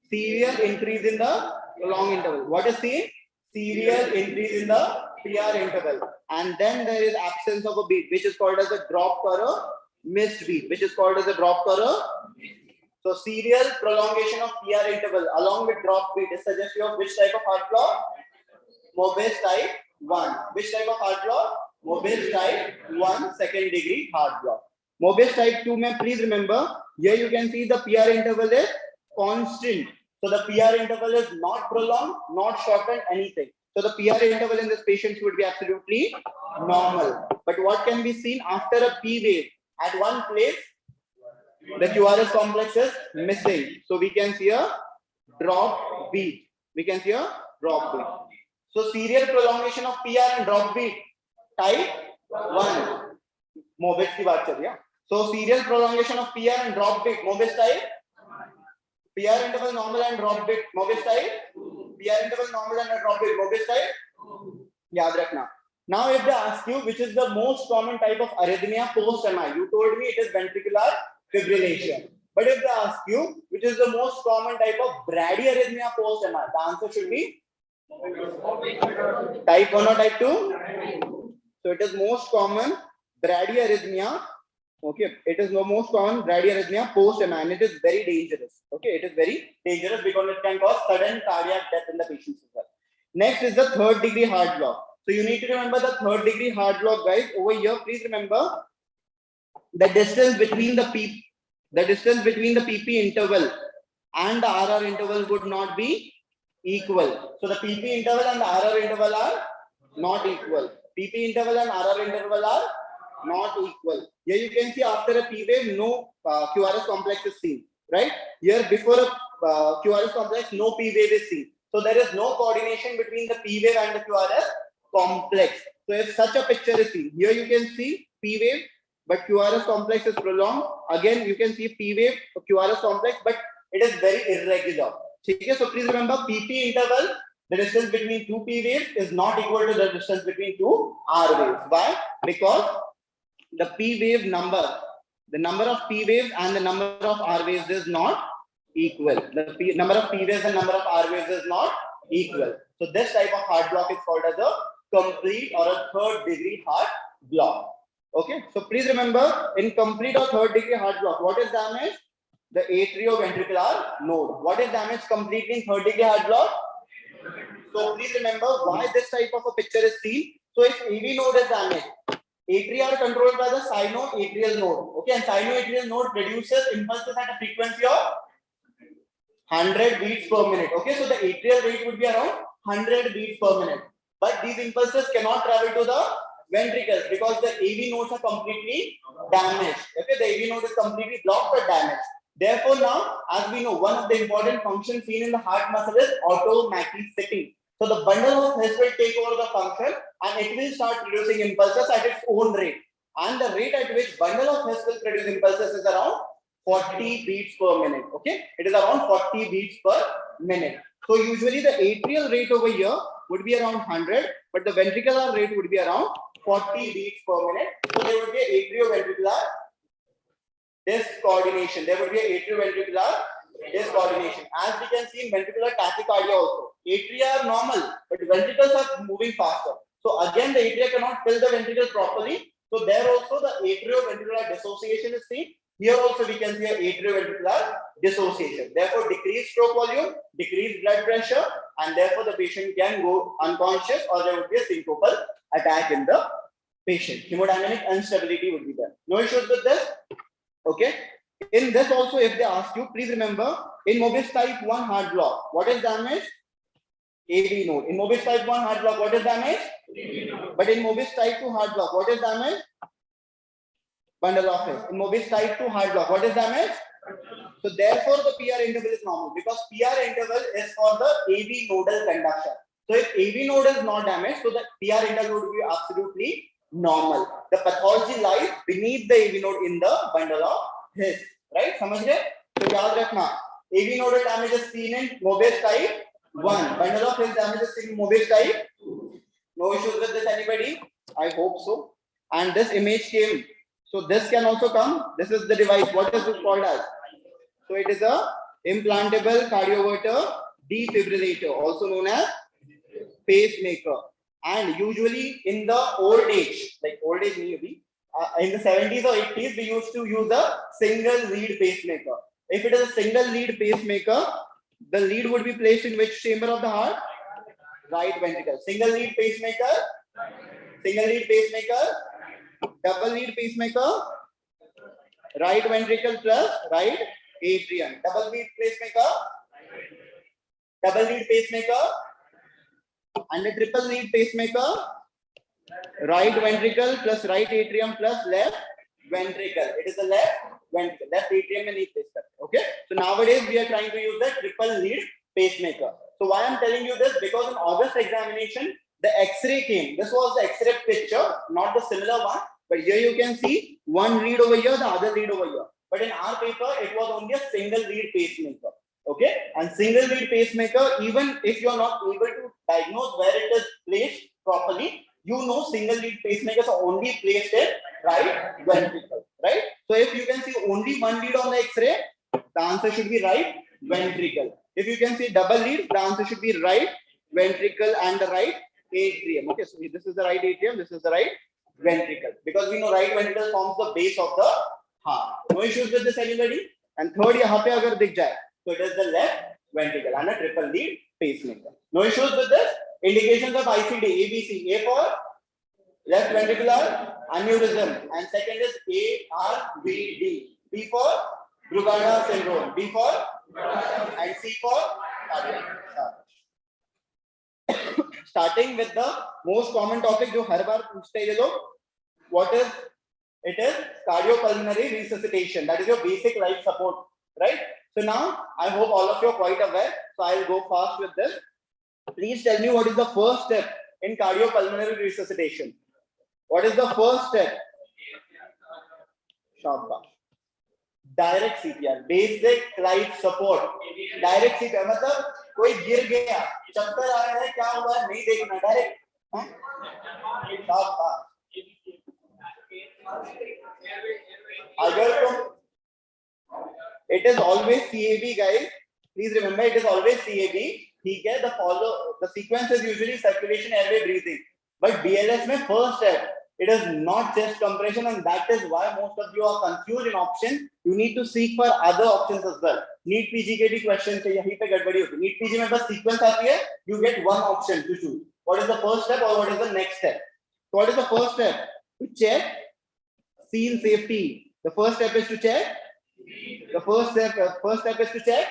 Serial increase in the prolonged interval. What is seen? Serial increase in the PR interval. And then there is absence of a beat, which is called as a drop or a missed beat, which is called as a drop or a. So serial prolongation of PR interval along with drop beat is suggestive of which type of heart block? Mobitz type 1. Which type of heart block? Mobitz type 1 second degree heart block. Mobitz type 2, may please remember, here you can see the PR interval is constant. So the PR interval is not prolonged, not shortened, anything. So the PR interval in this patient would be absolutely normal. But what can be seen after a P wave? At one place, the QRS complex is missing. So we can see a drop beat. So serial prolongation of PR and drop beat type 1. Mobitz की बात चल रही है. So serial prolongation of PR and drop beat. Mobitz type. PR interval normal and drop beat. Mobitz type. PR interval normal and drop beat. Mobitz type. याद रखना. Now if they ask you which is the most common type of arrhythmia post MI, you told me it is ventricular fibrillation. But if they ask you which is the most common type of bradyarrhythmia post MI, the answer should be type 1 or type 2. So it is most common bradyarrhythmia. Okay, it is the most common bradyarrhythmia post MI, and it is very dangerous. Okay, it is very dangerous because it can cause sudden cardiac death in the patients as well. Next is the third degree heart block. So you need to remember the third degree heart block, guys. Over here, please remember the distance between the PP interval and the RR interval would not be equal. So the PP interval and the RR interval are not equal. PP interval and RR interval are not equal. Here you can see after a P wave, no QRS complex is seen, right? Here before a QRS complex, no P wave is seen. So there is no coordination between the P wave and the QRS complex. So if such a picture is seen, here you can see P wave, but QRS complex is prolonged. Again, you can see P wave, QRS complex, but it is very irregular. Okay, so please remember PP interval, the distance between two P waves is not equal to the distance between two R waves. Why? Because the P wave number, the number of P waves and the number of R waves is not equal. The number of P waves and number of R waves is not equal. So this type of heart block is called as a complete or a third degree heart block. Okay, so please remember in complete or third degree heart block, what is damaged? The atrioventricular node. What is damaged completely in third degree heart block? So please remember why this type of a picture is seen. So if AV node is damaged, atria are controlled by the sinoatrial node. Okay, and sinoatrial node produces impulses at a frequency of 100 beats per minute. Okay, so the atrial rate would be around 100 beats per minute. But these impulses cannot travel to the ventricles because the AV nodes are completely damaged. Okay, the AV node is completely blocked or damaged. Therefore, now, as we know, one of the important functions seen in the heart muscle is automaticity. So the bundle of His will take over the function and it will start producing impulses at its own rate. And the rate at which bundle of His will produce impulses is around 40 beats per minute. Okay, it is around 40 beats per minute. So usually the atrial rate over here would be around 100, but the ventricular rate would be around 40 beats per minute. So there would be atrioventricular discoordination. There would be atrioventricular discoordination. As we can see in ventricular tachycardia also. Atria are normal, but ventricles are moving faster. So again, the atria cannot fill the ventricles properly. So there also the atrioventricular dissociation is seen. Here also we can see an atrioventricular dissociation. Therefore, decreased stroke volume, decreased blood pressure, and therefore the patient can go unconscious, or there would be a syncopal attack in the patient. Hemodynamic instability would be there. No issues with this. Okay. In this also, if they ask you, please remember, in Mobis type 1 heart block, what is damaged? AV node. In Mobis type 1 heart block, what is damaged? But in Mobis type 2 heart block, what is damaged? Bundle of hairs. In Mobis type 2 heart block, what is damaged? So therefore, the PR interval is normal, because PR interval is for the AV nodal conduction. So if AV node is not damaged, so the PR interval would be absolutely normal. The pathology lies beneath the AV node in the bundle of hairs. Right? समझ गए? तो याद रखना, AV nodal damage is seen in Mobis type 1. Bundle of hairs damage is seen in Mobis type. No issues with this, anybody? I hope so. And this image came. So this can also come. This is the device. What is this called as? So it is a implantable cardioverter defibrillator, also known as pacemaker. And usually in the old age, like old age maybe, in the 70s or 80s, we used to use a single lead pacemaker. If it is a single lead pacemaker, the lead would be placed in which chamber of the heart? Right ventricle. Single lead pacemaker, single lead pacemaker, double lead pacemaker, right ventricle plus right atrium. Double lead pacemaker, double lead pacemaker, and a triple lead pacemaker, right ventricle plus right atrium plus left ventricle. It is the left ventricle, left atrium and lead pacemaker. Okay. So nowadays we are trying to use the triple lead pacemaker. So why I'm telling you this? Because in August examination, the X-ray came. This was the X-ray picture, not the similar one. But here you can see one lead over here, the other lead over here. But in our paper, it was only a single lead pacemaker. Okay. And single lead pacemaker, even if you are not able to diagnose where it is placed properly, you know single lead pacemakers are only placed in right ventricle. Right. So if you can see only one lead on the X-ray, the answer should be right ventricle. If you can see double lead, the answer should be right ventricle and the right atrium. Okay, so this is the right atrium, this is the right ventricle. Because we know right ventricle forms the base of the heart. No issues with this, anybody? And third, यहाँ पे अगर दिख जाए, so it is the left ventricle and a triple lead pacemaker. No issues with this. Indications of ICD, ABC. A for left ventricular aneurysm, and second is ARVD. B for Brugada syndrome. B for and C for cardiac. Starting with the most common topic जो हर बार पूछते हैं ये लोग, what is it? Is cardiopulmonary resuscitation. That is your basic life support, right? So now I hope all of you are quite aware. So I'll go fast with this. Please tell me what is the first step in cardiopulmonary resuscitation. What is the first step? Shabash. Direct CPR, basic life support. Direct CPR मतलब कोई गिर गया, चक्कर आ रहा है, क्या हुआ है नहीं देखना, डायरेक्ट. अगर तुम, it is always CAB, guys. Please remember, it is always CAB. ठीक है, the sequence is usually circulation, airway, breathing. But BLS में first step, it is not chest compression, and that is why most of you are confused in option. You need to seek for other options as well. NEET PG के भी question से यहीं पे गड़बड़ी होती है. NEET PG में बस sequence आती है, you get one option to choose. What is the first step or what is the next step? So what is the first step? To check scene safety. The first step is to check. The first step is to check.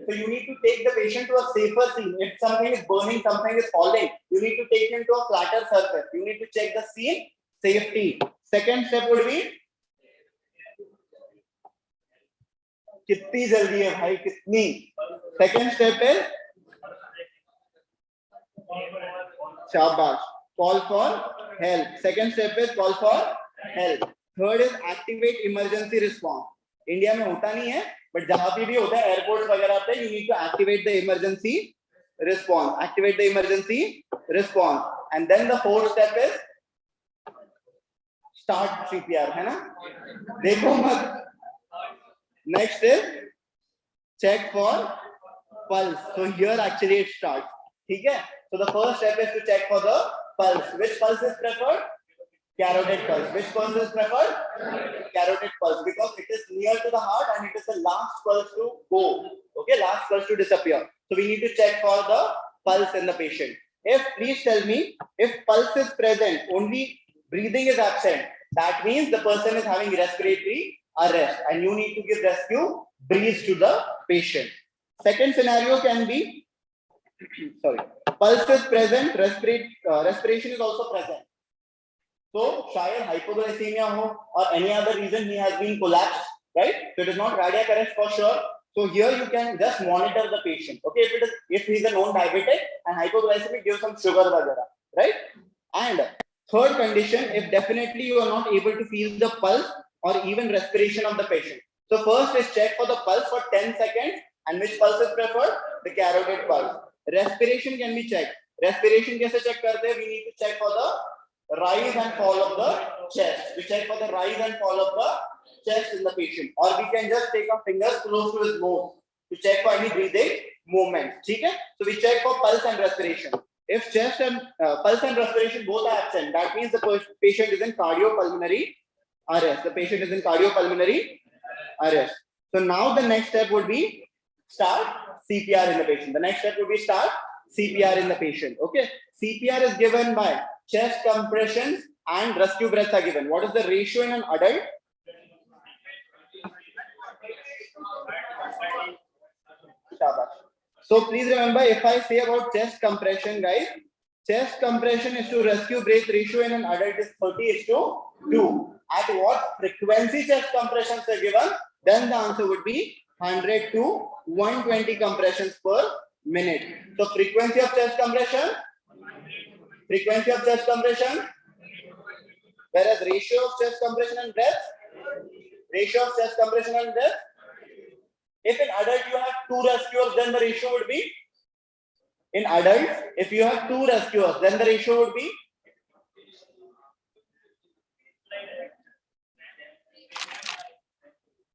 So you need to take the patient to a safer scene. If something is burning, something is falling, you need to take him to a flatter surface. You need to check the scene safety. Second step would be, कितनी जल्दी है भाई, कितनी? Second step is शाबाश, call for help. Second step is call for help. Third is activate emergency response. India में होता नहीं है, but जहां पे भी होता है, एयरपोर्ट वगैरह पे, you need to activate the emergency response. Activate the emergency response. And then the fourth step is start CPR, है ना? देखो मत. Next is check for pulse. So here actually it starts. ठीक है? So the first step is to check for the pulse. Which pulse is preferred? Carotid pulse. Which pulse is preferred? Carotid pulse, because it is near to the heart and it is the last pulse to go. Okay, last pulse to disappear. So we need to check for the pulse in the patient. Please tell me, if pulse is present, only breathing is absent, that means the person is having respiratory arrest and you need to give rescue breathe to the patient. Second scenario can be, pulse is present, respiration is also present. So, shayad hypoglycemia ho or any other reason he has been collapsed, right? So it is not cardiac arrest for sure. So here you can just monitor the patient. Okay, if he is a known diabetic and hypoglycemic, give some sugar vagara, right? And third condition, if definitely you are not able to feel the pulse or even respiration of the patient. So first is check for the pulse for 10 seconds, and which pulse is preferred? The carotid pulse. Respiration can be checked. Respiration kaise check karte hain? We need to check for the rise and fall of the chest. We check for the rise and fall of the chest in the patient, or we can just take our fingers close to his nose to check for any breathing movement. Okay? So we check for pulse and respiration. If chest and pulse and respiration both are absent, that means the patient is in cardiopulmonary arrest. The patient is in cardiopulmonary arrest. So now the next step would be start CPR in the patient. The next step would be start CPR in the patient. Okay? CPR is given by chest compressions and rescue breaths are given. What is the ratio in an adult? So please remember, if I say about chest compression, guys, chest compression is to rescue breath ratio in an adult is 30:2. At what frequency chest compressions are given? Then the answer would be 100 to 120 compressions per minute. So frequency of chest compression, whereas ratio of chest compression and breath, if in adult you have 2 rescuers, then the ratio would be, in adults, if you have 2 rescuers, then the ratio would be,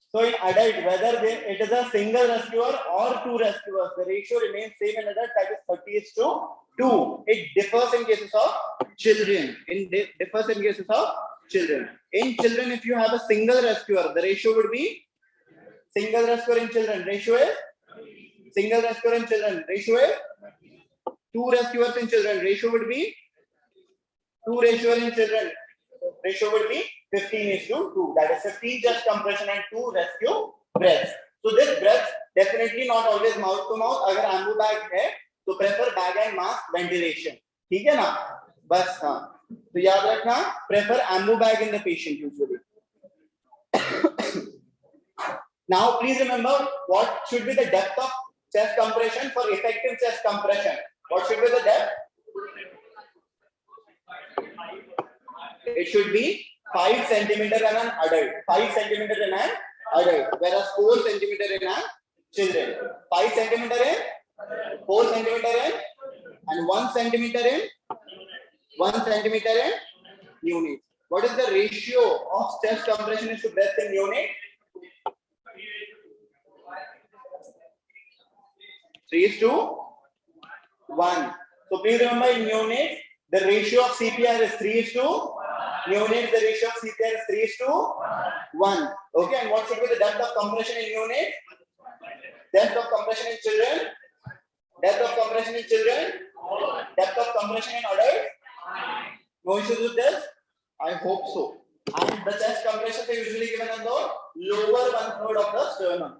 so in adult, whether it is a single rescuer or 2 rescuers, the ratio remains same in adult, that is 30:2. It differs in cases of children. In children, if you have a single rescuer, the ratio would be, single rescuer in children, ratio is, 2 rescuers in children, ratio would be, 15:2. That is 15 chest compression and 2 rescue breaths. So this breath definitely not always mouth to mouth. अगर ambu bag है, तो prefer bag and mask ventilation. ठीक है ना? बस हाँ. तो याद रखना, prefer ambu bag in the patient usually. Now please remember what should be the depth of chest compression for effective chest compression. What should be the depth? It should be 5 centimeter in an adult. 5 centimeter in an adult, whereas 4 centimeter in a children. 5 centimeter in, 4 centimeter in, and 1 centimeter in unit. What is the ratio of chest compression to breath in unit? 3:1. So please remember, in unit, the ratio of CPR is 3:1. Unit, the ratio of CPR is 3:1. Okay, and what should be the depth of compression in unit? Depth of compression in children? Depth of compression in adults? No issues with this? I hope so. And the chest compressions are usually given on the lower 1/3 of the sternum.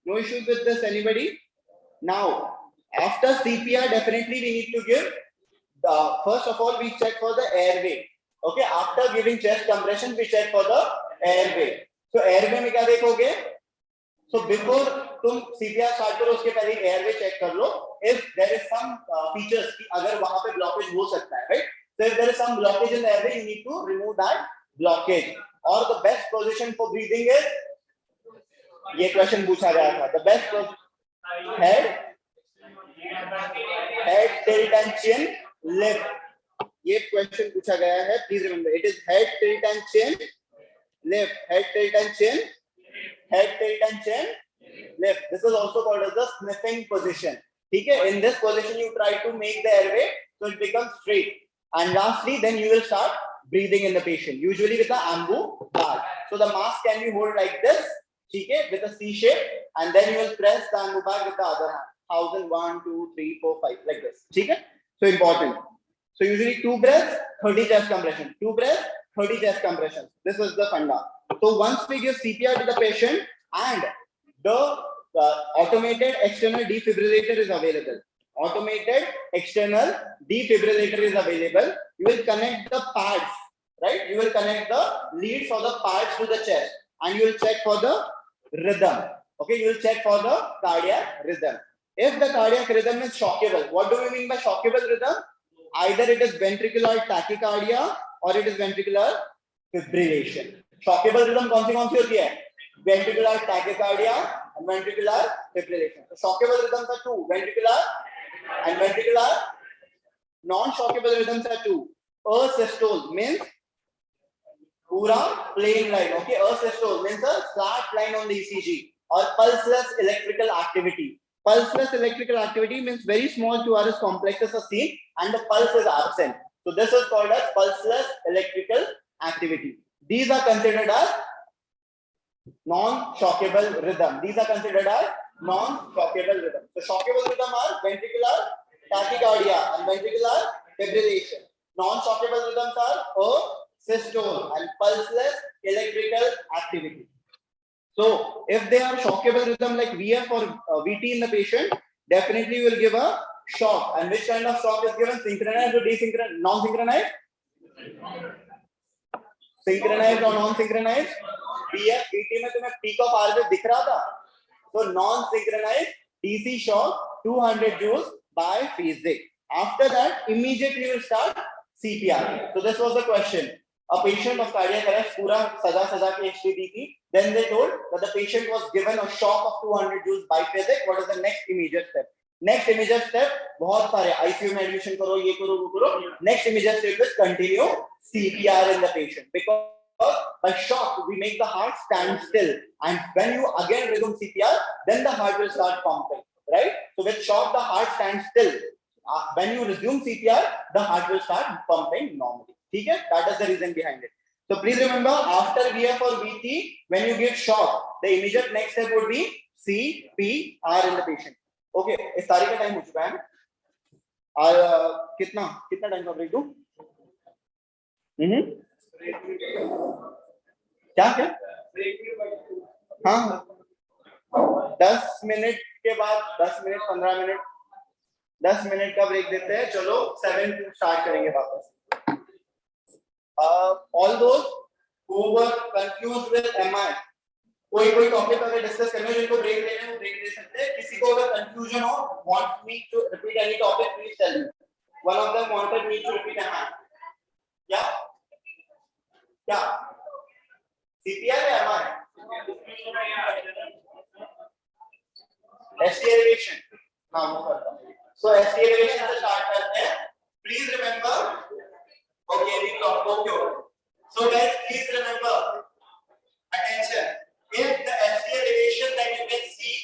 No issues with this, anybody? Now, after CPR, definitely we need to give, first of all, we check for the airway. Okay, after giving chest compression, we check for the airway. So, airway में क्या देखोगे? So, before तुम CPR start करो, उसके पहले airway check कर लो. If there is some features कि अगर वहाँ पे blockage हो सकता है, right? So, if there is some blockage in the airway, you need to remove that blockage. Or the best position for breathing is, ये question पूछा गया था. The best head, tilt and chin, lift. ये question पूछा गया है. Please remember, it is head, tilt and chin, lift. Head, tilt and chin, lift. This is also called as the sniffing position. ठीक है? In this position, you try to make the airway so it becomes straight. And lastly, then you will start breathing in the patient, usually with the ambu bag. So the mask can be held like this, okay, with a C shape, and then you will press the ambu bag with the other hand. 1000, 1, 2, 3, 4, 5, like this. Okay? So important. So usually 2 breaths, 30 chest compression. 2 breaths, 30 chest compressions. This is the funda. So once we give CPR to the patient and the automated external defibrillator is available. Automated external defibrillator is available. You will connect the pads, right? You will connect the leads or the pads to the chest, and you will check for the rhythm. Okay, you will check for the cardiac rhythm. If the cardiac rhythm is shockable, what do we mean by shockable rhythm? Either it is ventricular tachycardia or it is ventricular fibrillation. Shockable rhythm कौन सी होती है? Ventricular tachycardia and ventricular fibrillation. So shockable rhythms are 2, ventricular and ventricular. Non-shockable rhythms are 2. Asystole means pura plain line. Okay, asystole means a flat line on the ECG, or pulseless electrical activity. Pulseless electrical activity means very small QRS complexes are seen and the pulse is absent. So this is called as pulseless electrical activity. These are considered as non-shockable rhythm. These are considered as non-shockable rhythm. So shockable rhythm are ventricular tachycardia and ventricular fibrillation. Non-shockable rhythms are asystole and pulseless electrical activity. So if they are shockable rhythm like VF or VT in the patient, definitely will give a shock. And which kind of shock is given? Synchronized or desynchronized? Non-synchronized? Synchronized or non-synchronized? VF, VT में तुम्हें peak of RV दिख रहा था. So non-synchronized DC shock 200 joules by phasic. After that, immediately you will start CPR. So this was the question. A patient of cardiac arrest, पूरा सजा के HT दी थी. Then they told that the patient was given a shock of 200 joules by phasic. What is the next immediate step? Next immediate step, बहुत सारे ICU में admission करो, ये करो, वो करो. Next immediate step is continue CPR in the patient, because by shock we make the heart stand still, and when you again resume CPR, then the heart will start pumping, right? So with shock the heart stands still. When you resume CPR, the heart will start pumping normally. Okay? That is the reason behind it. So please remember, after VF or VT, when you give shock, the immediate next step would be CPR in the patient. Okay, इस तारीख का time हो चुका है. और कितना time का break दूं? क्या? हाँ, 10 मिनट के बाद 10 मिनट 15 मिनट 10 मिनट का ब्रेक देते हैं. चलो 7 स्टार्ट करेंगे वापस. All those who were confused with MI, कोई टॉपिक अगर डिस्कस करना है जिनको ब्रेक लेना है वो ब्रेक ले सकते हैं. किसी को अगर कंफ्यूजन हो, want me to repeat any topic, please tell me. One of them wanted me to repeat MI. क्या CPR या MI? ST elevation. हाँ वो करता हूँ. So ST elevation से start करते हैं. Please remember. Okay, we talk. Okay. So guys, please remember. Attention. If the ST elevation that you can see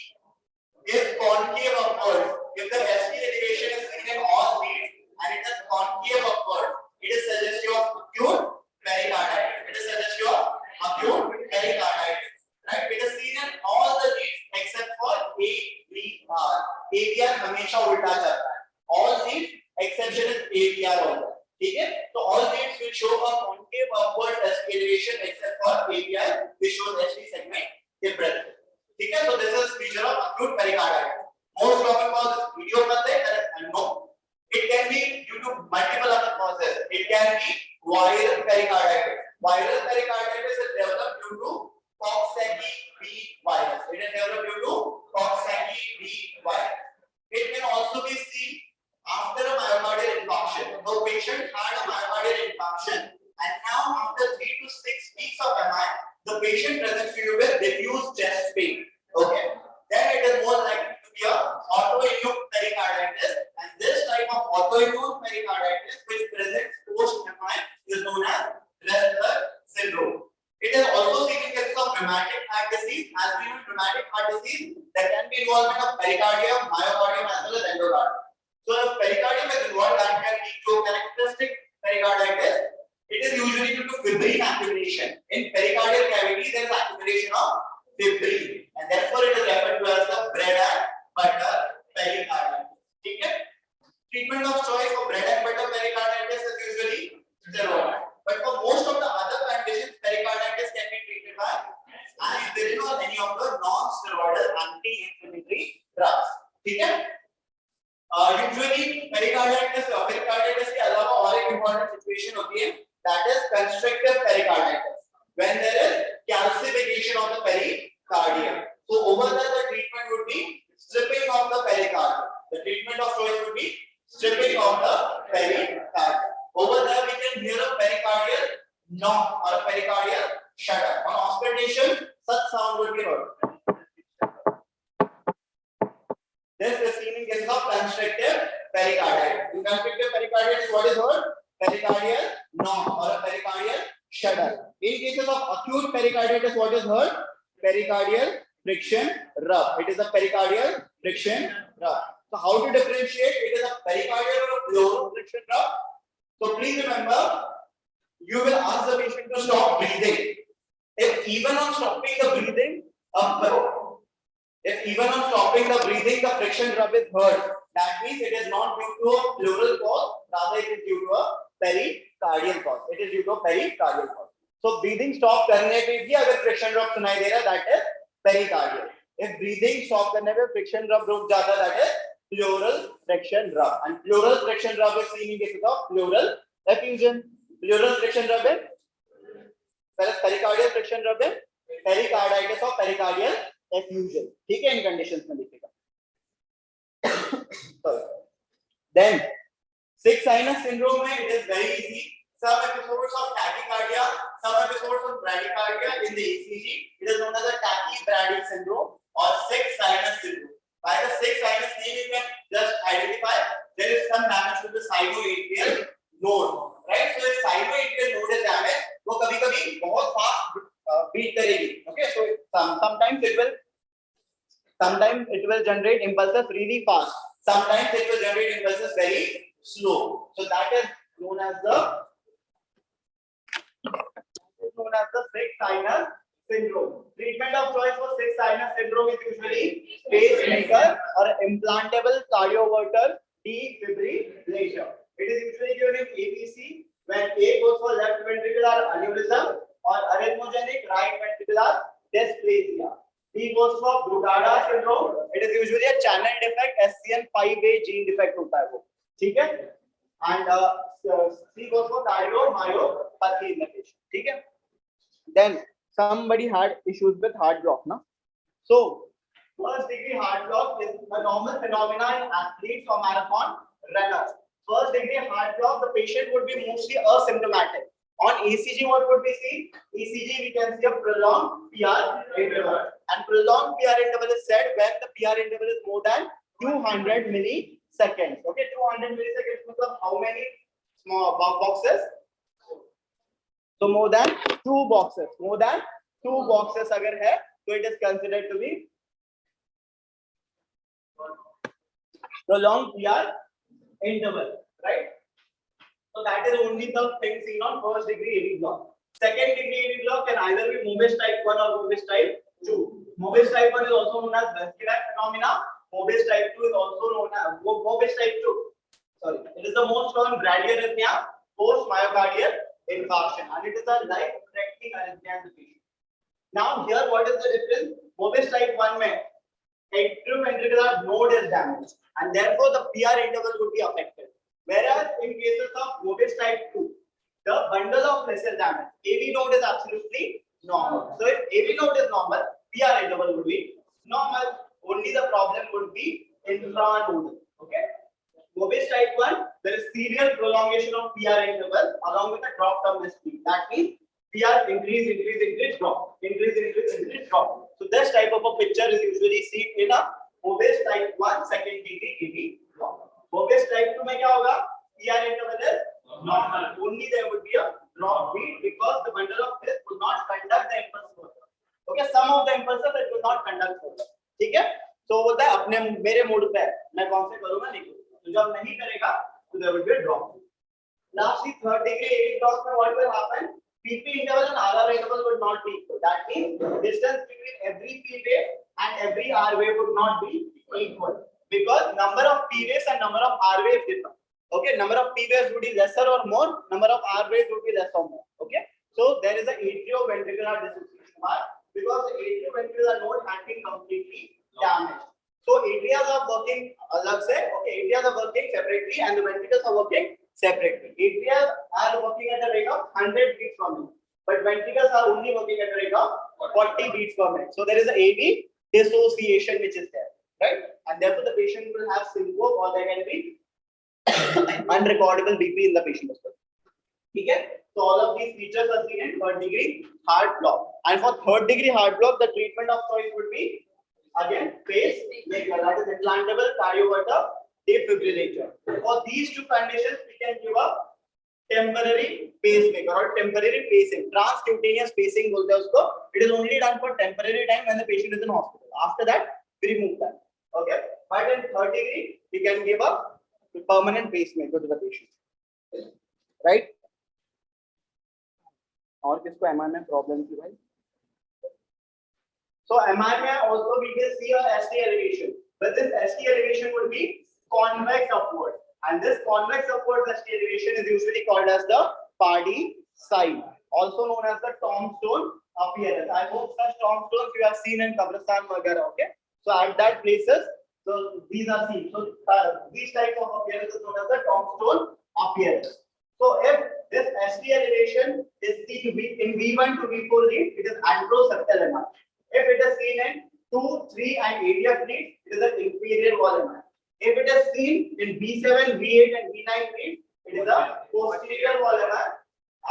is concave upward, if the ST elevation is seen in all leads and it is concave upward, it is suggestive of acute pericarditis. It is suggestive of acute pericarditis. Right? It is seen in all the leads except for AVR. AVR हमेशा उल्टा चलता है. All leads exception is AVR only. ठीक है? तो all leads will show a concave upward ST elevation except for AVR, which shows ST segment in breadth. ठीक है? So this is feature of acute pericarditis. Most common cause is idiopathic and no. It can be due to multiple other causes. It can be viral pericarditis. Viral pericarditis is developed due to Coxsackie-B virus. It is developed due to Coxsackie-B virus. It can also be seen after a myocardial infarction. The patient had a myocardial infarction, and now after 3 to 6 weeks of MI, the patient presents to you with diffuse chest pain. Okay, then it is more likely to be a autoimmune pericarditis, and this type of autoimmune pericarditis, which presents post MI, is known as Dressler syndrome. It is also seen in cases of rheumatic heart disease. As we know, rheumatic heart disease, there can be involvement of pericardium, myocardium, as well as endocardium. So if pericardium is involved, that can lead to characteristic pericarditis? It is usually due to fibrin accumulation. In pericardial cavity, there is accumulation of fibrin, and therefore it is referred to as the bread and butter pericarditis. Okay? Treatment of choice for bread and butter pericarditis is usually steroid. But for most of the other conditions, pericarditis can be treated by aspirin or any of the non-steroidal anti-inflammatory drugs. Okay? Usually pericarditis के अलावा और एक important situation होती है, that is constrictive pericarditis, when there is calcification of the pericardium. So over there the treatment would be stripping of the pericardium. The treatment of choice would be stripping of the pericardium. Over there we can hear a pericardial knock or a pericardial shudder. On auscultation, such sound would be heard. This is seen in cases of constrictive pericarditis. In constrictive pericarditis, what is heard? Pericardial knock or a pericardial shudder. In cases of acute pericarditis, what is heard? Pericardial friction rub. It is a pericardial friction rub. So how to differentiate? It is a pericardial or a pleural friction rub. So please remember, you will ask the patient to stop breathing. If even on stopping the breathing, the friction rub is heard, that means it is not due to a pleural cause, rather it is due to a pericardial cause. It is due to a pericardial cause. So breathing stop करने पे भी अगर friction rub सुनाई दे रहा है, that is pericardial. If breathing stop करने पे friction rub रुक जाता, that is pleural friction rub. And pleural friction rub is seen in cases of pleural effusion. Pleural friction rub is pericardial friction rub is pericarditis or pericardial effusion. ठीक है, इन conditions में लिखेगा. Then 6 sinus syndrome में it is very easy. Some episodes of tachycardia, some episodes of bradycardia in the ECG. It is known as a tachycardic syndrome or 6 sinus syndrome. By the 6 sinus name, you can just identify there is some damage to the sinoatrial node, right? So if sinoatrial node is damaged, वो कभी-कभी बहुत fast beat करेगी. Okay, so sometimes it will generate impulses really fast. Sometimes it will generate impulses very slow. So that is known as the 6 sinus syndrome. Treatment of choice for 6 sinus syndrome is usually pacemaker or implantable cardioverter defibrillator. It is usually given in ABC when A goes for left ventricular aneurysm or arrhythmogenic right ventricular dysplasia. B goes for Brugada syndrome. It is usually a channel defect, SCN5A gene defect होता है वो, ठीक है? And C goes for cardiomyopathy in the patient, ठीक है? Then somebody had issues with heart block, na? So first degree heart block is a normal phenomenon in athletes or marathon runners. First degree heart block, the patient would be mostly asymptomatic. On ECG, what would we see? ECG, we can see a prolonged PR interval. And prolonged PR interval is said when the PR interval is more than 200 milliseconds. Okay, 200 milliseconds means how many small boxes? So more than 2 boxes. More than 2 boxes अगर है, so it is considered to be prolonged PR interval, right? So that is only the thing seen on first degree AV block. Second degree AV block can either be Mobis type 1 or Mobis type 2. Mobis type 1 is also known as vascular phenomena. Mobis type 2 is also known as Mobis type 2. Sorry, it is the most common bradyarrhythmia post myocardial infarction, and it is a life-threatening arrhythmia in the patient. Now here, what is the difference? Mobis type 1 में atrioventricular node is damaged, and therefore the PR interval would be affected. Whereas in cases of Mobis type 2, the bundle of vessel damage, AV node is absolutely normal. So if AV node is normal, PR interval would be normal. Only the problem would be infranodal. Okay. Mobis type 1, there is serial prolongation of PR interval along with a drop terminal speed. That means PR increase, drop. Increase, drop. So this type of a picture is usually seen in a Mobis type 1 second degree AV block. Mobis type 2 में क्या होगा? PR interval is normal. Only there would be a drop beat because the bundle of this would not conduct the impulse further. Okay, some of the impulses it will not conduct further. ठीक है? So बोलता है अपने मेरे mood पे मैं कौन से करूँगा नहीं करूँगा. तो जब नहीं करेगा तो there will be a drop. Lastly, third degree what will happen? PP interval and RR interval would not be equal. That means distance between every P wave and every R wave would not be equal because number of P waves and number of R waves differ. Okay, number of P waves would be lesser or more, number of R waves would be less or more. Okay, so there is an atrioventricular dissociation because the atrioventricular node has been completely damaged. So atrias are working alag se, okay, atrias are working separately and the ventricles are working separately. Atrias are working at a rate of 100 beats per minute, but ventricles are only working at a rate of 40 beats per minute. So there is a AV dissociation which is there, right? And therefore the patient will have syncope or there can be unrecordable BP in the patient as well. Okay? So all of these features are seen in third degree heart block. And for third degree heart block, the treatment of choice would be again pacemaker, that is implantable cardioverter defibrillator. For these two conditions, we can give a temporary pacemaker or temporary pacing. Transcutaneous pacing bolte hai usko. It is only done for temporary time when the patient is in hospital. After that, we remove that. Okay. But in third degree, we can give a permanent pacemaker to the patient. Right? और किसको MI में problem थी भाई? So MI में also we will see a ST elevation, but this ST elevation would be convex upward, and this convex upward ST elevation is usually called as the Pardy sign, also known as the tombstone appearance. I hope such tombstones you have seen in Kabristan वगैरह. Okay, so at that places, so these are seen. So these types of appearance is known as the tombstone appearance. So if this ST elevation is seen in V1 to V4 leads, it is anteroseptal MI. If it is seen in 2, 3 and ADF leads, it is an inferior wall MI. If it is seen in V7, V8 and V9 leads, it is a posterior wall MI.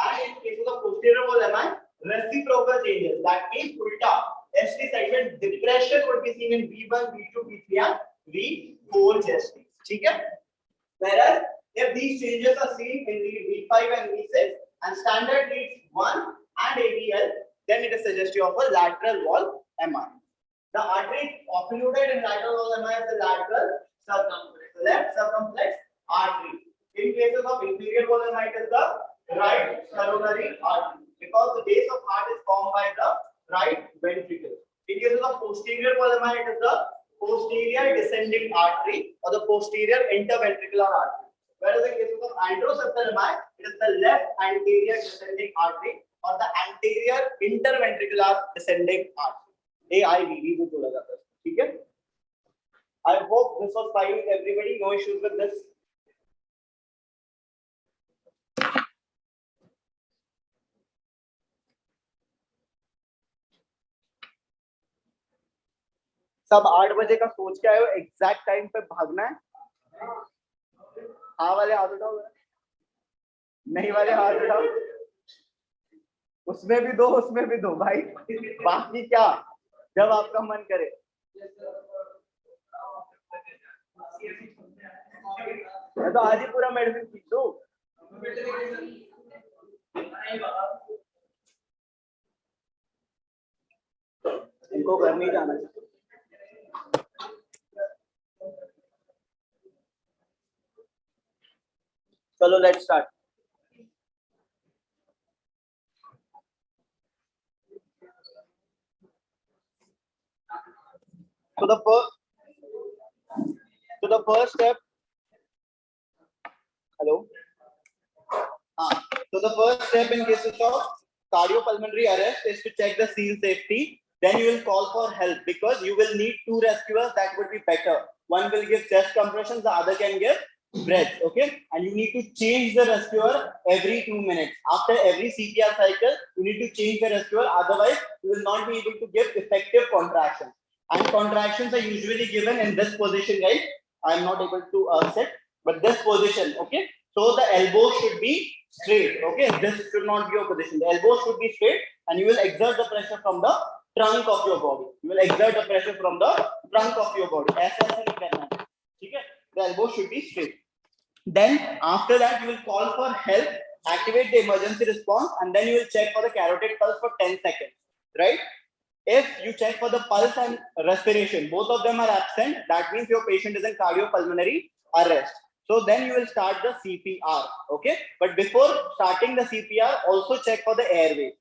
And in case of the posterior wall MI, reciprocal changes. That means ulta ST segment depression would be seen in V1, V2, V3 and V4 chest. Okay? Whereas if these changes are seen in lead V5 and V6 and standard leads 1 and AVL, then it is suggestive of a lateral wall MI. The artery occluded in lateral wall MI is the lateral circumflex, left circumflex artery. In cases of inferior wall MI, it is the right coronary artery because the base of heart is formed by the right ventricle. In cases of posterior wall MI, it is the posterior descending artery or the posterior interventricular artery. Whereas in cases of androseptal MI, it is the left anterior descending artery or the anterior interventricular descending artery. AIVD भी बोला जाता है. ठीक है? I hope this was fine with everybody. No issues with this. सब 8 बजे का सोच के आए हो, एग्जैक्ट टाइम पे भागना है. हाँ वाले हाथ उठाओ, नहीं वाले हाथ उठाओ. उसमें भी दो भाई. बाकी क्या जब आपका मन करे. मैं तो आज ही पूरा मेडिसिन सीख दूं. इनको घर नहीं जाना. चलो let's start. So the first step. Hello. So the first step in cases of cardiopulmonary arrest is to check the seal safety. Then you will call for help because you will need 2 rescuers. That would be better. One will give chest compressions, the other can give breath. Okay, and you need to change the rescuer every 2 minutes. After every CPR cycle, you need to change the rescuer. Otherwise, you will not be able to give effective contractions. And contractions are usually given in this position, guys. I am not able to set, but this position. Okay, so the elbow should be straight. Okay, this should not be your position. The elbow should be straight, and you will exert the pressure from the trunk of your body. You will exert the pressure from the trunk of your body. Okay, the elbow should be straight. Then after that, you will call for help, activate the emergency response, and then you will check for the carotid pulse for 10 seconds. Right? If you check for the pulse and respiration, both of them are absent, that means your patient is in cardiopulmonary arrest. So then you will start the CPR. Okay. But before starting the CPR, also check for the airway.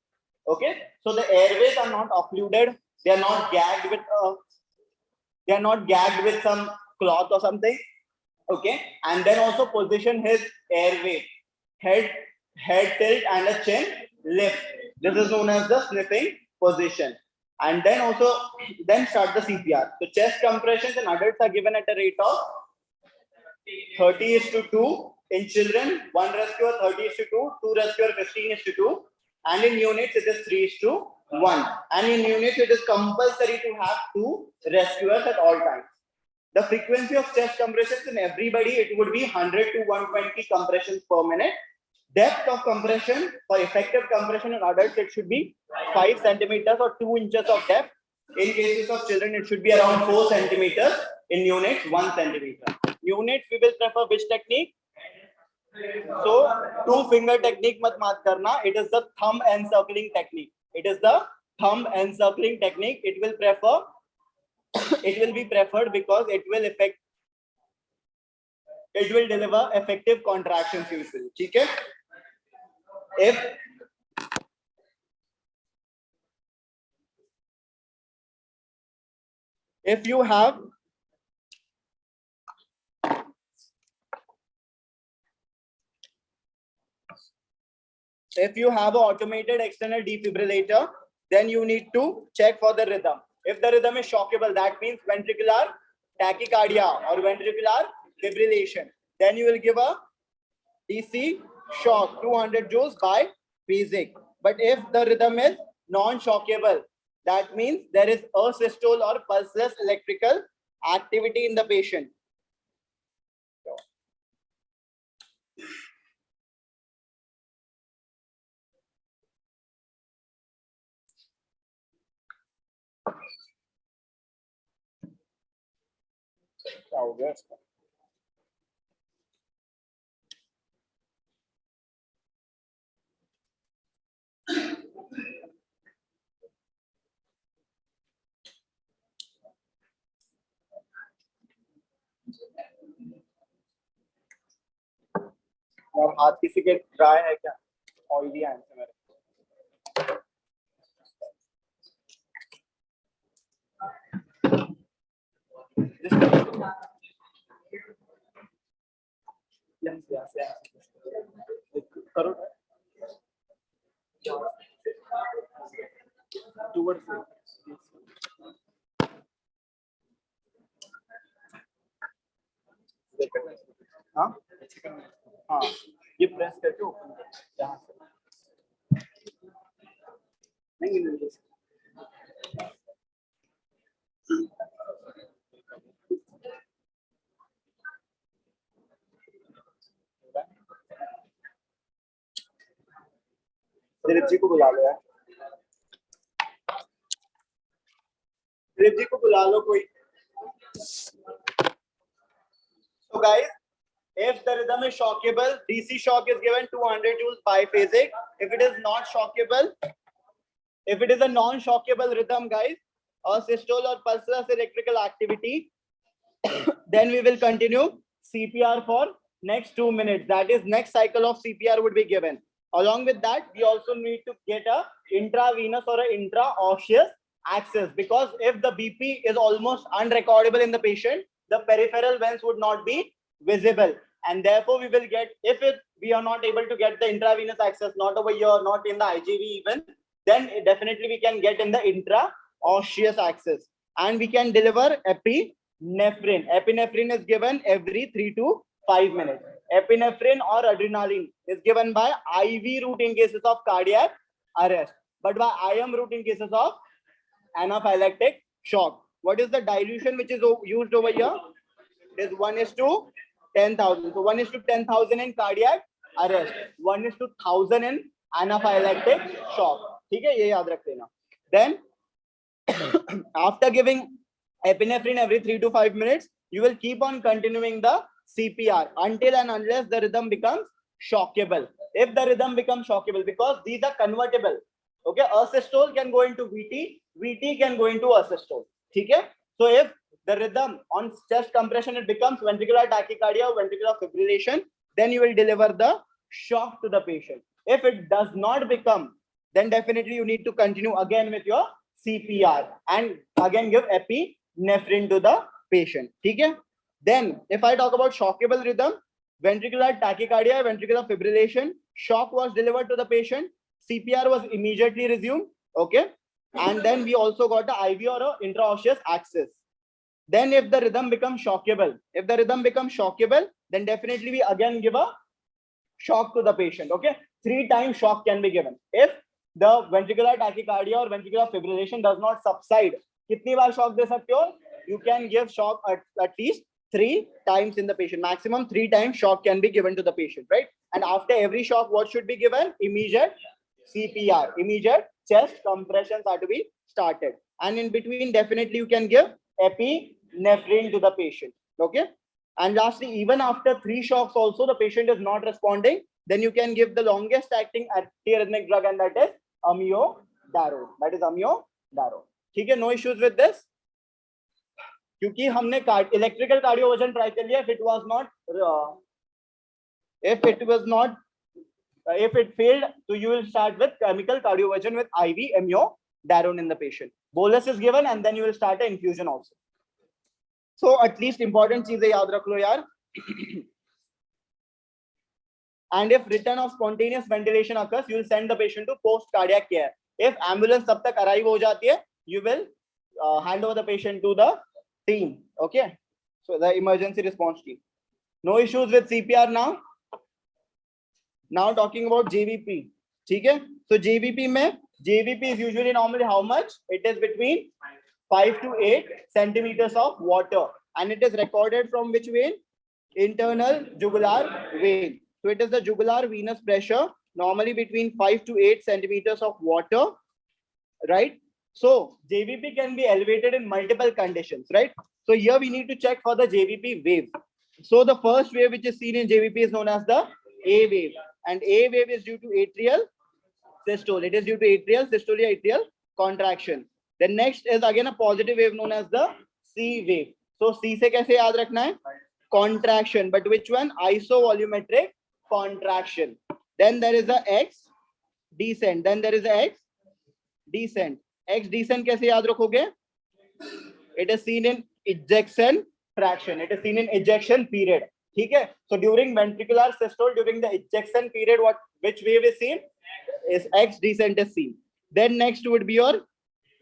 Okay. So the airways are not occluded. They are not gagged with some cloth or something. Okay. And then also position his airway, head tilt and a chin lift. This is known as the sniffing position. And then also start the CPR. So chest compressions in adults are given at a rate of 30:2. In children, 1 rescuer 30:2, 2 rescuer 15:2. And in units, it is 3:1. And in units, it is compulsory to have 2 rescuers at all times. The frequency of chest compressions in everybody, it would be 100 to 120 compressions per minute. Depth of compression for effective compression in adults, it should be 5 centimeters or 2 inches of depth. In cases of children, it should be around 4 centimeters. In units, 1 centimeter. Units, we will prefer which technique? So, 2-finger technique mat karna. It is the thumb encircling technique. It is the thumb encircling technique. It will be preferred because it will deliver effective contractions usually. Okay? If you have an automated external defibrillator, then you need to check for the rhythm. If the rhythm is shockable, that means ventricular tachycardia or ventricular fibrillation. Then you will give a DC shock 200 joules by phasic. But if the rhythm is non-shockable, that means there is asystole or pulseless electrical activity in the patient. और हाथ किसी के dry है क्या? Oily hand है मेरे. करो towards हाँ हाँ ये प्रेस करके ओपन कर यहाँ से नहीं दिलीप जी को बुला लो यार. दिलीप जी को बुला लो कोई. So guys, if the rhythm is shockable, DC shock is given 200 joules biphasic. If it is not shockable, if it is a non-shockable rhythm, guys, or systole or pulseless electrical activity, then we will continue CPR for next 2 minutes. That is, next cycle of CPR would be given. Along with that, we also need to get a intravenous or an intraosseous access, because if the BP is almost unrecordable in the patient, the peripheral veins would not be visible, and therefore we will get, we are not able to get the intravenous access, not over here, not in the IGV even, then definitely we can get in the intraosseous access, and we can deliver epinephrine. Epinephrine is given every 3 to 5 minutes. Epinephrine or adrenaline is given by IV route in cases of cardiac arrest, but by IM route in cases of anaphylactic shock. What is the dilution which is used over here? It is 1:10,000. So 1:10,000 in cardiac arrest, 1:1000 in anaphylactic shock. ठीक है, ये याद रख लेना. Then after giving epinephrine every 3 to 5 minutes, you will keep on continuing the CPR until and unless the rhythm becomes shockable. If the rhythm becomes shockable, because these are convertible. Okay, asystole can go into VT, VT can go into asystole. Okay, so if the rhythm on chest compression, it becomes ventricular tachycardia or ventricular fibrillation, then you will deliver the shock to the patient. If it does not become, then definitely you need to continue again with your CPR and again give epinephrine to the patient. Okay? Then, if I talk about shockable rhythm, ventricular tachycardia, ventricular fibrillation, shock was delivered to the patient, CPR was immediately resumed. Okay? And then we also got the IV or a intraosseous access. Then if the rhythm becomes shockable, then definitely we again give a shock to the patient. Okay, 3 times shock can be given. If the ventricular tachycardia or ventricular fibrillation does not subside, kitni baar shock de sakte ho? You can give shock at least 3 times in the patient. Maximum 3 times shock can be given to the patient, right? And after every shock, what should be given? Immediate CPR, immediate chest compressions are to be started. And in between, definitely you can give epinephrine to the patient. Okay. And lastly, even after 3 shocks also, the patient is not responding, then you can give the longest acting antiarrhythmic drug, and that is amiodarone. Okay, no issues with this. क्योंकि हमने electrical cardioversion try कर लिया, if it failed, so you will start with chemical cardioversion with IV amiodarone in the patient. Bolus is given and then you will start an infusion also. So at least important चीजें याद रख लो यार. And if return of spontaneous ventilation occurs, you will send the patient to post cardiac care. If ambulance तब तक arrive हो जाती है, you will hand over the patient to the team. Okay, so the emergency response team. No issues with CPR now. Now talking about JVP. Okay, so JVP is usually normally how much? It is between 5 to 8 centimeters of water, and it is recorded from which vein? Internal jugular vein. So it is the jugular venous pressure, normally between 5 to 8 centimeters of water, right? So JVP can be elevated in multiple conditions, right? So here we need to check for the JVP wave. So the first wave which is seen in JVP is known as the A wave, and A wave is due to atrial systole. It is due to atrial systole, atrial contraction. The next is again a positive wave known as the C wave. So C से कैसे याद रखना है? Contraction, but which one? Isovolumetric contraction. Then there is a X descent. Then there is a X descent. X descent कैसे याद रखोगे? It is seen in ejection fraction. It is seen in ejection period. Okay. So during ventricular systole, during the ejection period, which wave is seen? Is X descent is seen. Then next would be your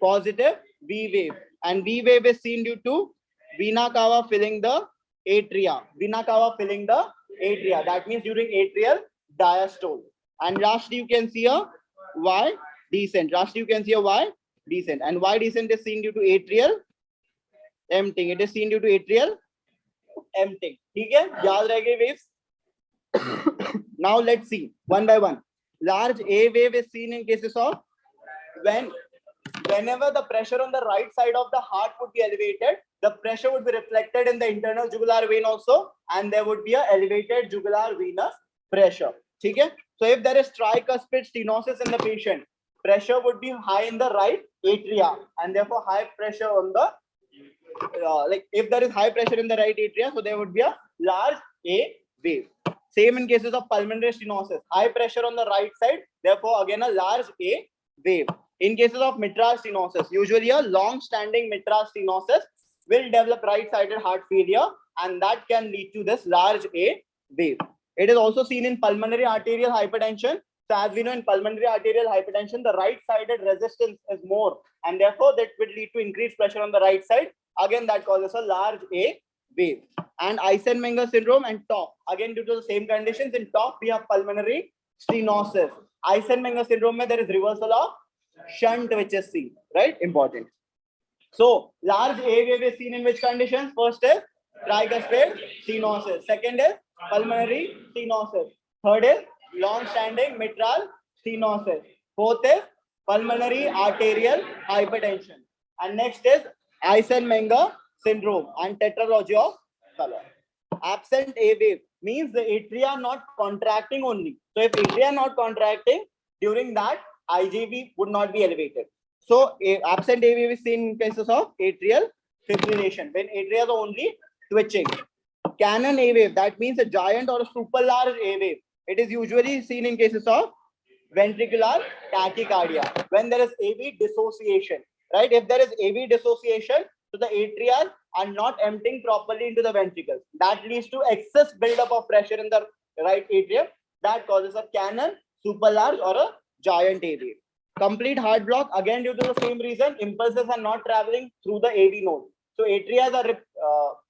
positive V wave, and V wave is seen due to vena cava filling the atria. Vena cava filling the atria. That means during atrial diastole. And lastly, you can see a Y descent. And Y descent is seen due to atrial emptying. It is seen due to atrial emptying. Okay, yaad rahe gayi waves. Now let's see one by one. Large A wave is seen in cases of whenever the pressure on the right side of the heart would be elevated, the pressure would be reflected in the internal jugular vein also, and there would be a elevated jugular venous pressure. Okay? So if there is tricuspid stenosis in the patient, pressure would be high in the right atria, and therefore high pressure on the if there is high pressure in the right atria, so there would be a large A wave. Same in cases of pulmonary stenosis, high pressure on the right side, therefore again a large A wave. In cases of mitral stenosis, usually a long-standing mitral stenosis will develop right-sided heart failure, and that can lead to this large A wave. It is also seen in pulmonary arterial hypertension. So as we know, in pulmonary arterial hypertension, the right-sided resistance is more, and therefore that will lead to increased pressure on the right side. Again, that causes a large A wave. And Eisenmenger syndrome and TOP. Again, due to the same conditions, in TOP we have pulmonary stenosis. Eisenmenger syndrome, there is reversal of shunt which is seen, right? Important. So large A wave is seen in which conditions? First is tricuspid stenosis. Second is pulmonary stenosis. Third is long-standing mitral stenosis. Fourth is pulmonary arterial hypertension. And next is Eisenmenger syndrome and tetralogy of color. Absent A wave means the atria not contracting only. So if atria not contracting, during that IJV would not be elevated. So absent A wave is seen in cases of atrial fibrillation, when atria are only twitching. Cannon A wave, that means a giant or a super large A wave. It is usually seen in cases of ventricular tachycardia, when there is AV dissociation, right? If there is AV dissociation, so the atria are not emptying properly into the ventricles. That leads to excess buildup of pressure in the right atrium. That causes a cannon, super large or a giant AV. Complete heart block, again due to the same reason, impulses are not traveling through the AV node. So atria are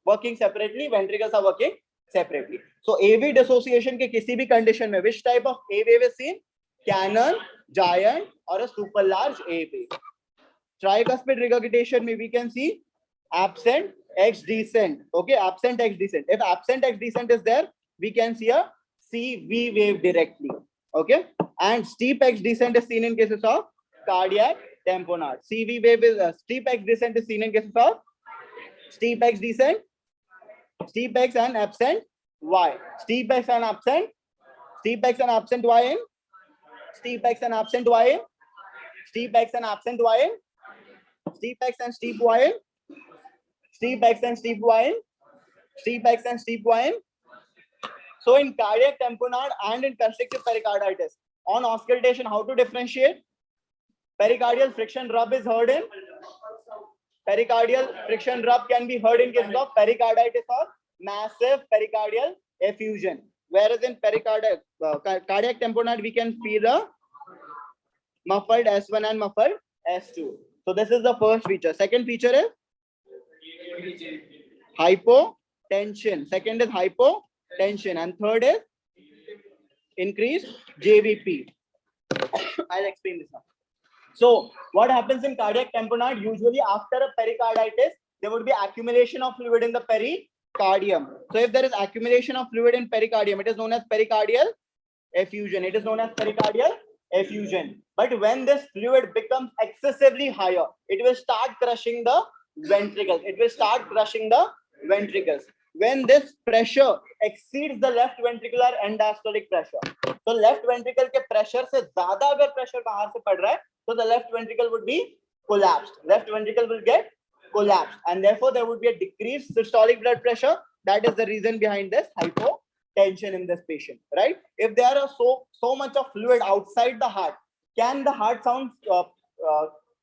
working separately, ventricles are working separately. So AV dissociation के किसी भी condition में, which type of A wave is seen? Cannon, giant or a super large A wave. Tricuspid regurgitation में we can see absent X descent. Okay, absent X descent. If absent X descent is there, we can see a CV wave directly. Okay, and steep X descent is seen in cases of cardiac tamponade. CV wave is steep X descent is seen in cases of steep X descent, steep X and absent Y. Steep X and absent, steep X and absent Y in, steep X and absent Y in, steep X and absent Y in, steep X and steep Y in, steep X and steep Y in, steep X and steep Y in. So in cardiac tamponade and in constrictive pericarditis, on auscultation, how to differentiate? Pericardial friction rub is heard in. Pericardial friction rub can be heard in cases of pericarditis or massive pericardial effusion. Whereas in pericardial cardiac tamponade, we can feel a muffled S1 and muffled S2. So this is the first feature. Second feature is hypotension. Second is hypotension, and third is increased JVP. I'll explain this now. So what happens in cardiac tamponade? Usually after a pericarditis, there would be accumulation of fluid in the pericardium. So if there is accumulation of fluid in pericardium, it is known as pericardial effusion. It is known as pericardial effusion. But when this fluid becomes excessively higher, it will start crushing the ventricles. It will start crushing the ventricles. When this pressure exceeds the left ventricular end-diastolic pressure, so left ventricle के pressure से ज़्यादा अगर pressure बाहर से पड़ रहा है, so the left ventricle would be collapsed. Left ventricle will get collapsed, and therefore there would be a decreased systolic blood pressure. That is the reason behind this hypotension in this patient, right? If there are so much of fluid outside the heart, can the heart sounds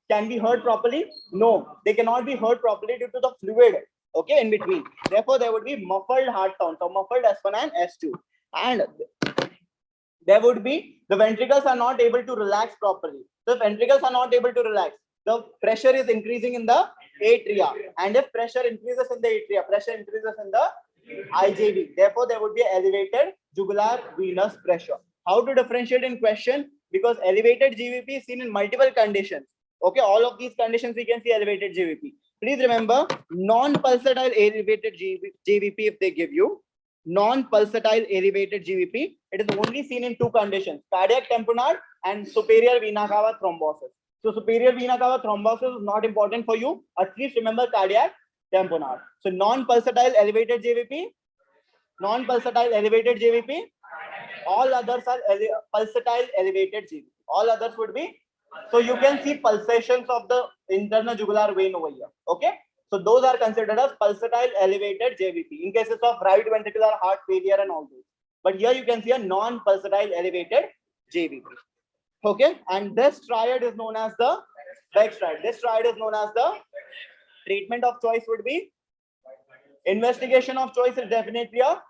can be heard properly? No, they cannot be heard properly due to the fluid. Okay, in between. Therefore, there would be muffled heart sound, so muffled S1 and S2, and there would be the ventricles are not able to relax properly. So, ventricles are not able to relax. The pressure is increasing in the atria, and if pressure increases in the atria, pressure increases in the IJV. Therefore, there would be elevated jugular venous pressure. How to differentiate in question? Because elevated GVP is seen in multiple conditions. Okay, all of these conditions we can see elevated GVP. Please remember, non-pulsatile elevated GVP, if they give you non-pulsatile elevated GVP, it is only seen in two conditions: cardiac tamponade and superior vena cava thrombosis. So superior vena cava thrombosis is not important for you. At least remember cardiac tamponade. So non-pulsatile elevated GVP, non-pulsatile elevated GVP. All others are pulsatile elevated GVP. All others would be. So you can see pulsations of the internal jugular vein over here. Okay. So those are considered as pulsatile elevated JVP in cases of right ventricular heart failure and all those. But here you can see a non-pulsatile elevated JVP. Okay. And this triad is known as the Beck's triad. This triad is known as the treatment of choice would be investigation of choice is definitely a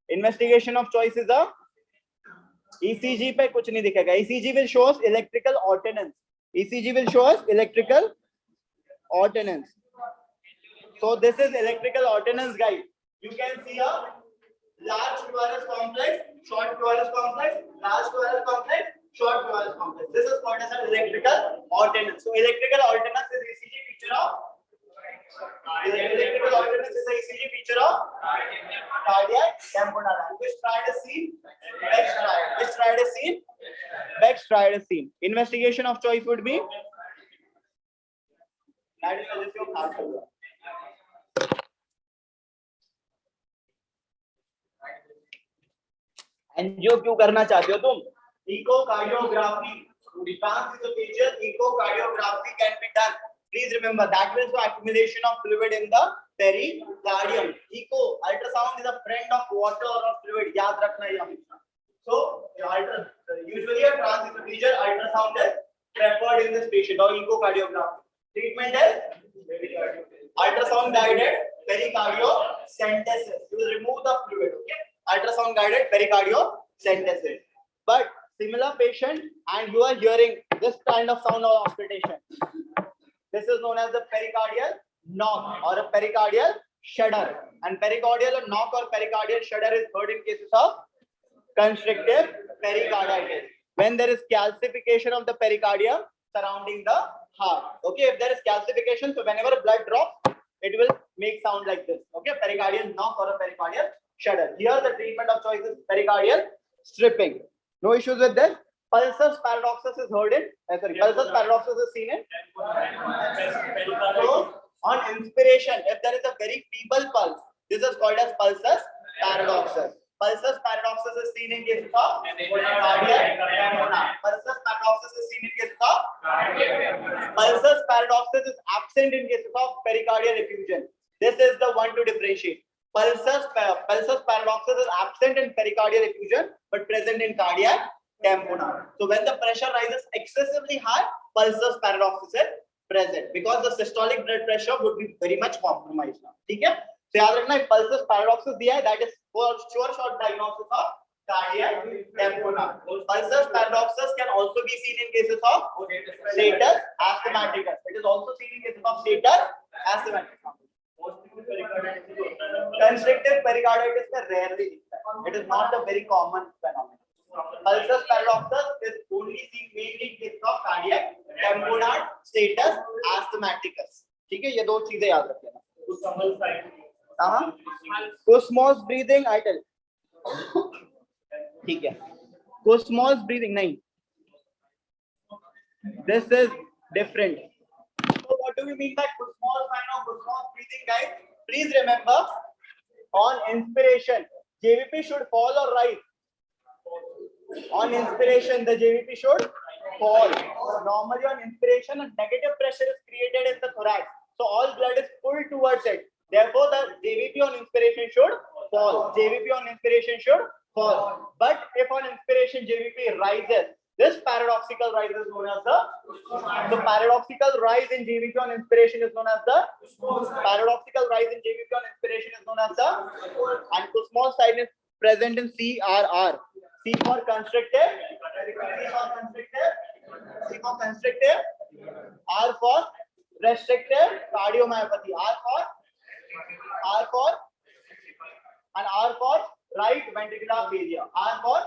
investigation of choice is a ECG पे कुछ नहीं दिखेगा. ECG will show us electrical ordinance. ECG will show us electrical ordinance. So this is electrical ordinance, guys. You can see a large QRS complex, short QRS complex, large QRS complex, short QRS complex. This is called as an electrical ordinance. So electrical ordinance is ECG feature of electrical ordinance is the ECG feature of cardiac tamponade. Which triad is seen? Beck's triad. Which triad is seen? Beck's triad is seen. Investigation of choice would be that is your heart failure. Angio क्यों करना चाहते हो तुम? Echocardiography. To advance the patient, echocardiography can be done. Please remember that will show accumulation of fluid in the pericardium. Echo ultrasound is a friend of water or fluid. याद रखना है हमेशा. So usually a transesophageal ultrasound is preferred in this patient or echocardiography. Treatment is ultrasound guided pericardiocentesis. You will remove the fluid. Okay. Ultrasound guided pericardiocentesis. But similar patient and you are hearing this kind of sound or auscultation. This is known as the pericardial knock or a pericardial shudder. And pericardial knock or pericardial shudder is heard in cases of constrictive pericarditis. When there is calcification of the pericardium surrounding the heart. Okay, if there is calcification, so whenever blood drops, it will make sound like this. Okay, pericardial knock or a pericardial shudder. Here the treatment of choice is pericardial stripping. No issues with this. Pulsus paradoxus is heard in. Pulsus paradoxus is seen in. So on inspiration, if there is a very feeble pulse, this is called as pulsus paradoxus. Pulsus paradoxus is seen in cases of cardiac pneumonia. Pulsus paradoxus is seen in cases of pulsus paradoxus is absent in cases of pericardial effusion. This is the one to differentiate. Pulsus paradoxus is absent in pericardial effusion but present in cardiac tamponade. So when the pressure rises excessively high, pulsus paradoxus is present because the systolic blood pressure would be very much compromised now. Okay? So याद रखना pulsus paradoxus दिया है, that is for sure short diagnosis of cardiac tamponade. Pulsus paradoxus can also be seen in cases of status asthmaticus. It is also seen in cases of status asthmaticus. Constrictive pericarditis में rarely दिखता है. It is not a very common phenomenon. Pulsus paradoxus is only seen mainly in cases of cardiac tamponade, status asthmaticus. ठीक है, ये दो चीजें याद रखना. Kussmaul's breathing, I tell. ठीक है. Kussmaul's breathing नहीं. This is different. So what do we mean by Kussmaul's sign of Kussmaul's breathing, guys? Please remember, on inspiration, JVP should fall or rise. On inspiration, the JVP should fall. Normally on inspiration, a negative pressure is created in the thorax. So all blood is pulled towards it. Therefore, the JVP on inspiration should fall. JVP on inspiration should fall. But if on inspiration JVP rises, this paradoxical rise is known as the paradoxical rise in JVP on inspiration is known as the paradoxical rise in JVP on inspiration is known as the and Kussmaul's sign is present in CRR. C for constrictive, C for constrictive, R for restrictive cardiomyopathy, R for right ventricular failure, R for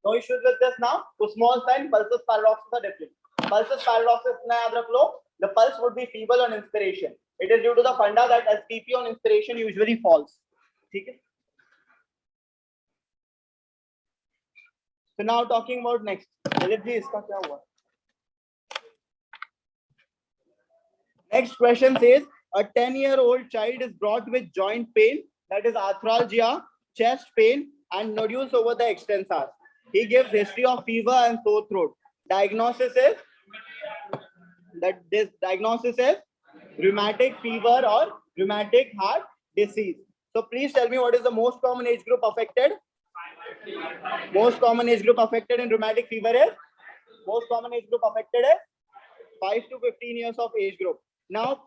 no issues with this now. Kussmaul's sign, pulsus paradoxus are different. Pulsus paradoxus na yaad rakh lo, the pulse would be feeble on inspiration. It is due to the funda that STP on inspiration usually falls. Okay? So now talking about next. Next question says a 10-year-old child is brought with joint pain, that is arthralgia, chest pain, and nodules over the extensors. He gives history of fever and sore throat. Diagnosis is rheumatic fever or rheumatic heart disease. So please tell me what is the most common age group affected? Most common age group affected in rheumatic fever is? Most common age group affected is 5 to 15 years of age group. Now,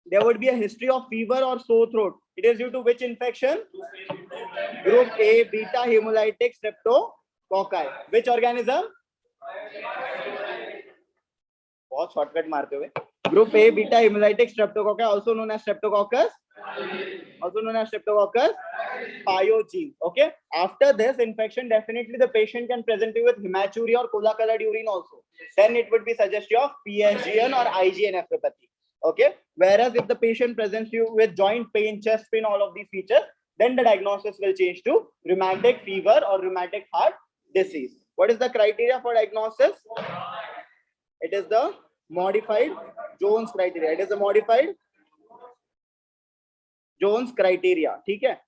there would be a history of fever or sore throat. It is due to which infection? Group A, beta hemolytic streptococci. Which organism? बहुत shortcut मारते हुए. Group A, beta hemolytic streptococci, also known as streptococcus pyogenes. Okay. After this infection, definitely the patient can present you with hematuria or cola-colored urine also. Then it would be suggestive of PSGN or IgA nephropathy. Okay. Whereas if the patient presents you with joint pain, chest pain, all of these features, then the diagnosis will change to rheumatic fever or rheumatic heart disease. What is the criteria for diagnosis? It is the modified Jones criteria. It is the modified Jones criteria. ठीक है?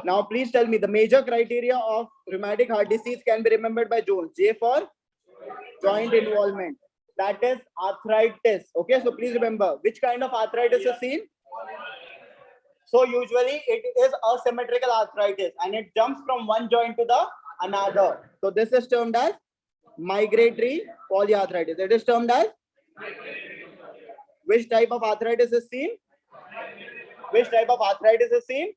Now, please tell me the major criteria of rheumatic heart disease can be remembered by Jones. J for joint involvement. That is arthritis. Okay, so please remember which kind of arthritis is seen. So usually it is asymmetrical arthritis and it jumps from one joint to the another. So this is termed as migratory polyarthritis. It is termed as which type of arthritis is seen? Which type of arthritis is seen?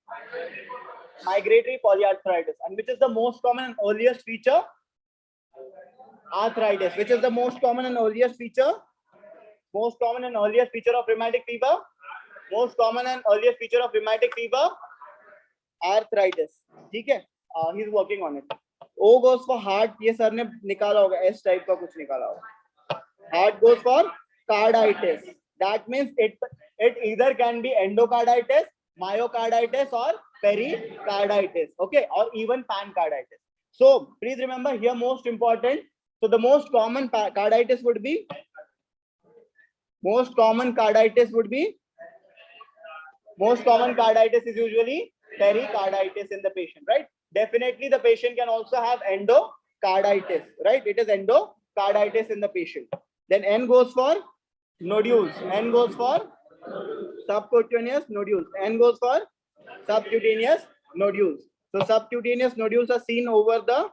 Migratory polyarthritis. And which is the most common and earliest feature? Arthritis. Which is the most common and earliest feature? Most common and earliest feature of rheumatic fever? Most common and earliest feature of rheumatic fever? Arthritis. Okay? He's working on it. O goes for heart. ये sir ने निकाला होगा. S type का कुछ निकाला होगा. Heart goes for carditis. That means it either can be endocarditis, myocarditis, or pericarditis. Okay, or even pancarditis. So please remember here most important. So the most common carditis would be. Most common carditis is usually pericarditis in the patient, right? Definitely the patient can also have endocarditis, right? It is endocarditis in the patient. Then N goes for nodules. N goes for subcutaneous nodules. N goes for subcutaneous nodules. So subcutaneous nodules are seen over the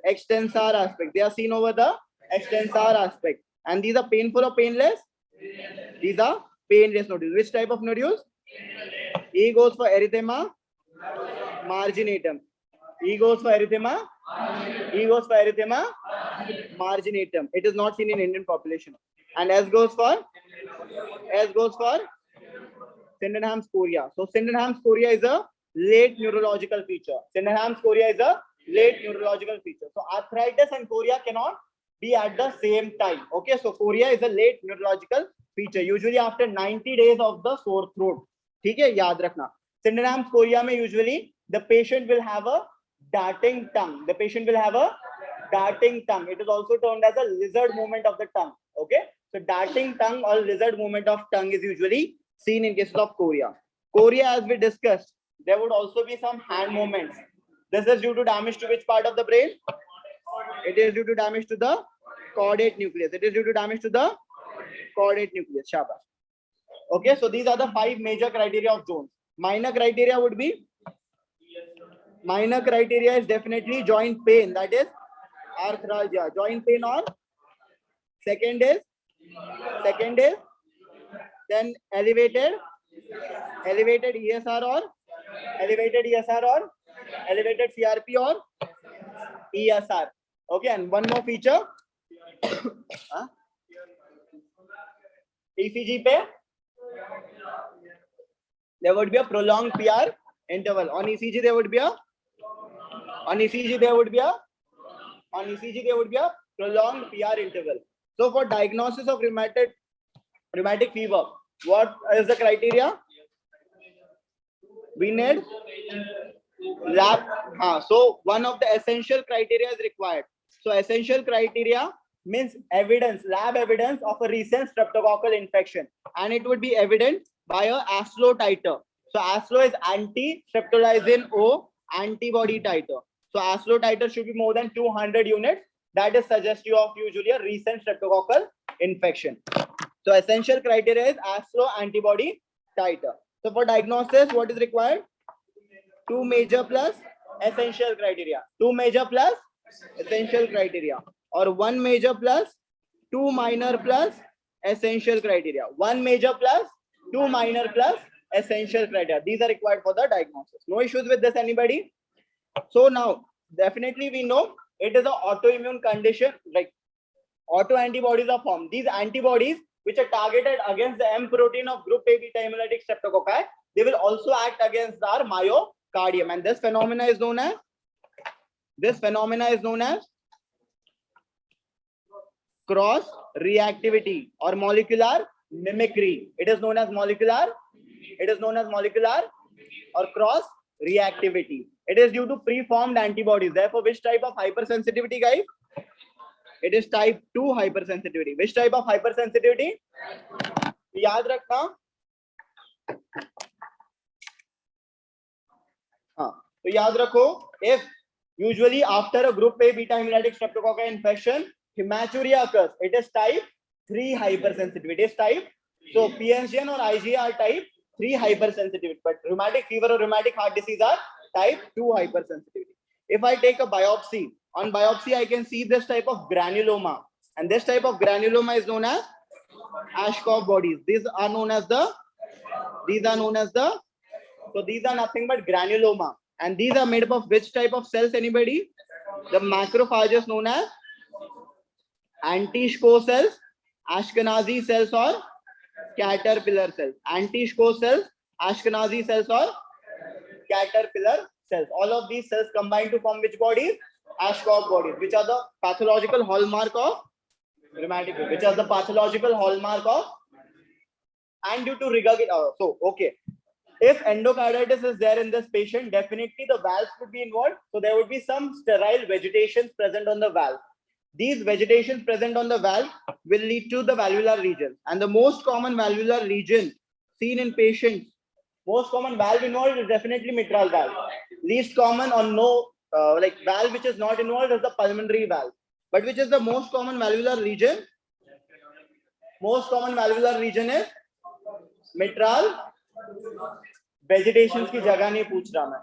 extensor aspect. They are seen over the extensor aspect. And these are painful or painless? These are painless nodules. Which type of nodules? E goes for erythema marginatum. E goes for erythema. E goes for erythema marginatum. It is not seen in Indian population. And S goes for Sydenham's chorea. So Sydenham's chorea is a late neurological feature. Sydenham's chorea is a late neurological feature. So arthritis and chorea cannot be at the same time. Okay, so chorea is a late neurological feature. Usually after 90 days of the sore throat. ठीक है, याद रखना. Sydenham's chorea में usually the patient will have a darting tongue. The patient will have a darting tongue. It is also termed as a lizard movement of the tongue. Okay, so darting tongue or lizard movement of tongue is usually seen in cases of chorea. Chorea, as we discussed, there would also be some hand movements. This is due to damage to which part of the brain? It is due to damage to the caudate nucleus. It is due to damage to the caudate nucleus. Shabash. Okay, so these are the 5 major criteria of Jones. Minor criteria would be? Minor criteria is definitely joint pain. That is arthralgia. Joint pain or? Second is then elevated ESR or elevated CRP or ESR. Okay, and one more feature. ECG pe there would be a prolonged PR interval. On ECG there would be a prolonged PR interval. So for diagnosis of rheumatic fever, what is the criteria? We need lab. So one of the essential criteria is required. So essential criteria means evidence, lab evidence of a recent streptococcal infection, and it would be evident by a ASLO titer. So ASLO is anti-streptolizin O antibody titer. So ASLO titer should be more than 200 units. That is suggestive of usually a recent streptococcal infection. So essential criteria is ASLO antibody titer. So for diagnosis, what is required? 2 major plus essential criteria. 2 major plus essential criteria. Or 1 major plus 2 minor plus essential criteria. 1 major plus 2 minor plus essential criteria. These are required for the diagnosis. No issues with this, anybody? So now, definitely we know it is an autoimmune condition, like autoantibodies are formed. These antibodies, which are targeted against the M protein of group A beta hemolytic streptococci, they will also act against our myocardium. And this phenomena is known as cross reactivity or molecular mimicry. It is known as molecular or cross reactivity. It is due to preformed antibodies. Therefore, which type of hypersensitivity, guys? It is type 2 hypersensitivity. Which type of hypersensitivity? याद रखना. हाँ, तो याद रखो, if usually after a group A beta hemolytic streptococcal infection, hematuria occurs. It is type 3 hypersensitivity. It is type, so PSGN or IgA are type 3 hypersensitivity, but rheumatic fever or rheumatic heart disease are type 2 hypersensitivity. If I take a biopsy, on biopsy I can see this type of granuloma, and this type of granuloma is known as Ashkoff bodies. These are known as the, so these are nothing but granuloma, and these are made up of which type of cells? Anybody? The macrophages known as anti-Schko cells, Ashkenazi cells, or caterpillar cells. Anti-Schko cells, Ashkenazi cells, or caterpillar cells. All of these cells combine to form which bodies? Ashkoff bodies, which are the pathological hallmark of rheumatic, which are the pathological hallmark of, and due to regurgitation. So, okay. If endocarditis is there in this patient, definitely the valves would be involved. So there would be some sterile vegetations present on the valve. These vegetations present on the valve will lead to the valvular region. And the most common valvular region seen in patients, most common valve involved is definitely mitral valve. Least common or no, like valve which is not involved is the pulmonary valve. But which is the most common valvular region? Most common valvular region is mitral. Vegetations की जगह नहीं पूछ रहा मैं.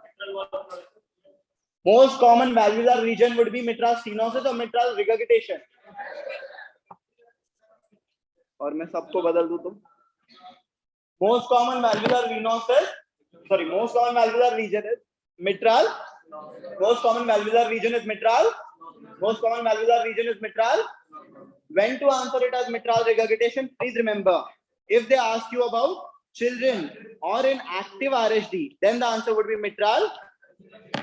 Most common valvular region would be mitral stenosis or mitral regurgitation. और मैं सबको बदल दूं तो. Most common valvular venosus, sorry, most common valvular region is mitral. Most common valvular region is mitral. Most common valvular region is mitral. When to answer it as mitral regurgitation? Please remember, if they ask you about children or in active RHD, then the answer would be mitral.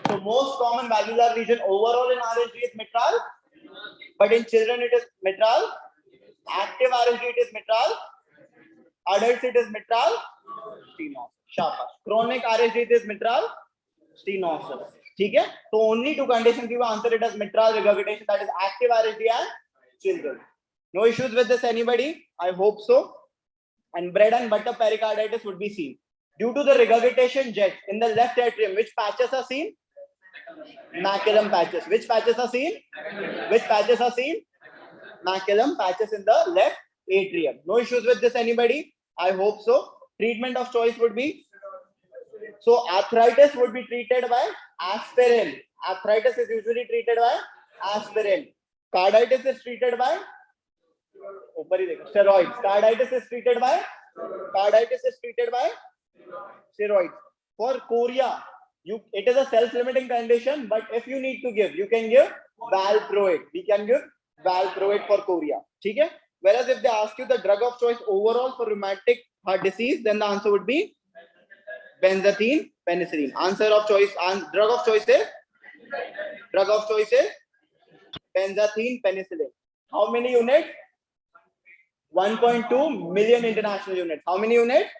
So most common valvular region overall in RHD is mitral, but in children it is mitral. Active RHD it is mitral. Adults it is mitral. Stenosis. Shabash. Chronic RHD it is mitral. Stenosis. ठीक है? So only two conditions you answer it as mitral regurgitation, that is active RHD and children. No issues with this, anybody? I hope so. And bread and butter pericarditis would be seen due to the regurgitation jet in the left atrium. Which patches are seen? Maculum patches. Which patches are seen? Which patches are seen? Maculum patches in the left atrium. No issues with this, anybody? I hope so. Treatment of choice would be, so arthritis would be treated by aspirin. Arthritis is usually treated by aspirin. Carditis is treated by steroids. Carditis is treated by steroids. For chorea, it is a self-limiting condition, but if you need to give, you can give valproate. We can give valproate for chorea. Okay? Whereas if they ask you the drug of choice overall for rheumatic heart disease, then the answer would be benzathine penicillin. Answer of choice, drug of choice is benzathine penicillin. How many units? 1.2 million international units. How many units?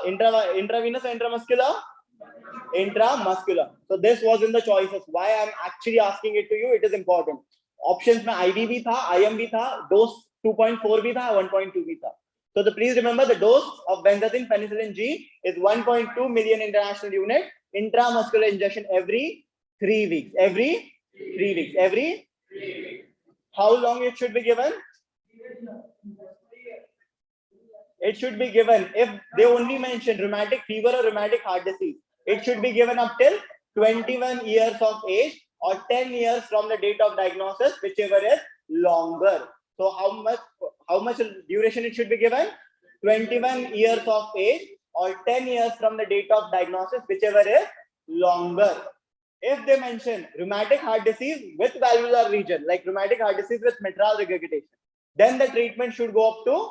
Intravenous or intramuscular? Intramuscular. So this was in the choices. Why I'm actually asking it to you, it is important. Options में IV भी था, IM भी था, dose 2.4 भी था, 1.2 भी था. So please remember the dose of benzathine penicillin G is 1.2 million international units. Intramuscular injection every 3 weeks. Every 3 weeks. How long it should be given? It should be given, if they only mention rheumatic fever or rheumatic heart disease, it should be given up till 21 years of age or 10 years from the date of diagnosis, whichever is longer. So how much duration it should be given? 21 years of age or 10 years from the date of diagnosis, whichever is longer. If they mention rheumatic heart disease with valvular region, like rheumatic heart disease with mitral regurgitation, then the treatment should go up to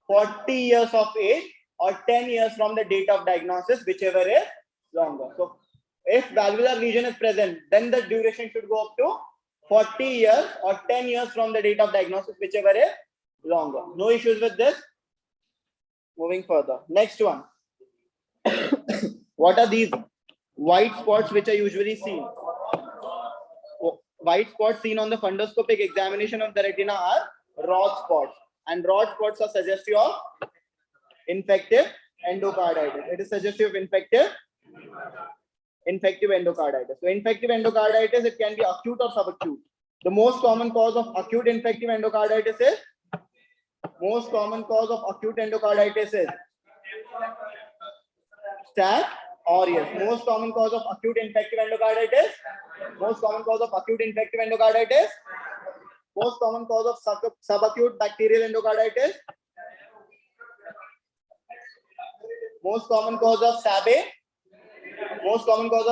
40 years of age or 10 years from the date of diagnosis, whichever is longer. So if valvular region is present, then the duration should go up to 40 years or 10 years from the date of diagnosis, whichever is longer. No issues with this. Moving further. Next one. What are these white spots which are usually seen? White spots seen on the fundoscopic examination of the retina are rod spots. And rod spots are suggestive of infective endocarditis. It is suggestive of infective endocarditis. So infective endocarditis, it can be acute or subacute. The most common cause of acute infective endocarditis is Staph aureus. Most common cause of acute infective endocarditis. Most common cause of subacute bacterial endocarditis. Most common cause of SABE. Most common cause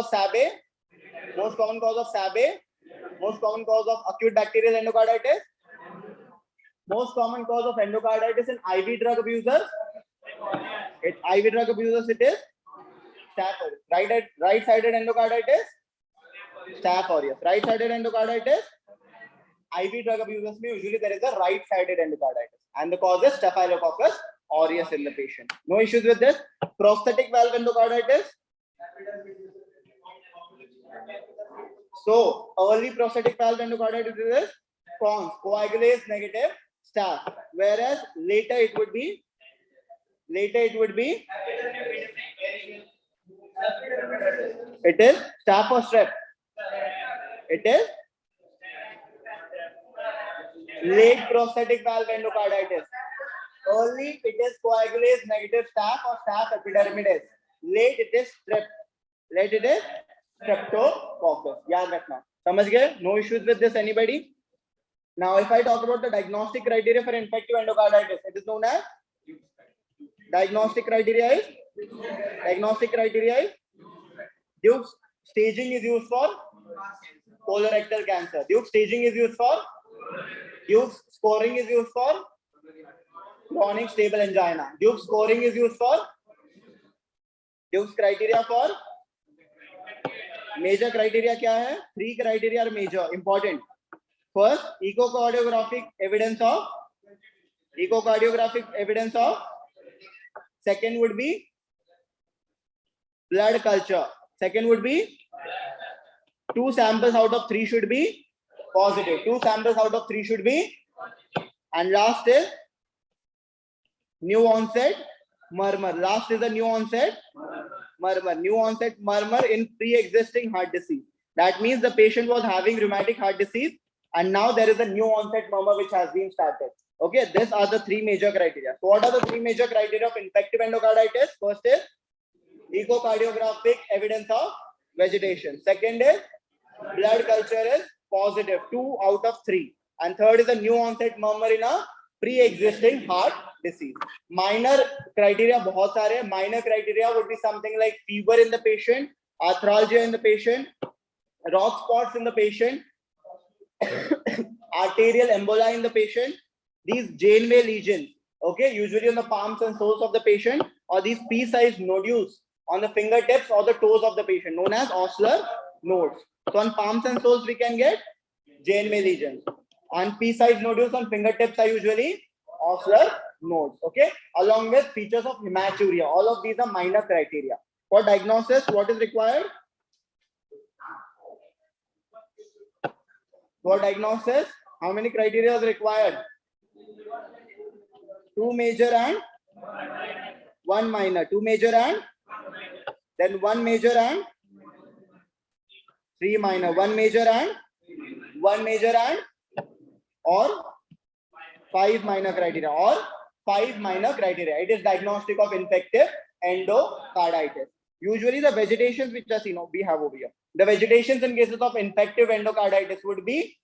of acute bacterial endocarditis. Most common cause of endocarditis in IV drug abusers. It is Staph aureus. Right-sided endocarditis, Staph aureus. Right-sided endocarditis, IV drug abusers में usually there is a right-sided endocarditis, and the cause is Staphylococcus aureus in the patient. No issues with this. Prosthetic valve endocarditis. So early prosthetic valve endocarditis is cons, coagulase negative staph, whereas later it would be it is staph or strep. It is late prosthetic valve endocarditis. Early it is coagulase negative staph or staph epidermidis. Late it is strep. Late it is streptococcus. याद रखना. समझ गए? No issues with this, anybody? Now, if I talk about the diagnostic criteria for infective endocarditis, it is known as diagnostic criteria is Duke's staging is used for colorectal cancer. Duke's staging is used for Duke's scoring is used for chronic stable angina. Duke's scoring is used for Duke's criteria for major criteria क्या है? 3 criteria are major, important. First, echocardiographic evidence of. Second would be blood culture. Second would be 2 samples out of 3 should be positive. 2 samples out of 3 should be. And last is new onset murmur. Last is the new onset murmur in pre-existing heart disease. That means the patient was having rheumatic heart disease, and now there is a new onset murmur which has been started. Okay, these are the 3 major criteria. So what are the 3 major criteria of infective endocarditis? First is echocardiographic evidence of vegetation. Second is blood culture is positive, 2 out of 3. And third is a new onset murmur in a pre-existing heart disease. Minor criteria बहुत सारे हैं. Minor criteria would be something like fever in the patient, arthralgia in the patient, rock spots in the patient, arterial emboli in the patient, these Janeway lesions, okay, usually on the palms and soles of the patient, or these pea-sized nodules on the fingertips or the toes of the patient, known as oscular nodes. So on palms and soles we can get Janeway lesions. On pea-sized nodules on fingertips are usually oscular nodes, okay, along with features of hematuria. All of these are minor criteria. For diagnosis, what is required? For diagnosis, how many criteria is required? 2 major and 1 minor. 2 major and then 1 major and 3 minor. 1 major and or 5 minor criteria or 5 minor criteria. It is diagnostic of infective endocarditis. Usually the vegetations which are seen, we have over here. The vegetations in cases of infective endocarditis would be,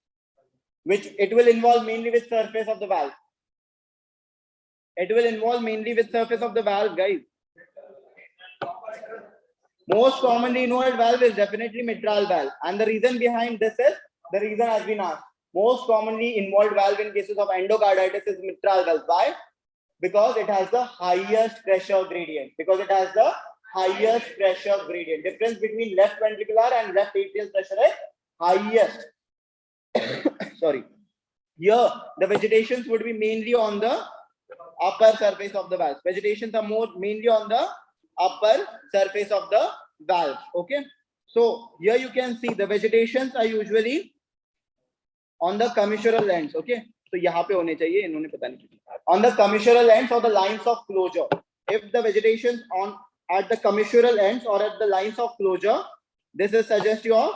which it will involve mainly with surface of the valve. It will involve mainly with surface of the valve, guys. Most commonly involved valve is definitely mitral valve. And the reason behind this is, the reason has been asked. Most commonly involved valve in cases of endocarditis is mitral valve. Why? Because it has the highest pressure gradient. Difference between left ventricular and left atrial pressure is highest. Sorry. Here, the vegetations would be mainly on the upper surface of the valve. Vegetations are mainly on the upper surface of the valve. Okay. So here you can see the vegetations are usually on the commissural ends. Okay. So यहाँ पे होने चाहिए, इन्होंने पता नहीं. On the commissural ends or the lines of closure. if the vegetation on at the commissural ends or at the lines of closure, this is suggestive of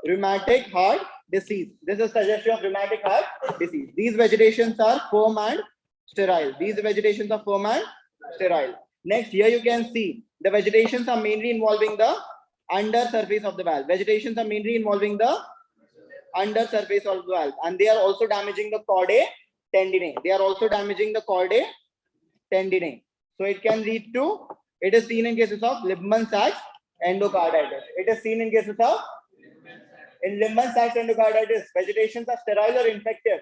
rheumatic heart disease. This is suggestive of rheumatic heart disease. These vegetations are firm and sterile. These vegetations are firm and sterile. Next, here you can see the vegetations are mainly involving the under surface of the valve. Vegetations are mainly involving the under surface of the valve, and they are also damaging the chordae tendineae. They are also damaging the chordae tendineae. So it can lead to, it is seen in cases of Liebman-Sachs endocarditis. It is seen in cases of, in Liebman-Sachs endocarditis, vegetations are sterile or infective?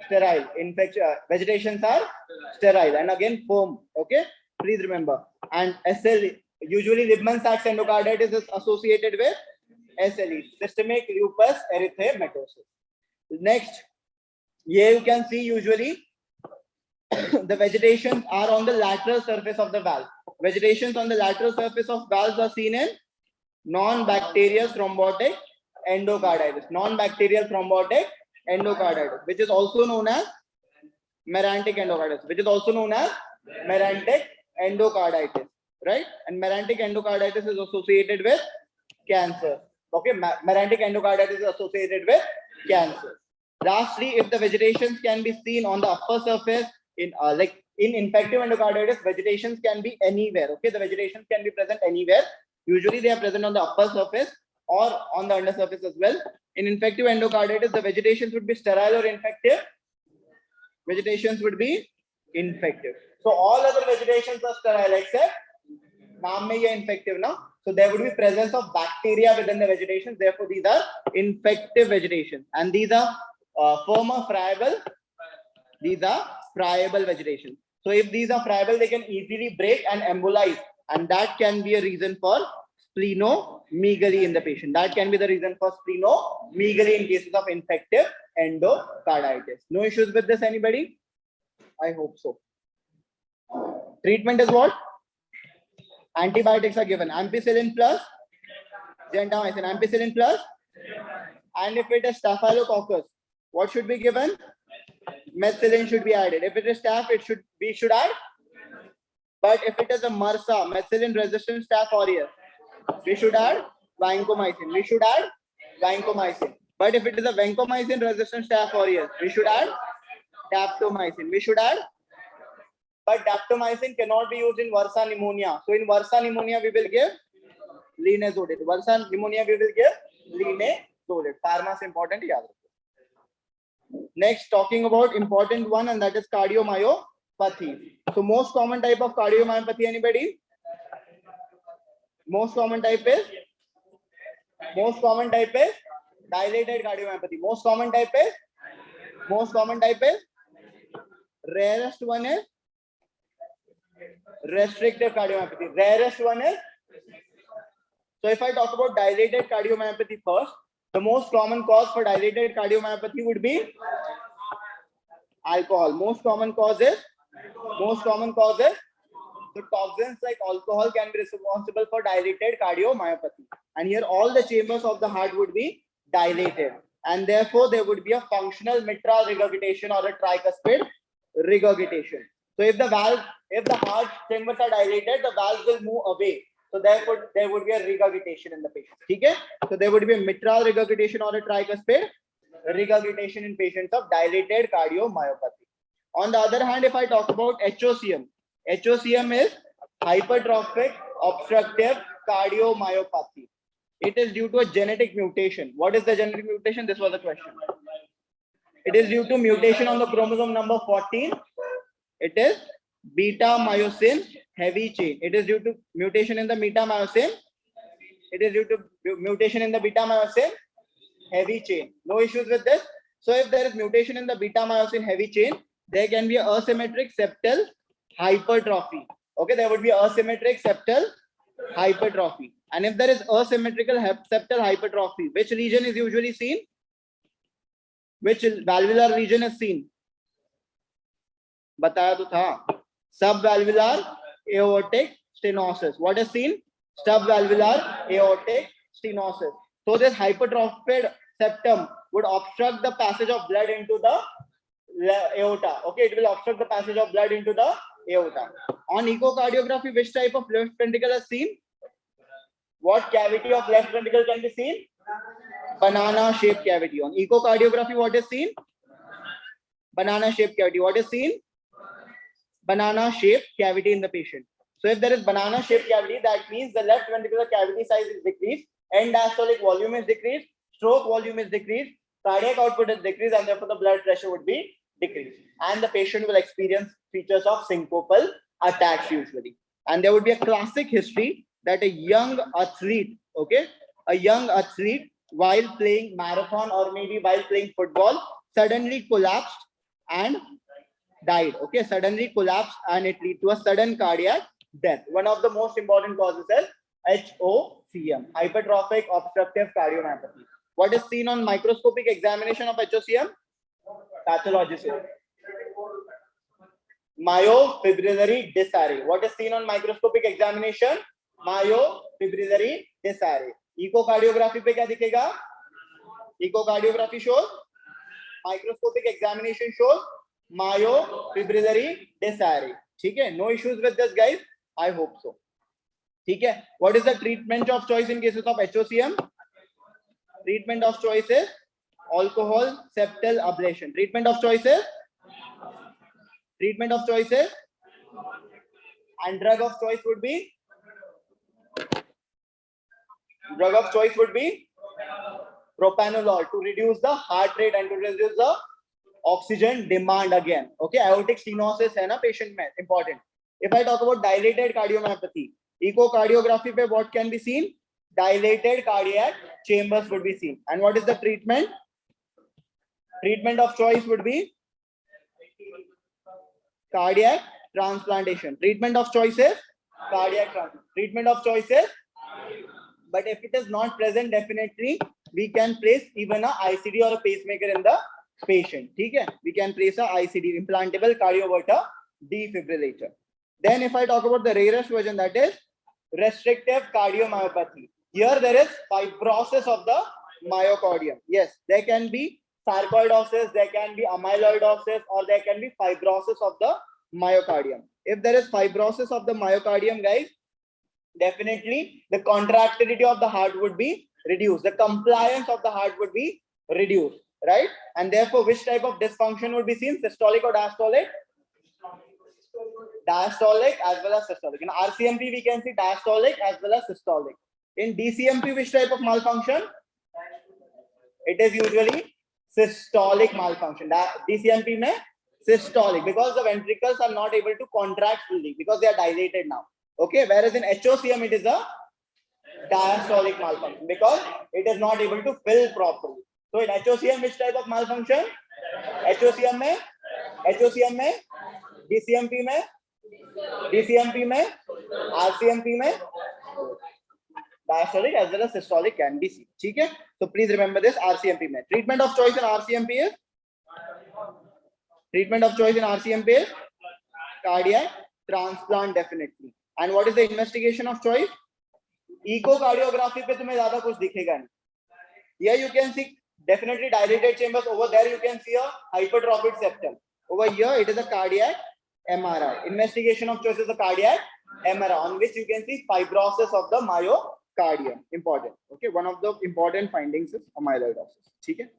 Sterile. Vegetations are sterile and again foam. Okay, please remember. And SL, usually Liebman-Sachs endocarditis is associated with SLE, systemic lupus erythematosus. Next, here you can see usually the vegetations are on the lateral surface of the valve. Vegetations on the lateral surface of valves are seen in non-bacterial thrombotic endocarditis. Non-bacterial thrombotic endocarditis, which is also known as merantic endocarditis. Which is also known as merantic endocarditis, right? And merantic endocarditis is associated with cancer. Okay, merantic endocarditis is associated with cancer. Lastly, if the vegetations can be seen on the upper surface, in infective endocarditis, vegetations can be anywhere. Okay, the vegetations can be present anywhere. Usually they are present on the upper surface or on the under surface as well. In infective endocarditis, the vegetations would be sterile or infective. Vegetations would be infective. So all other vegetations are sterile except naam mein ye infective now. So there would be presence of bacteria within the vegetation. Therefore, these are infective vegetation, and these are firm or friable. These are friable vegetation. So if these are friable, they can easily break and embolize, and that can be a reason for splenomegaly in the patient. That can be the reason for splenomegaly in cases of infective endocarditis. No issues with this, anybody? I hope so. Treatment is what? Antibiotics are given. Ampicillin plus gentamicin. Ampicillin plus, and if it is staphylococcus, what should be given? Methicillin should be added. If it is staph, we should add. But if it is a MRSA, methicillin resistant staph aureus, we should add vancomycin. We should add vancomycin. But if it is a vancomycin resistant staph aureus, we should add daptomycin. We should add. But daptomycin cannot be used in Varsa pneumonia. So in Varsa pneumonia, we will give linezolid. Varsa pneumonia, we will give linezolid. Pharma is important. Next, talking about important one, and that is cardiomyopathy. So most common type of cardiomyopathy, anybody? Most common type is dilated cardiomyopathy. Most common type is rarest one is restrictive cardiomyopathy. Rarest one is. So if I talk about dilated cardiomyopathy first, the most common cause for dilated cardiomyopathy would be alcohol. Most common cause is the toxins like alcohol can be responsible for dilated cardiomyopathy. And here all the chambers of the heart would be dilated, and therefore there would be a functional mitral regurgitation or a tricuspid regurgitation. So if the heart chambers are dilated, the valve will move away. So therefore there would be a regurgitation in the patient. Okay? So there would be a mitral regurgitation or a tricuspid regurgitation in patients of dilated cardiomyopathy. On the other hand, if I talk about HOCM, HOCM is hypertrophic obstructive cardiomyopathy. It is due to a genetic mutation. What is the genetic mutation? This was the question. It is due to mutation on the chromosome number 14. It is beta myosin heavy chain. It is due to mutation in the beta myosin. It is due to mutation in the beta myosin heavy chain. No issues with this. So if there is mutation in the beta myosin heavy chain, there can be asymmetric septal hypertrophy. Okay, there would be asymmetric septal hypertrophy. And if there is asymmetrical septal hypertrophy, which region is usually seen? Which valvular region is seen? Bataya to tha. Subvalvular aortic stenosis. What is seen? Subvalvular aortic stenosis. So this hypertrophied septum would obstruct the passage of blood into the aorta. Okay, it will obstruct the passage of blood into the aorta. On echocardiography, which type of left ventricle is seen? What cavity of left ventricle can be seen? Banana shaped cavity. On echocardiography, what is seen? Banana shaped cavity. What is seen? Banana shaped cavity in the patient. So if there is banana shaped cavity, that means the left ventricular cavity size is decreased, end diastolic volume is decreased, stroke volume is decreased, cardiac output is decreased, and therefore the blood pressure would be decreased. And the patient will experience features of syncopal attacks usually. And there would be a classic history that a young athlete, okay, a young athlete while playing marathon or maybe while playing football suddenly collapsed and died. Okay, suddenly collapsed and it led to a sudden cardiac death. One of the most important causes is HOCM, hypertrophic obstructive cardiomyopathy. What is seen on microscopic examination of HOCM? Pathologist. Myofibrillary disarray. What is seen on microscopic examination? Myofibrillary disarray. Echocardiography पे क्या दिखेगा? Echocardiography shows, microscopic examination shows myofibrillary disarray. ठीक है? No issues with this, guys. I hope so. ठीक है? What is the treatment of choice in cases of HOCM? Treatment of choice is alcohol septal ablation. Treatment of choice is and drug of choice would be propranolol to reduce the heart rate and to reduce the oxygen demand again. Okay, aortic stenosis है ना patient में, important. If I talk about dilated cardiomyopathy, echocardiography पे what can be seen? Dilated cardiac chambers would be seen. And what is the treatment? Treatment of choice would be cardiac transplantation. Treatment of choice is cardiac transplantation. Treatment of choice is, but if it is not present, definitely we can place even a ICD or a pacemaker in the patient. Okay? We can place a ICD, implantable cardioverter defibrillator. Then if I talk about the rarest version, that is restrictive cardiomyopathy. Here there is fibrosis of the myocardium. Yes, there can be sarcoidosis, there can be amyloidosis, or there can be fibrosis of the myocardium. If there is fibrosis of the myocardium, guys, definitely the contractility of the heart would be reduced. The compliance of the heart would be reduced, right? And therefore, which type of dysfunction would be seen? Systolic or diastolic? Diastolic as well as systolic. In RCMP, we can see diastolic as well as systolic. In DCMP, which type of malfunction? It is usually systolic malfunction. DCMP mein systolic, because the ventricles are not able to contract fully because they are dilated now. Okay, whereas in HOCM it is a diastolic malfunction because it is not able to fill properly. So in HOCM, which type of malfunction? HOCM mein, DCMP mein, RCMP mein, diastolic as well as systolic can be seen. Okay? So please remember this. RCMP mein. Treatment of choice in RCMP is cardiac transplant, definitely. And what is the investigation of choice? Echocardiography पे तुम्हें ज़्यादा कुछ दिखेगा नहीं. Here you can see definitely dilated chambers. Over there you can see a hypertrophic septum. Over here it is a cardiac MRI. Investigation of choice is a cardiac MRI on which you can see fibrosis of the myocardium. Important. Okay, one of the important findings is amyloidosis. Okay.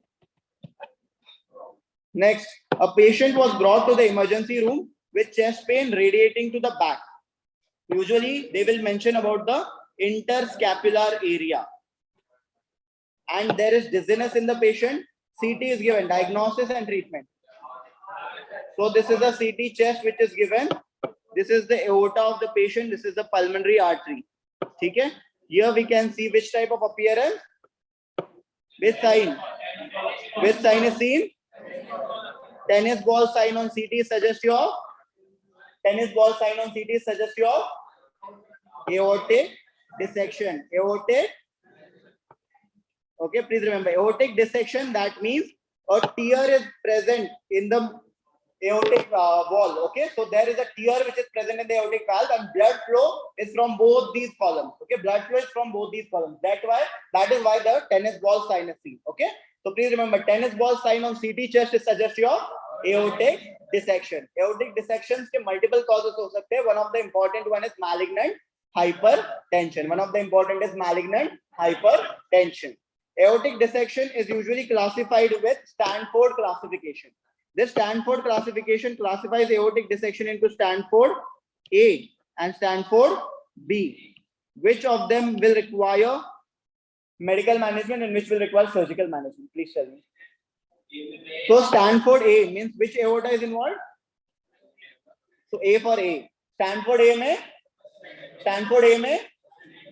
Next, a patient was brought to the emergency room with chest pain radiating to the back. Usually they will mention about the interscapular area. And there is dizziness in the patient. CT is given, diagnosis and treatment. So this is a CT chest which is given. This is the aorta of the patient. This is the pulmonary artery. Okay? Here we can see which type of appearance. Which sign? Which sign is seen? Tennis ball sign on CT suggests your aortic dissection. Aortic. Okay, please remember aortic dissection. That means a tear is present in the aortic wall. Okay, so there is a tear which is present in the aortic valve, and blood flow is from both these columns. Okay, blood flow is from both these columns. That is why the tennis ball sign is seen. Okay, so please remember tennis ball sign on CT chest is suggest your Aortic dissection. Aortic dissections के multiple causes हो सकते हैं. One of the important one is malignant hypertension. One of the important is malignant hypertension. Aortic dissection is usually classified with Stanford classification. This Stanford classification classifies aortic dissection into Stanford A and Stanford B. Which of them will require medical management and which will require surgical management? Please tell me. So Stanford A means which aorta is involved? So A for A. Stanford A में, Stanford A में,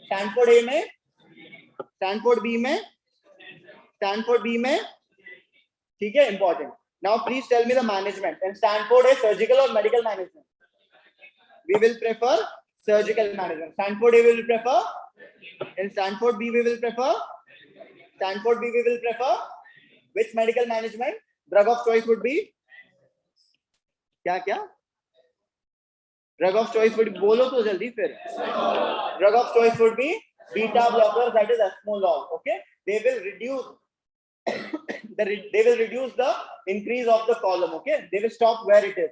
Stanford A में, Stanford B में, Stanford B में, ठीक है, important. Now please tell me the management. In Stanford A, surgical or medical management? We will prefer surgical management. Stanford A we will prefer. In Stanford B we will prefer. Stanford B we will prefer. Which medical management? Drug of choice would be? क्या? Drug of choice would be, बोलो तो जल्दी फिर. Drug of choice would be beta blockers, that is esmolol. Okay, they will reduce the increase of the column. Okay, they will stop where it is.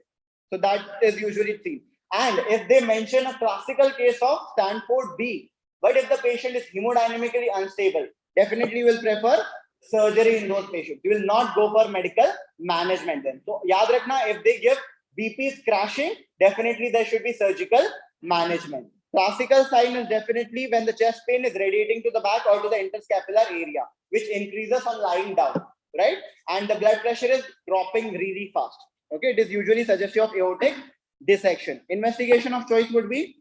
So that is usually seen. And if they mention a classical case of Stanford B, but if the patient is hemodynamically unstable, definitely will prefer surgery in those patients. You will not go for medical management then. So yaad rakhna, if they give BP is crashing, definitely there should be surgical management. Classical sign is definitely when the chest pain is radiating to the back or to the interscapular area, which increases on lying down, right? And the blood pressure is dropping really fast. Okay, it is usually suggestive of aortic dissection. Investigation of choice would be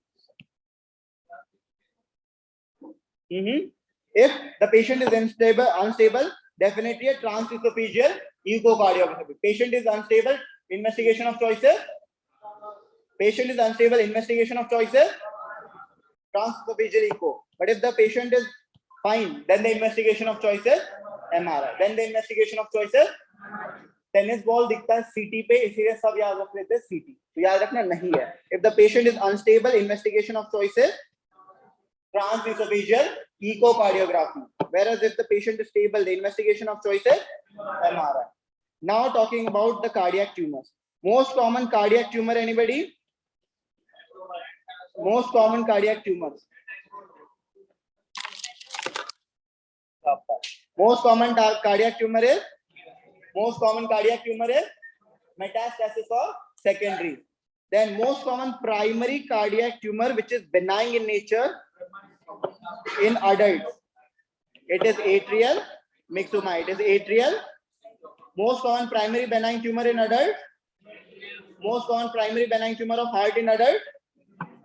if the patient is unstable, definitely a transesophageal echocardiography. Patient is unstable, investigation of choices. Patient is unstable, investigation of choices. Transesophageal echo. But if the patient is fine, then the investigation of choices MRI. Then the investigation of choices tennis ball दिखता है सीटी पे, इसीलिए सब याद रख लेते हैं सीटी. तो याद रखना नहीं है. If the patient is unstable, investigation of choices transesophageal echocardiography, whereas if the patient is stable, the investigation of choices MRI. Now talking about the cardiac tumors. Most common cardiac tumor, anybody? Most common cardiac tumors. Most common cardiac tumor is metastasis or secondary. Then most common primary cardiac tumor, which is benign in nature in adults, it is atrial myxoma. It is atrial. Most common primary benign tumor in adults. Most common primary benign tumor of heart in adults,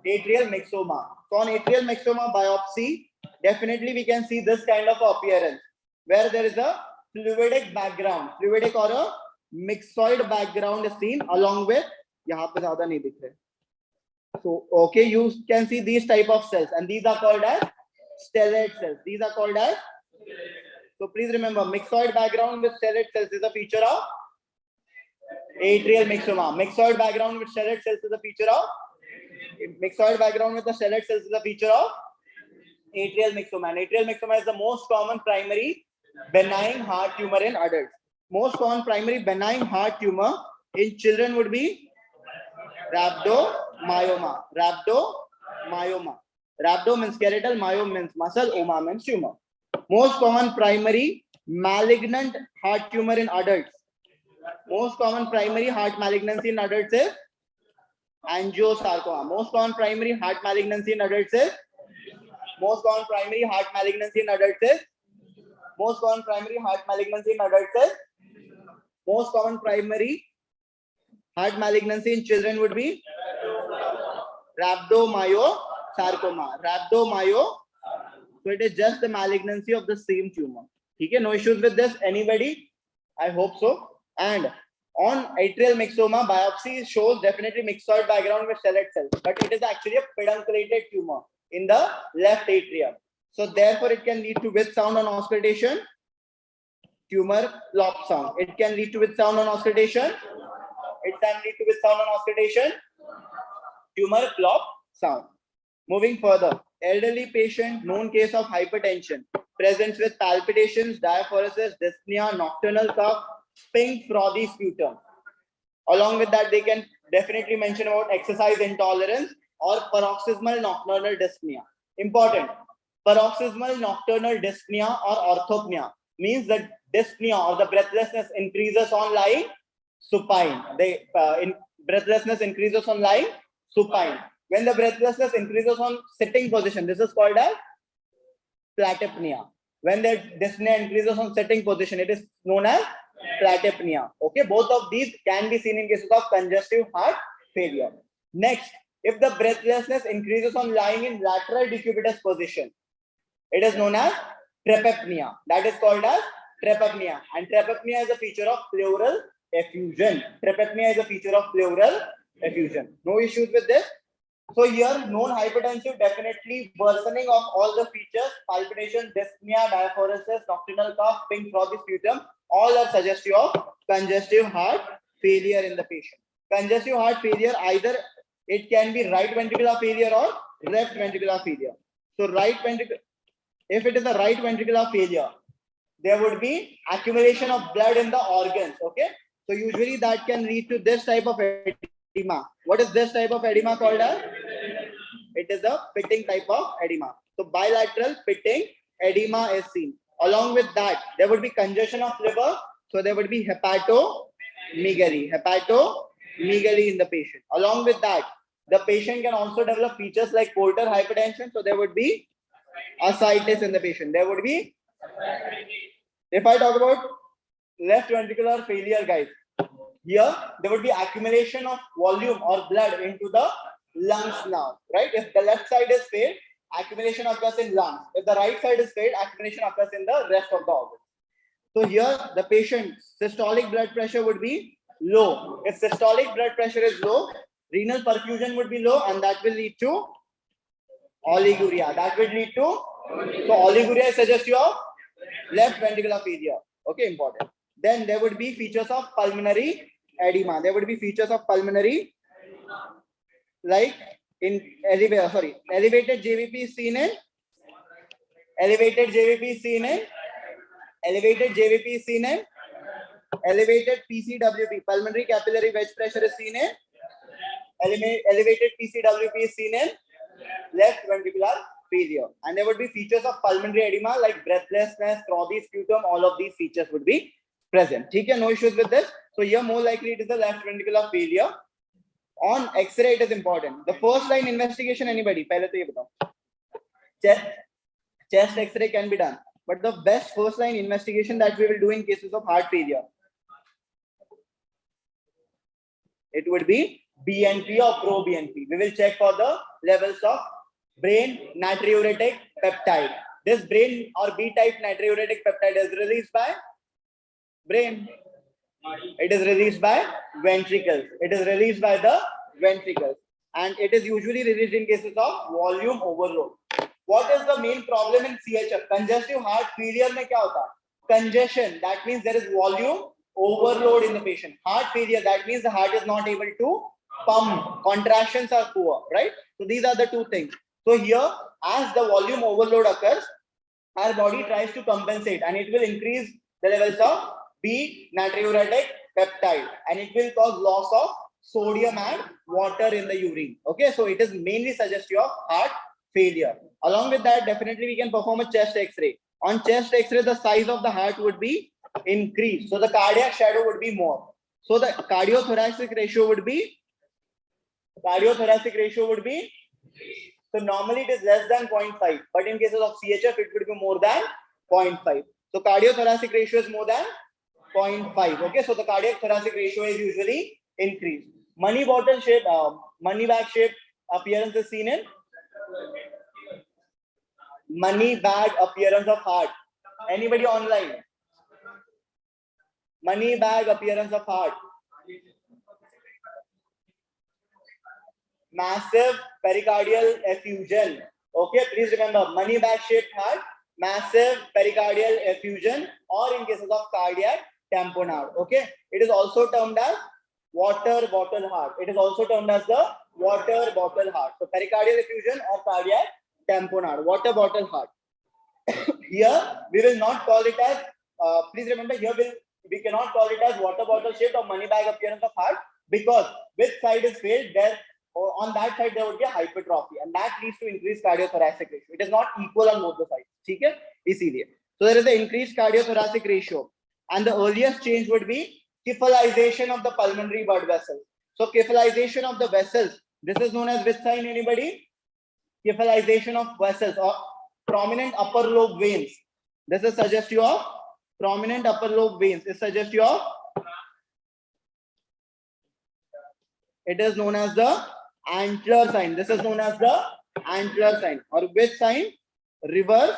atrial myxoma. So on atrial myxoma biopsy, definitely we can see this kind of appearance, where there is a fluidic background, fluidic or a myxoid background is seen along with, यहाँ पे ज़्यादा नहीं दिख रहे. So okay, you can see these type of cells, and these are called as stellate cells. These are called as, so please remember, myxoid background with stellate cells is a feature of atrial myxoma. Myxoid background with stellate cells is a feature of, myxoid background with the stellate cells is a feature of atrial myxoma. And atrial myxoma is the most common primary benign heart tumor in adults. Most common primary benign heart tumor in children would be rhabdomyoma. Rhabdomyoma. Rhabdo means skeletal, myo means muscle, oma means tumor. Most common primary malignant heart tumor in adults. Most common primary heart malignancy in adults is angiosarcoma. Most common primary heart malignancy in adults is, most common primary heart malignancy in adults is, most common primary heart malignancy in adults is, most common primary heart malignancy in children would be rhabdomyosarcoma. Rhabdomyo, so it is just the malignancy of the same tumor. Okay, no issues with this, anybody? I hope so. And on atrial myxoma, biopsy shows definitely myxoid background with stellate cells, but it is actually a pedunculated tumor in the left atrium. So therefore, it can lead to with sound on auscultation, tumor plop sound. It can lead to with sound on auscultation. It can lead to with sound on auscultation, tumor plop sound. Moving further, elderly patient, known case of hypertension, presents with palpitations, diaphoresis, dyspnea, nocturnal cough, pink frothy sputum. Along with that, they can definitely mention about exercise intolerance or paroxysmal nocturnal dyspnea. Important. Paroxysmal nocturnal dyspnea or orthopnea means that dyspnea or the breathlessness increases on lying supine. Breathlessness increases on lying supine. When the breathlessness increases on sitting position, this is called as platypnea. When the dyspnea increases on sitting position, it is known as platypnea. Okay, both of these can be seen in cases of congestive heart failure. Next, if the breathlessness increases on lying in lateral decubitus position, it is known as trepapnea. That is called as trepapnea. And trepapnea is a feature of pleural effusion. Trepapnea is a feature of pleural effusion. No issues with this. So here, non-hypertensive, definitely worsening of all the features, palpitation, dyspnea, diaphoresis, nocturnal cough, pink frothy sputum, all are suggestive of congestive heart failure in the patient. Congestive heart failure, either it can be right ventricular failure or left ventricular failure. So right ventricular, if it is a right ventricular failure, there would be accumulation of blood in the organs. Okay, so usually that can lead to this type of edema. What is this type of edema called as? It is a pitting type of edema. So bilateral pitting edema is seen. Along with that, there would be congestion of liver. So there would be hepatomegaly in the patient. Along with that, the patient can also develop features like portal hypertension. So there would be ascites in the patient. There would be, if I talk about left ventricular failure, guys, here there would be accumulation of volume or blood into the lungs now, right? If the left side is failed, accumulation occurs in lungs. If the right side is failed, accumulation occurs in the rest of the organs. So here the patient's systolic blood pressure would be low. If systolic blood pressure is low, renal perfusion would be low, and that will lead to oliguria. So oliguria is suggestive of left ventricular failure. Okay, important. Then there would be features of pulmonary edema. There would be features of pulmonary, like in elevated JVP is seen in elevated PCWP, pulmonary capillary wedge pressure is seen in elevated PCWP is seen in left ventricular failure. And there would be features of pulmonary edema like breathlessness, frothy sputum, all of these features would be present. Okay, no issues with this. So here more likely it is the left ventricular failure. On X-ray, it is important. The first line investigation, anybody? Pehle to ye batao. Chest X-ray can be done, but the best first line investigation that we will do in cases of heart failure, it would be BNP or pro-BNP. We will check for the levels of brain natriuretic peptide. This brain or B-type natriuretic peptide is released by brain. It is released by ventricles. It is released by the ventricles. And it is usually released in cases of volume overload. What is the main problem in CHF? Congestive heart failure mein kya hota? Congestion, that means there is volume overload in the patient. Heart failure, that means the heart is not able to pump. Contractions are poor, right? So these are the two things. So here, as the volume overload occurs, our body tries to compensate, and it will increase the levels of B natriuretic peptide, and it will cause loss of sodium and water in the urine. Okay, so it is mainly suggestive of heart failure. Along with that, definitely we can perform a chest X-ray. On chest X-ray, the size of the heart would be increased, so the cardiac shadow would be more. So the cardiothoracic ratio would be so normally it is less than 0.5, but in cases of CHF it would be more than 0.5. So cardiothoracic ratio is more than 0.5. Okay, so the cardiac thoracic ratio is usually increased. Money bottle shape, money bag shape appearance is seen in money bag appearance of heart. Anybody online? Money bag appearance of heart. Massive pericardial effusion. Okay, please remember, money bag shaped heart, massive pericardial effusion, or in cases of cardiac tamponade. Okay, it is also termed as water bottle heart. It is also termed as the water bottle heart. So pericardial effusion or cardiac tamponade, water bottle heart. Here we will not call it as. Please remember, here we cannot call it as water bottle shaped or money bag appearance of heart. because which side is failed, there on that side there would be a hypertrophy, and that leads to increased cardiothoracic ratio. It is not equal on both the sides. Okay? Easily. So there is an increased cardiothoracic ratio, and the earliest change would be kyphalization of the pulmonary blood vessels. So kyphalization of the vessels, this is known as which sign, anybody? Kyphalization of vessels or prominent upper lobe veins. This is suggestive of prominent upper lobe veins. Is suggestive of, it is known as the antler sign. This is known as the antler sign, or which sign? Reverse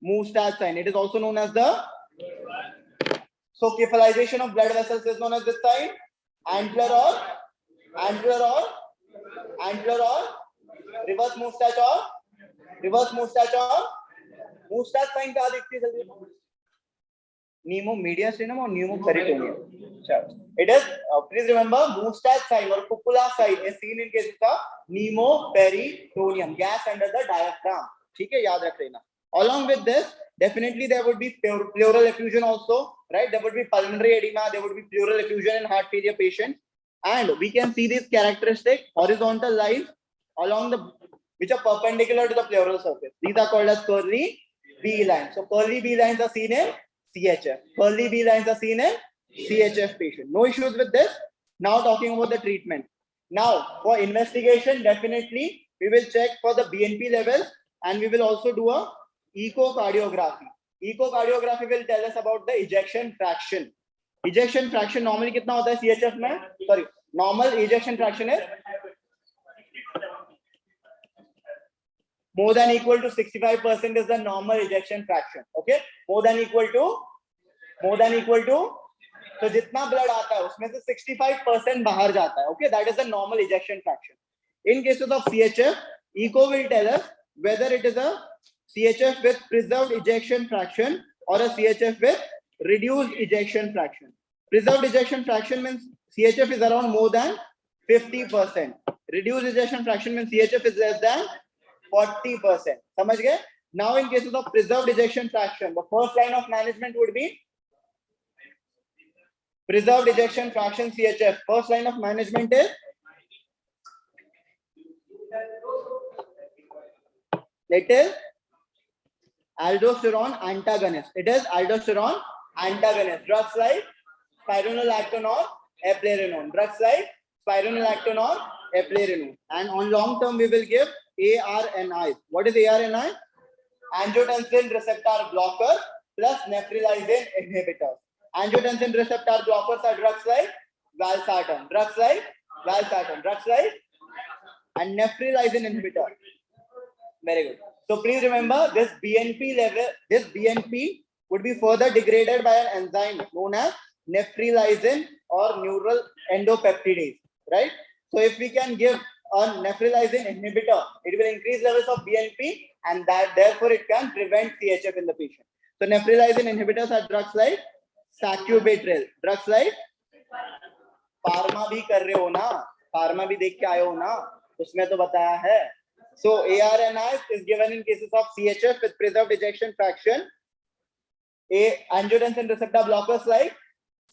moustache sign. It is also known as the, so kyphalization of blood vessels is known as this sign, antler or reverse moustache or moustache sign कहाँ दिखती है जल्दी? Nemo mediastinum or pneumo peritoneum. It is, please remember, moustache sign or cupula sign is seen in case of pneumo peritoneum, gas under the diaphragm. ठीक है, याद रख लेना. Along with this, definitely there would be pleural effusion also, right? There would be pulmonary edema, there would be pleural effusion in heart failure patients, and we can see these characteristic horizontal lines along the which are perpendicular to the pleural surface. These are called as curly B lines. So curly B lines are seen in CHF. Curly B lines are seen in CHF patient. No issues with this. Now talking about the treatment. Now for investigation, definitely we will check for the BNP levels, and we will also do a echocardiography. Echocardiography will tell us about the ejection fraction. Ejection fraction normally कितना होता है CHF में? Sorry, normal ejection fraction is more than equal to 65% is the normal ejection fraction. Okay, more than equal to, तो जितना blood आता है उसमें से 65% बाहर जाता है. Okay, that is the normal ejection fraction. In cases of CHF, echo will tell us whether it is a CHF with preserved ejection fraction or a CHF with reduced ejection fraction. Preserved ejection fraction means CHF is around more than 50%. Reduced ejection fraction means CHF is less than 40%. समझ गए? Now in cases of preserved ejection fraction, the first line of management would be preserved ejection fraction CHF. First line of management is aldosterone antagonist. It is aldosterone antagonist. Drugs like spironolactone or eplerenone. And on long term, we will give ARNI. What is ARNI? Angiotensin receptor blocker plus nephrilizin inhibitor. Angiotensin receptor blockers are drugs like valsartan. And nephrilizin inhibitor. Very good. So please remember this BNP level, this BNP would be further degraded by an enzyme known as nephrilizin or neural endopeptidase, right? So if we can give a nephrilizin inhibitor, it will increase levels of BNP, and that therefore it can prevent CHF in the patient. So nephrilizin inhibitors are drugs like sacubitril, drugs like pharma भी कर रहे हो ना, pharma भी देख के आए हो ना, उसमें तो बताया है. So ARNI is given in cases of CHF with preserved ejection fraction. Angiotensin receptor blockers like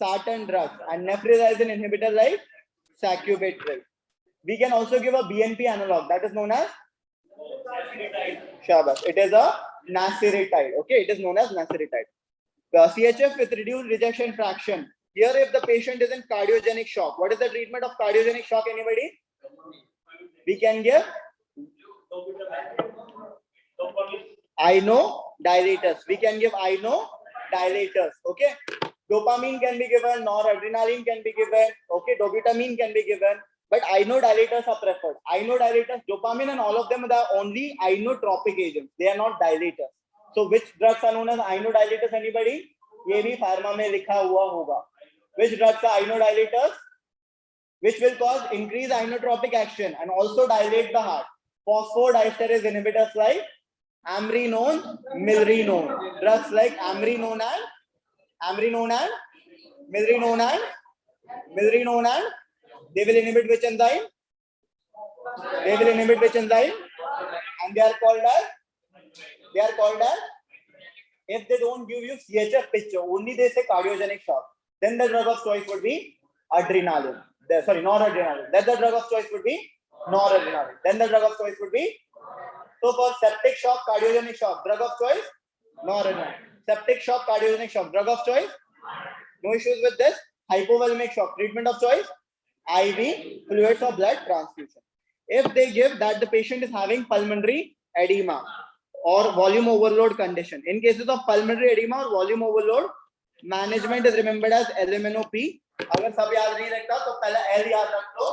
sartan drugs and nephrilizin inhibitor like sacubitril. We can also give a BNP analog that is known as Shabash. It is a nasiritide. Okay, it is known as nasiritide. CHF with reduced ejection fraction. Here, if the patient is in cardiogenic shock, what is the treatment of cardiogenic shock? Anybody? We can give inodilators. We can give inodilators. Okay. Dopamine can be given, noradrenaline can be given. Okay, dobutamine can be given. But inodilators are preferred. Inodilators, dopamine and all of them are only inotropic agents. They are not dilators. So which drugs are known as inodilators? Anybody? ये भी pharma में लिखा हुआ होगा. Which drugs are inodilators? Which will cause increased inotropic action and also dilate the heart. Phosphodiesterase inhibitors like amrinone, milrinone. Drugs like amrinone and milrinone and they will inhibit which enzyme? And they are called as, if they don't give you CHF picture, only they say cardiogenic shock, then the drug of choice would be adrenaline. noradrenaline. Then the drug of choice would be noradrenaline. Then the drug of choice would be, so for septic shock, cardiogenic shock, drug of choice, noradrenaline. Septic shock, cardiogenic shock, drug of choice, no issues with this. Hypovolemic shock, treatment of choice, IV, fluids or blood transfusion. If they give that the patient is having pulmonary edema or volume overload condition, in cases of pulmonary edema or volume overload, management is remembered as LMNOP. अगर सब याद नहीं रखता तो पहला L याद रख लो.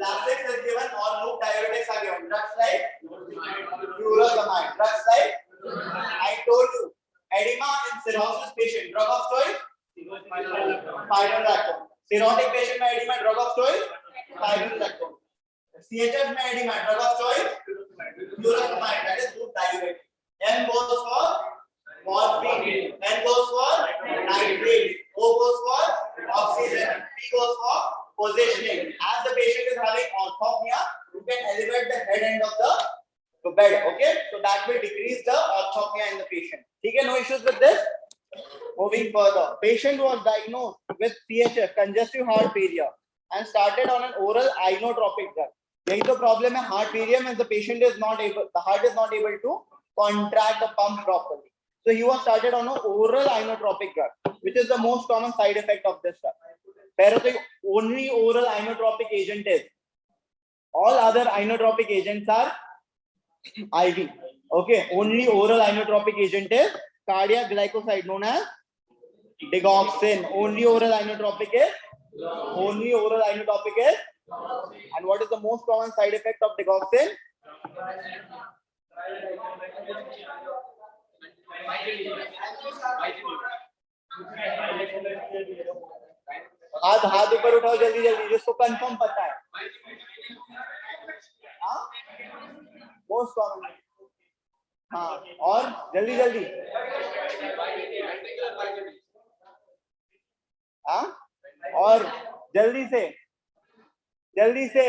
Laxatives is given or loop diuretics are given. Drugs like furosemide. Drugs like, I told you, edema in cirrhosis patient, drug of choice, spironolactone. Cirrhotic patient में edema, drug of choice, spironolactone. CHF में edema, drug of choice, furosemide. That is loop diuretic. N goes for morphine. N goes for nitrate. O goes for oxygen. P goes for positioning. As the patient is having orthopnea, you can elevate the head end of the bed. Okay, so that will decrease the orthopnea in the patient. Okay, no issues with this. Moving further, patient was diagnosed with CHF, congestive heart failure, and started on an oral inotropic drug. यही तो problem है heart failure में, the patient is not able, the heart is not able to contract the pump properly. So he was started on an oral inotropic drug, which is the most common side effect of this drug. Only oral inotropic agent is. All other inotropic agents are IV. Okay, only oral inotropic agent is cardiac glycoside known as digoxin. Only oral inotropic is. And what is the most common side effect of digoxin? हाथ ऊपर उठाओ जल्दी जल्दी, जिसको confirm पता है. Most common. हाँ, और जल्दी जल्दी. हाँ, और जल्दी से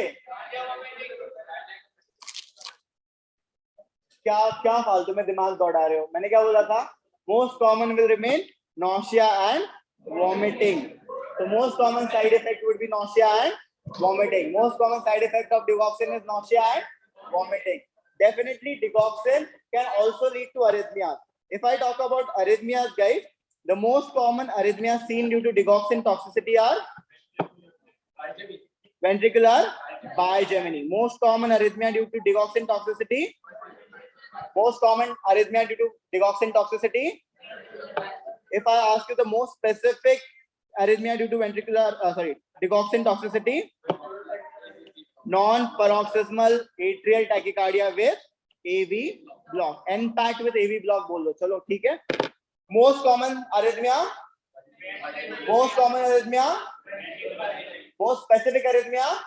क्या फालतू में दिमाग दौड़ा रहे हो. मैंने क्या बोला था? Most common will remain nausea and vomiting. So most common side effect would be nausea and vomiting. Most common side effect of digoxin is nausea and vomiting. Definitely digoxin can also lead to arrhythmias. If I talk about arrhythmias, guys, the most common arrhythmias seen due to digoxin toxicity are ventricular bigeminy. Most common arrhythmia due to digoxin toxicity. Most common arrhythmia due to digoxin toxicity. If I ask you the most specific arrhythmia due to digoxin toxicity, non-paroxysmal atrial tachycardia with AV block. NPAT with AV block बोल लो, चलो ठीक है. Most common arrhythmia, most specific arrhythmia,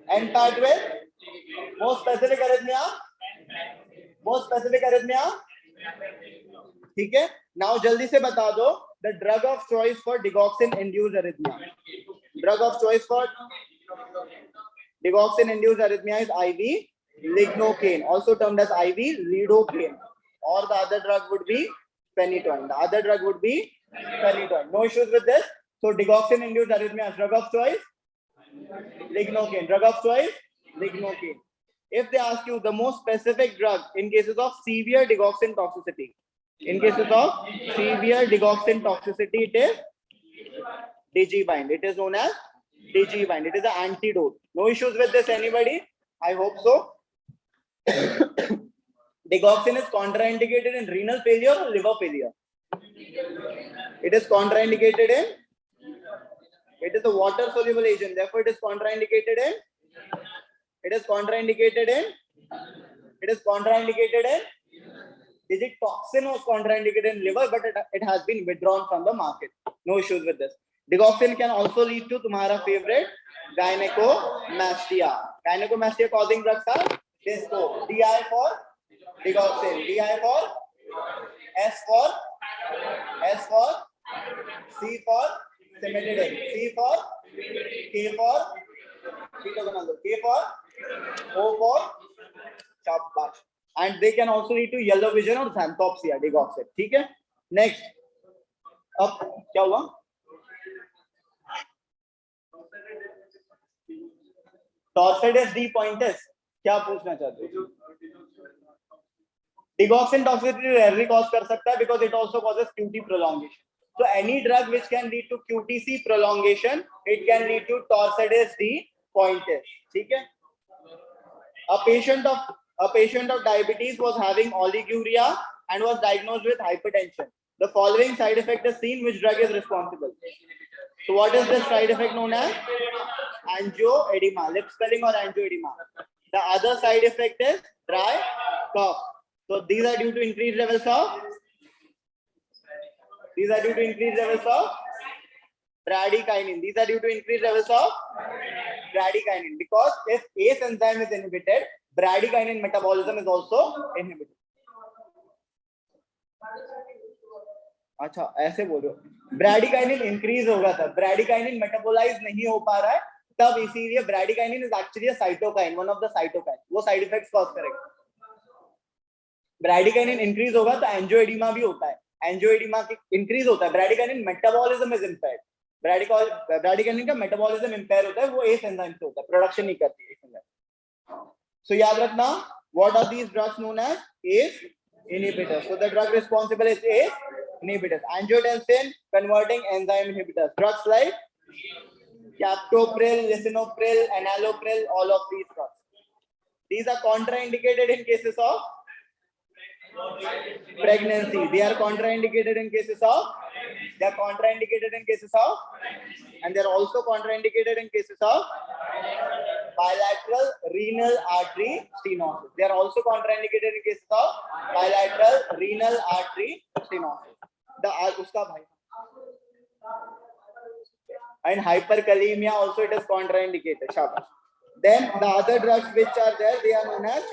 NPAT with most specific arrhythmia, ठीक है. Now जल्दी से बता दो the drug of choice for digoxin induced arrhythmia. Drug of choice for digoxin induced arrhythmia is IV lignocaine, also termed as IV lidocaine, or the other drug would be phenytoin. No issues with this. So digoxin induced arrhythmia, drug of choice lignocaine. If they ask you the most specific drug in cases of severe digoxin toxicity, it is digibind. It is known as digibind. It is an antidote. No issues with this, anybody? I hope so. Digoxin is contraindicated in renal failure or liver failure. It is contraindicated in. It is a water soluble agent. Therefore, it is contraindicated in. Digitoxin was contraindicated in liver, but it has been withdrawn from the market. No issues with this. Digoxin can also lead to तुम्हारा favorite gynecomastia. Gynecomastia causing drugs are disco. DI for digoxin. DI for S for C for cimetidine. C for K for O for shabash. And they can also lead to yellow vision or xanthopsia. Digoxin. ठीक है. Next. अब क्या हुआ? टॉर्सिडस D points, क्या पूछना चाहते हो? Digoxin toxicity rarely cause कर सकता है because it also causes QT prolongation. So any drug which can lead to QTC prolongation, it can lead to Torsades D pointus. ठीक है? A patient of diabetes was having oliguria and was diagnosed with hypertension. The following side effect is seen. Which drug is responsible? So what is this side effect known as? Angioedema, lip swelling or angioedema. The other side effect is dry cough. So these are due to increased levels of bradykinin. These are due to increased levels of bradykinin, because if ACE enzyme is inhibited, bradykinin metabolism is also inhibited. अच्छा ऐसे बोलो, bradykinin increase होगा तब, bradykinin metabolise नहीं हो पा रहा है तब, इसीलिए bradykinin is actually a cytokine, one of the cytokine, वो साइड इफेक्ट्स कॉज करेगा. ब्रैडिकाइनिन इंक्रीज होगा तो एंजियोएडिमा भी होता है, एंजियोएडिमा की इंक्रीज होता है, bradykinin metabolism is impaired, bradykinin का मेटाबॉलिज्म इंपेयर होता है, वो एस एंजाइम से होता है, प्रोडक्शन नहीं करती एस एंजाइम. सो याद रखना, what are these drugs known as ACE inhibitors. So the drug responsible is ACE inhibitors. Angiotensin converting enzyme inhibitors. Drugs like captopril, lisinopril, enalapril, all of these drugs. These are contraindicated in cases of pregnancy. They are contraindicated in cases of. And they are also contraindicated in cases of bilateral renal artery stenosis. They are also contraindicated in cases of bilateral renal artery stenosis. And hyperkalemia also, it is contraindicated. Shabash. Then the other drugs which are there, they are known as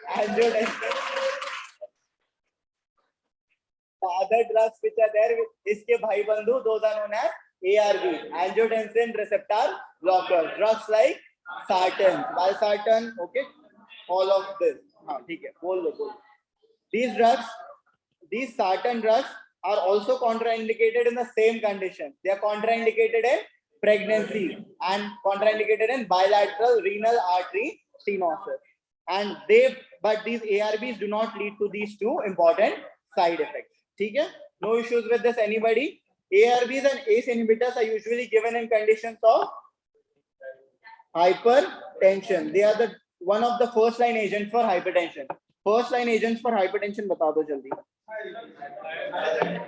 angiotensin. The other drugs which are there, iske bhai bandhu, those are known as ARBs, angiotensin receptor blockers. Drugs like sartan, valsartan, okay, all of this. Okay, these drugs, these sartan drugs are also contraindicated in the same condition. They are contraindicated in pregnancy and contraindicated in bilateral renal artery stenosis. And but these ARBs do not lead to these two important side effects. Okay? No issues with this, anybody? ARBs and ACE inhibitors are usually given in conditions of hypertension. They are one of the first line agents for hypertension. First line agents for hypertension, bata do jaldi.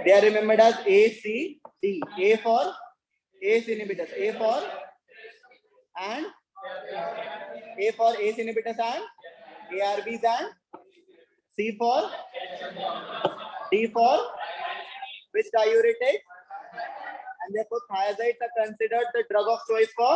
They are remembered as A, C, D. A for ACE inhibitors. A for ACE inhibitors and ARBs, and C for D for which diuretic, and therefore thiazides are considered the drug of choice for.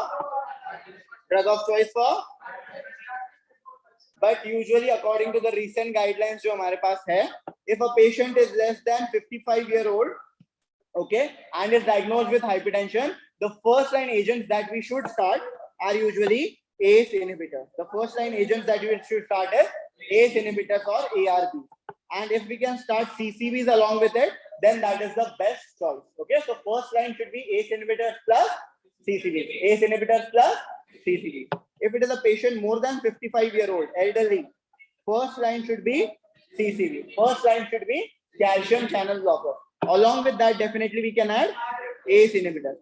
But usually according to the recent guidelines जो हमारे पास है, if a patient is less than 55-year-old, okay, and is diagnosed with hypertension, the first line agents that we should start are usually ACE inhibitors. The first line agents that we should start is ACE inhibitors or ARBs. And if we can start CCBs along with it, then that is the best choice. Okay, so first line should be ACE inhibitors plus CCBs. ACE inhibitors plus CCBs. If it is a patient more than 55-year-old, elderly, first line should be CCB. First line should be calcium channel blocker. Along with that, definitely we can add ACE inhibitors.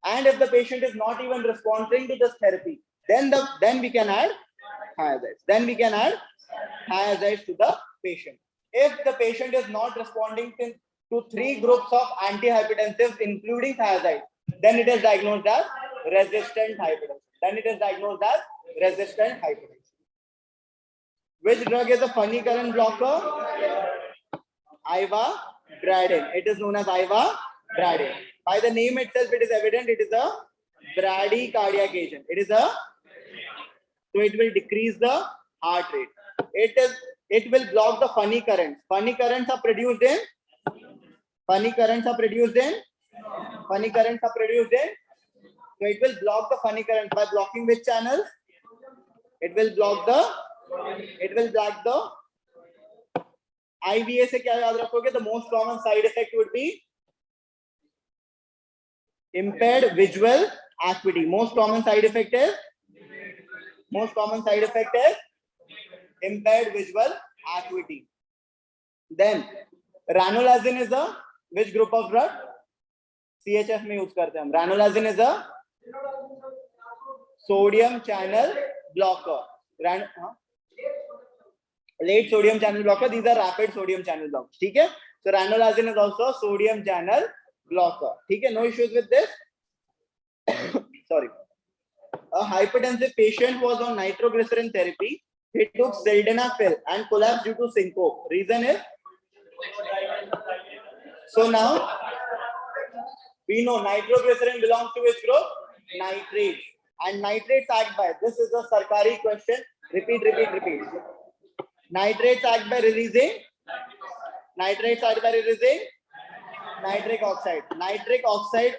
And if the patient is not even responding to this therapy, then we can add thiazides. To the patient. If the patient is not responding to 3 groups of antihypertensives, including thiazides, then it is diagnosed as resistant hypertension. Which drug is a funny current blocker? Ivabradine. It is known as ivabradine. By the name itself, it is evident it is a bradycardiac agent. So it will decrease the heart rate. It will block the funny currents. Funny currents are produced in. So it will block the funny current by blocking which channels? It will block the IVA से क्या याद रखोगे? The most common side effect would be impaired visual acuity. Most common side effect is impaired visual acuity. Then ranolazine is a which group of drug? CHF में use करते हैं हम. Ranolazine is a sodium channel blocker. Late sodium channel blocker. These are rapid sodium channel blockers. ठीक है? So ranolazine is also a sodium channel blocker. ठीक है? No issues with this. Sorry. A hypertensive patient was on nitroglycerin therapy. He took sildenafil and collapsed due to syncope. Reason is, so now we know nitroglycerin belongs to which group? Nitrates. And nitrates act by, this is a Sarkari question. Repeat. Nitrates act by releasing nitric oxide. Nitric oxide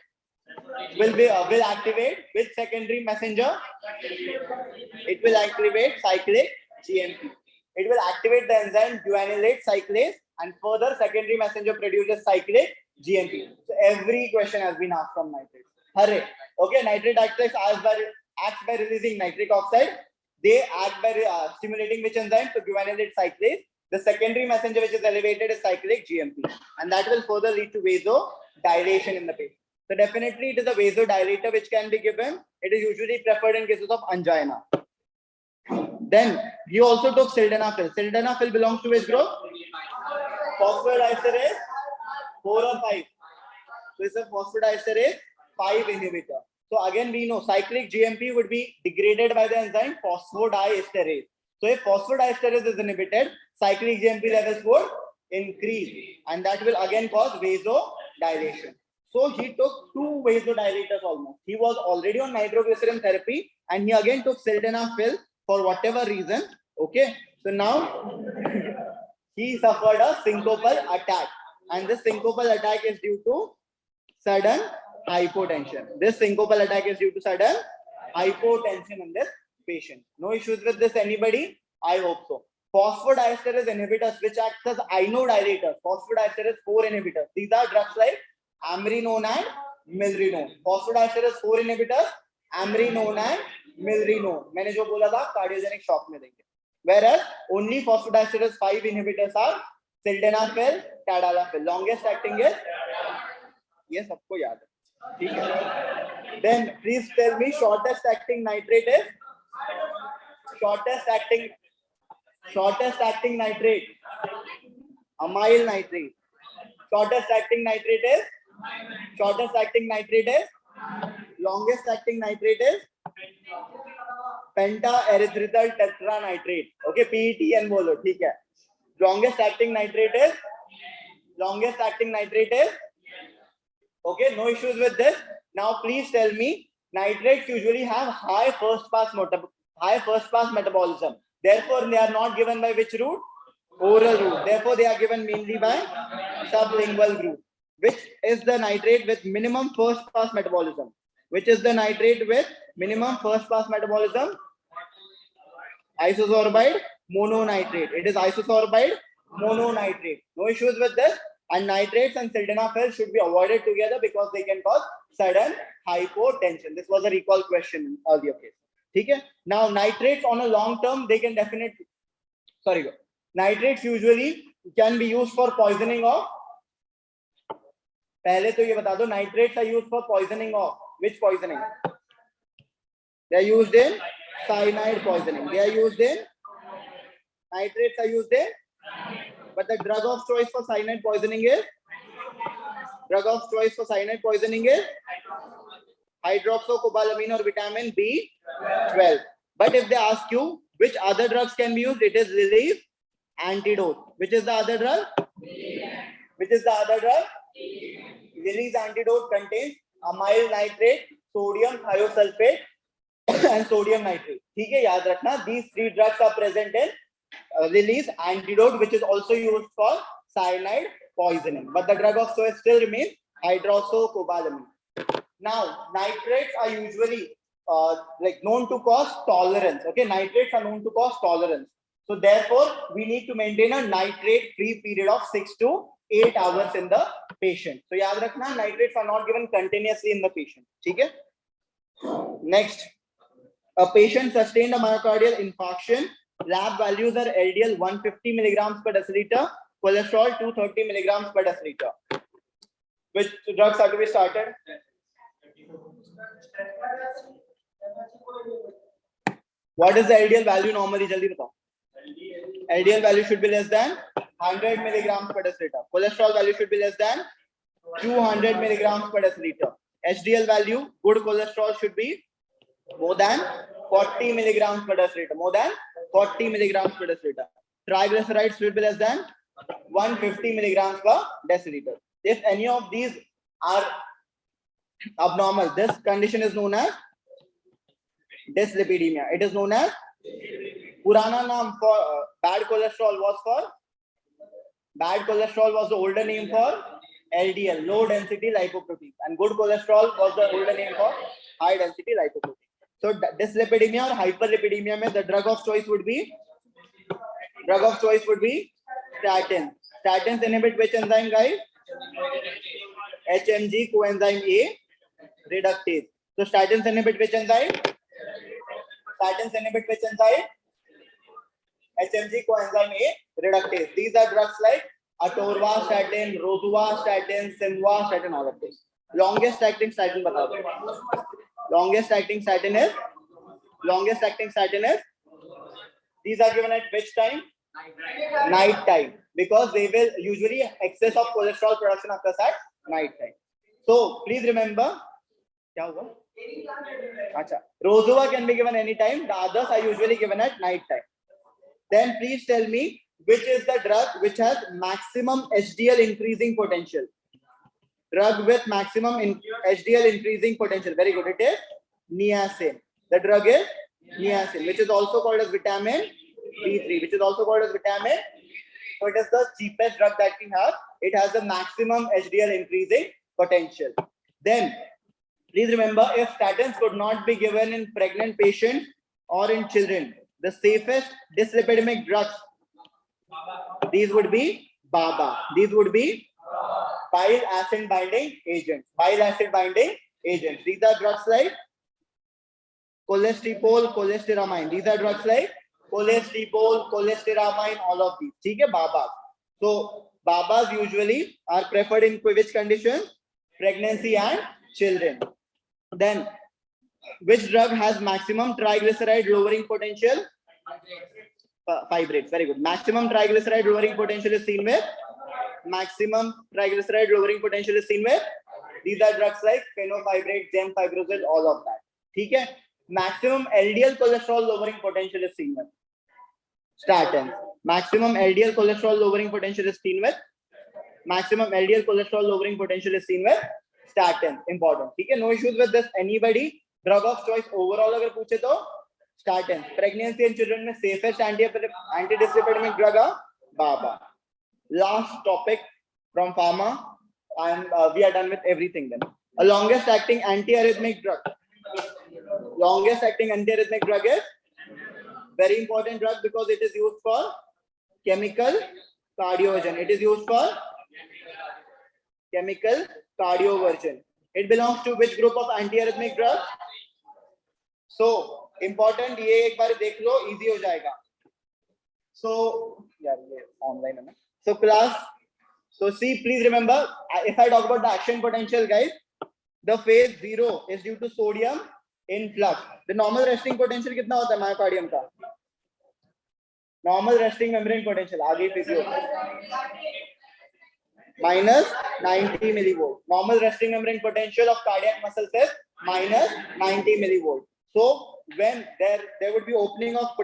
will activate which secondary messenger? It will activate cyclic GMP. It will activate the enzyme guanylate cyclase, and further secondary messenger produces cyclic GMP. So every question has been asked from nitrate. Hurry. Okay, nitrate acts by releasing nitric oxide. They act by stimulating which enzyme? So guanylate cyclase. The secondary messenger which is elevated is cyclic GMP, and that will further lead to vasodilation in the patient. So definitely it is a vasodilator which can be given. It is usually preferred in cases of angina. Then you also took sildenafil. Sildenafil belongs to which group? Phosphodiesterase 4 or 5. So it's a phosphodiesterase 5 inhibitor. So again we know cyclic GMP would be degraded by the enzyme phosphodiesterase. So if phosphodiesterase is inhibited, cyclic GMP levels would increase, and that will again cause vasodilation. So he took 2 vasodilators almost. He was already on nitroglycerin therapy, and he again took sildenafil for whatever reason. Okay, so now he suffered a syncopal attack, and this syncopal attack is due to sudden hypotension. This syncopal attack is due to sudden hypotension in this patient. No issues with this, anybody? I hope so. Phosphodiesterase inhibitors, which act as inodilators, phosphodiesterase 4 inhibitors. These are drugs like amrinone and milrinone. Phosphodiesterase 4 inhibitors, amrinone and milrinone. मैंने जो बोला था cardiogenic shock में देंगे. Whereas only phosphodiesterase 5 inhibitors are sildenafil, tadalafil. Longest acting is, ये सबको याद है, ठीक है? Then please tell me shortest acting nitrate is shortest acting nitrate, amyl nitrate. Shortest acting nitrate is longest acting nitrate is penta-erythritol tetranitrate. Okay, PETN बोलो, ठीक है? Longest acting nitrate is okay. No issues with this. Now please tell me, nitrates usually have high first pass metabolism. Therefore, they are not given by which route? Oral route. Therefore, they are given mainly by sublingual route. Which is the nitrate with minimum first pass metabolism? Isosorbide mononitrate. It is isosorbide mononitrate. No issues with this. And nitrates and sildenafil should be avoided together because they can cause sudden hypotension. This was a recall question in earlier case. Okay? Now nitrates on a long term, they can definitely, nitrates usually can be used for poisoning of, पहले तो ये बता दो, nitrates are used for poisoning of which poisoning? They are used in cyanide poisoning. Nitrates are used in, but the drug of choice for cyanide poisoning is hydroxycobalamin or vitamin B12. But if they ask you which other drugs can be used, it is release antidote. Which is the other drug? Release antidote contains amyl nitrate, sodium thiosulfate and sodium nitrate. ठीक है, याद रखना, these 3 drugs are present in release antidote, which is also used for cyanide poisoning. But the drug of choice still remains hydroxycobalamin. Now, nitrates are usually known to cause tolerance. Okay, nitrates are known to cause tolerance. So therefore, we need to maintain a nitrate-free period of 6 to 8 hours in the patient. So याद रखना, nitrates are not given continuously in the patient. ठीक है? Next, a patient sustained a myocardial infarction. Lab values are LDL 150 milligrams per deciliter, cholesterol 230 milligrams per deciliter. Which drugs are to be started? What is the LDL value normally? Jaldi batao. LDL value should be less than 100 milligrams per deciliter. Cholesterol value should be less than 200 milligrams per deciliter. HDL value, good cholesterol should be more than 40 milligrams per deciliter. More than 40 milligrams per deciliter. Triglycerides should be less than 150 milligrams per deciliter. If any of these are abnormal, this condition is known as dyslipidemia. It is known as Purana naam for bad cholesterol was the older name for LDL, low density lipoprotein, and good cholesterol was the older name for high density lipoprotein. So dyslipidemia or hyperlipidemia mein the drug of choice would be statin. Statins inhibit which enzyme, guys? HMG coenzyme A reductase. So statins inhibit which enzyme? HMG coenzyme A reductase. These are drugs like atorvastatin, rosuvastatin, simvastatin, all of this. Longest acting statin batao. Longest acting statin is. These are given at which time? Night time, because they will usually excess of cholesterol production occurs at night time. So please remember, Rosuva can be given anytime. The others are usually given at night time. Then please tell me which is the drug which has maximum HDL increasing potential. Drug with maximum HDL increasing potential. Very good. It is niacin. The drug is niacin, which is also called as vitamin D3, So it is the cheapest drug that we have. It has the maximum HDL increasing potential. Then please remember, if statins could not be given in pregnant patients or in children, the safest dyslipidemic drugs, these would be BABA. These would be bile acid binding agents. These are drugs like cholesterol, cholestyramine. These are drugs like cholesterol, cholestyramine, all of these. Okay, BABAs. So BABAs usually are preferred in which conditions? Pregnancy and children. Then, which drug has maximum triglyceride lowering potential? Fibrates. Very good. Maximum triglyceride lowering potential is seen with. These are drugs like fenofibrate, gemfibrozil, all of that. Okay. Maximum LDL cholesterol lowering potential is seen with statins. Maximum LDL cholesterol lowering potential is seen with statins. Important. Okay. No issues with this. Anybody? Drug of choice overall agar puche to statins. Pregnancy and children mein safest anti-dyslipidemic drug are BABA. Last topic from pharma, and we are done with everything then. A longest acting antiarrhythmic drug. Is very important drug because it is used for chemical cardioversion. It belongs to which group of antiarrhythmic drugs? So important, ये एक बार देख लो, easy हो जाएगा. So यार ये online है ना. So class, so see, please remember, if I talk about the action potential, guys, the phase 0 is due to sodium influx. The normal resting potential कितना होता है myocardium का? Normal resting membrane potential, आगे physio, minus 90 millivolt. Normal resting membrane potential of cardiac muscles is minus 90 millivolt. So when there would be opening of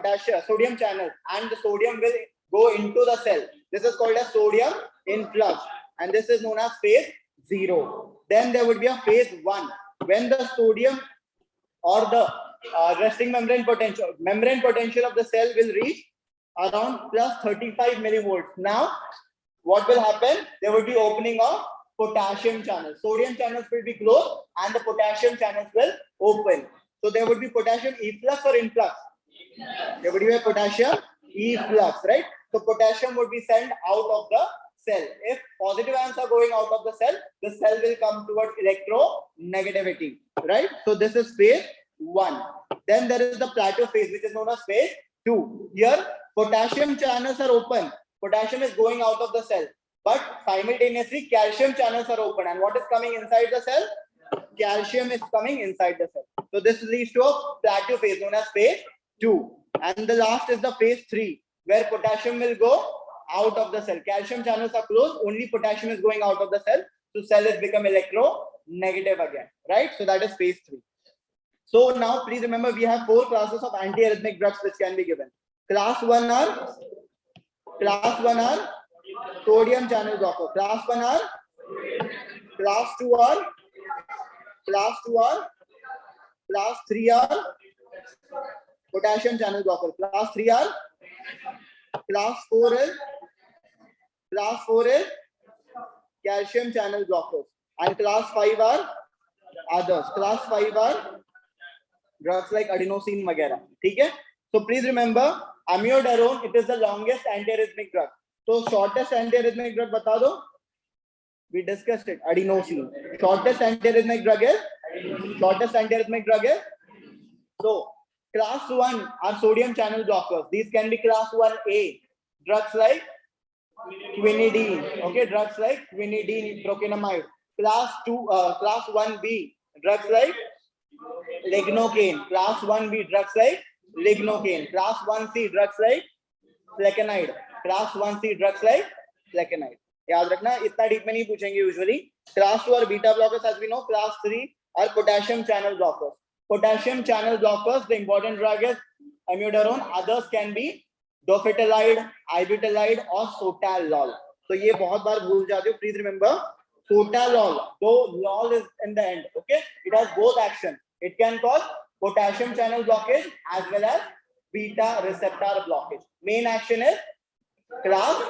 sodium channels, and the sodium will go into the cell. This is called as sodium influx, and this is known as phase 0. Then there would be a phase 1 when the sodium or the resting membrane potential of the cell will reach around plus 35 millivolts. Now what will happen? There will be opening of potassium channels. Sodium channels will be closed and the potassium channels will open. So there would be potassium efflux or influx. There would be a potassium efflux, right? So potassium would be sent out of the cell. If positive ions are going out of the cell will come towards electronegativity, right? So this is phase 1. Then there is the plateau phase, which is known as phase 2. Here, potassium channels are open. Potassium is going out of the cell, but simultaneously calcium channels are open. And what is coming inside the cell? Calcium is coming inside the cell. So this leads to a plateau phase known as phase 2. And the last is the phase 3, where potassium will go out of the cell. Calcium channels are closed, only potassium is going out of the cell. So cell has become electronegative again, right? So that is phase 3. So now please remember, we have 4 classes of antiarrhythmic drugs which can be given. Class 1 are sodium channel blocker. Class 1 are, class 2 are, class 3 are potassium channel blocker. Class 3 are, class 4 is calcium channel blockers. And class 5 are others. Class 5 are drugs like adenosine वगैरह. ठीक है? So please remember, amiodarone, it is the longest antiarrhythmic drug. So shortest antiarrhythmic drug बता दो. We discussed it. Adenosine. Shortest antiarrhythmic drug is. So class 1 are sodium channel blockers. These can be class 1A. Drugs like quinidine. Okay, drugs like quinidine, procainamide. Class 1B. Drugs like lignocaine. Class 1B. Drugs like lignocaine. Class 1C. Drugs like flecainide. Class 1C. Drugs like flecainide. याद रखना, इतना deep में नहीं पूछेंगे usually. Class 2 are beta blockers, as we know. Class 3 are potassium channel blockers. Potassium channel blockers, the important drug is amiodarone. Others can be dofetilide, ibutilide or sotalol. So ये बहुत बार भूल जाते हो. Please remember sotalol, though lol is in the end. Okay, it has both action. It can cause potassium channel blockage as well as beta receptor blockage. Main action is class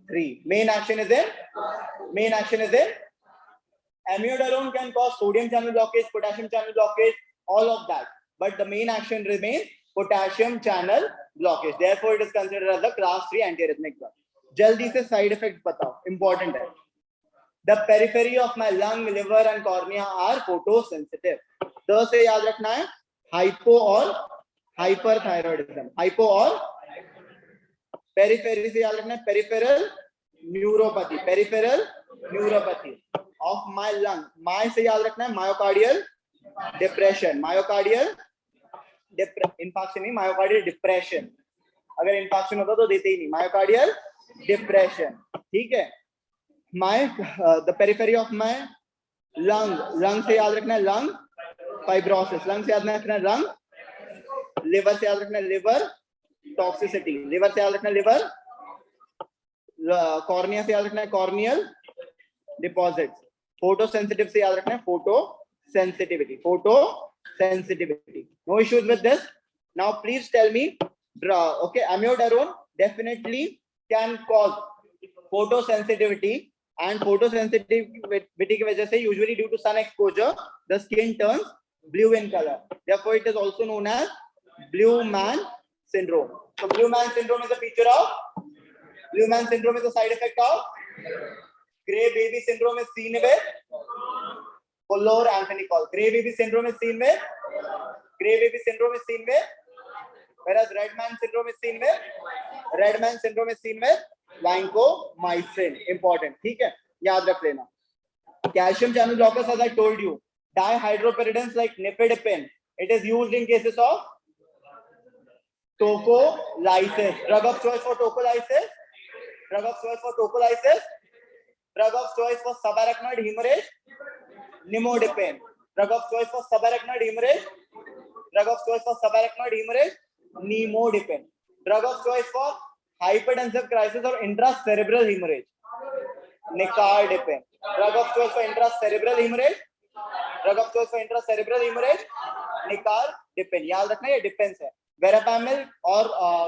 3. Main action is in amiodarone can cause sodium channel blockage, potassium channel blockage, all of that. But the main action remains potassium channel blockage. Therefore, it is considered as a class 3 antiarrhythmic drug. Jaldi se side effects batao. Important hai. The periphery of my lung, liver and cornea are photosensitive. तो से याद रखना है hypo और hyperthyroidism. Hypo और periphery से याद रखना है peripheral neuropathy. Peripheral neuropathy of my lung. My से याद रखना है myocardial depression. Myocardial infarction नहीं, myocardial depression. अगर infarction होता तो देते ही नहीं. Myocardial depression. ठीक है. The periphery of my lung से याद रखना है lung fibrosis. Lung से याद रखना है lung. Liver से याद रखना है liver toxicity. Liver से याद रखना है liver. Cornea से याद रखना है corneal deposits. Photosensitive से याद रखना है photosensitivity. No issues with this. Now please tell me, okay, amiodarone definitely can cause photosensitivity, and photosensitivity की वजह से usually due to sun exposure the skin turns blue in color. Therefore it is also known as blue man syndrome. So blue man syndrome is a feature of, blue man syndrome is a side effect of, gray baby syndrome is seen with Fuller Anthony call. Gray baby syndrome is seen with, whereas red man syndrome is seen with vancomycin. Important. ठीक है, याद रख लेना. Calcium channel blockers, as I told you, dihydropyridines like nifedipine. It is used in cases of tocolysis. Drug of choice for tocolysis. Drug of choice for subarachnoid hemorrhage. Nimodipine. Drug of choice for subarachnoid hemorrhage. Nimodipine. Drug of choice for hypertensive crisis or intracerebral hemorrhage. Nicardipine. Drug of choice for intracerebral hemorrhage. Nicardipine. याद रखना, ये depends है. Verapamil or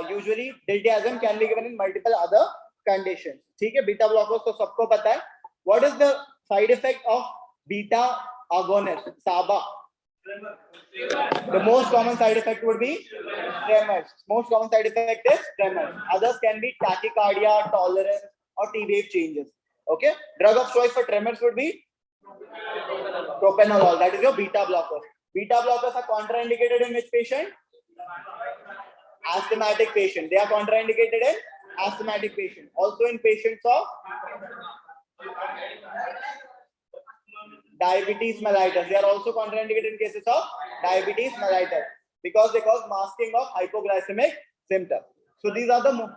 usually diltiazem can be given in multiple other conditions. ठीक है, beta blockers तो सबको पता है. What is the side effect of beta agonist? SABA. The most common side effect would be tremors. Most common side effect is tremors. Others can be tachycardia, tolerance, or T-wave changes. Okay, drug of choice for tremors would be propranolol. That is your beta blockers. Beta blockers are contraindicated in which patient? Asthmatic patient. They are contraindicated in asthmatic patient. Also in patients of diabetes mellitus. They are also contraindicated in cases of diabetes mellitus because they cause masking of hypoglycemic symptoms. So these are the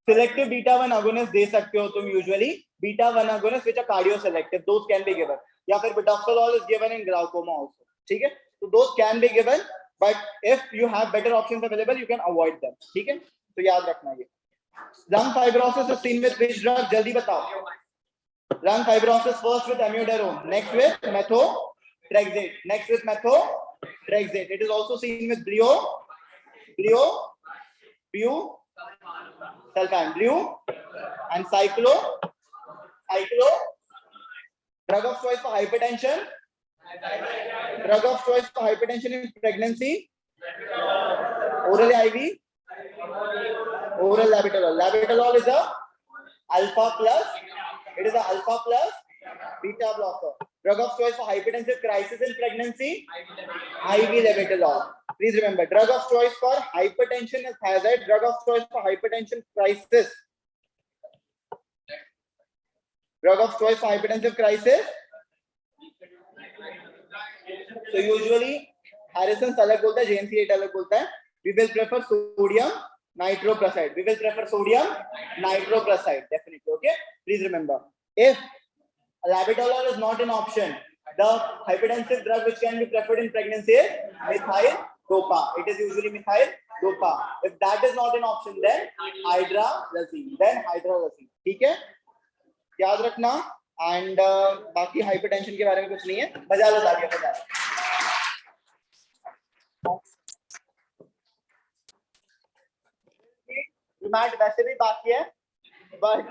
selective beta 1 agonist दे सकते हो तुम usually beta 1 agonist which are cardioselective. Those can be given. या फिर bidoxolol is given in glaucoma also. ठीक है? So those can be given, but if you have better options available, you can avoid them. ठीक है? तो याद रखना ये. Lung fibrosis is seen with which drug? जल्दी बताओ. Lung fibrosis first with amiodarone, next with methotrexate, next with methotrexate. It is also seen with sulfan, blue and cyclo. Drug of choice for hypertension. Drug of choice for hypertension in pregnancy. Oral IV. Oral labetalol. Labetalol is a alpha plus. It is a alpha plus beta blocker. Drug of choice for hypertensive crisis in pregnancy. IV labetalol. Please remember, drug of choice for hypertension is hazard. Drug of choice for hypertension crisis. Drug of choice for hypertensive crisis. So usually Harrison's अलग बोलता है, JNC8 अलग बोलता है. We will prefer sodium nitroprusside. We will prefer sodium nitroprusside definitely. Okay. Please remember, if labetalol is not an option, the hypertensive drug which can be preferred in pregnancy is methyl dopa. It is usually methyl dopa. If that is not an option, then hydralazine. ठीक है? याद रखना. And बाकी hypertension के बारे में कुछ नहीं है. बजा लो तालियां, बजा लो. मैच वैसे भी बाकी है, but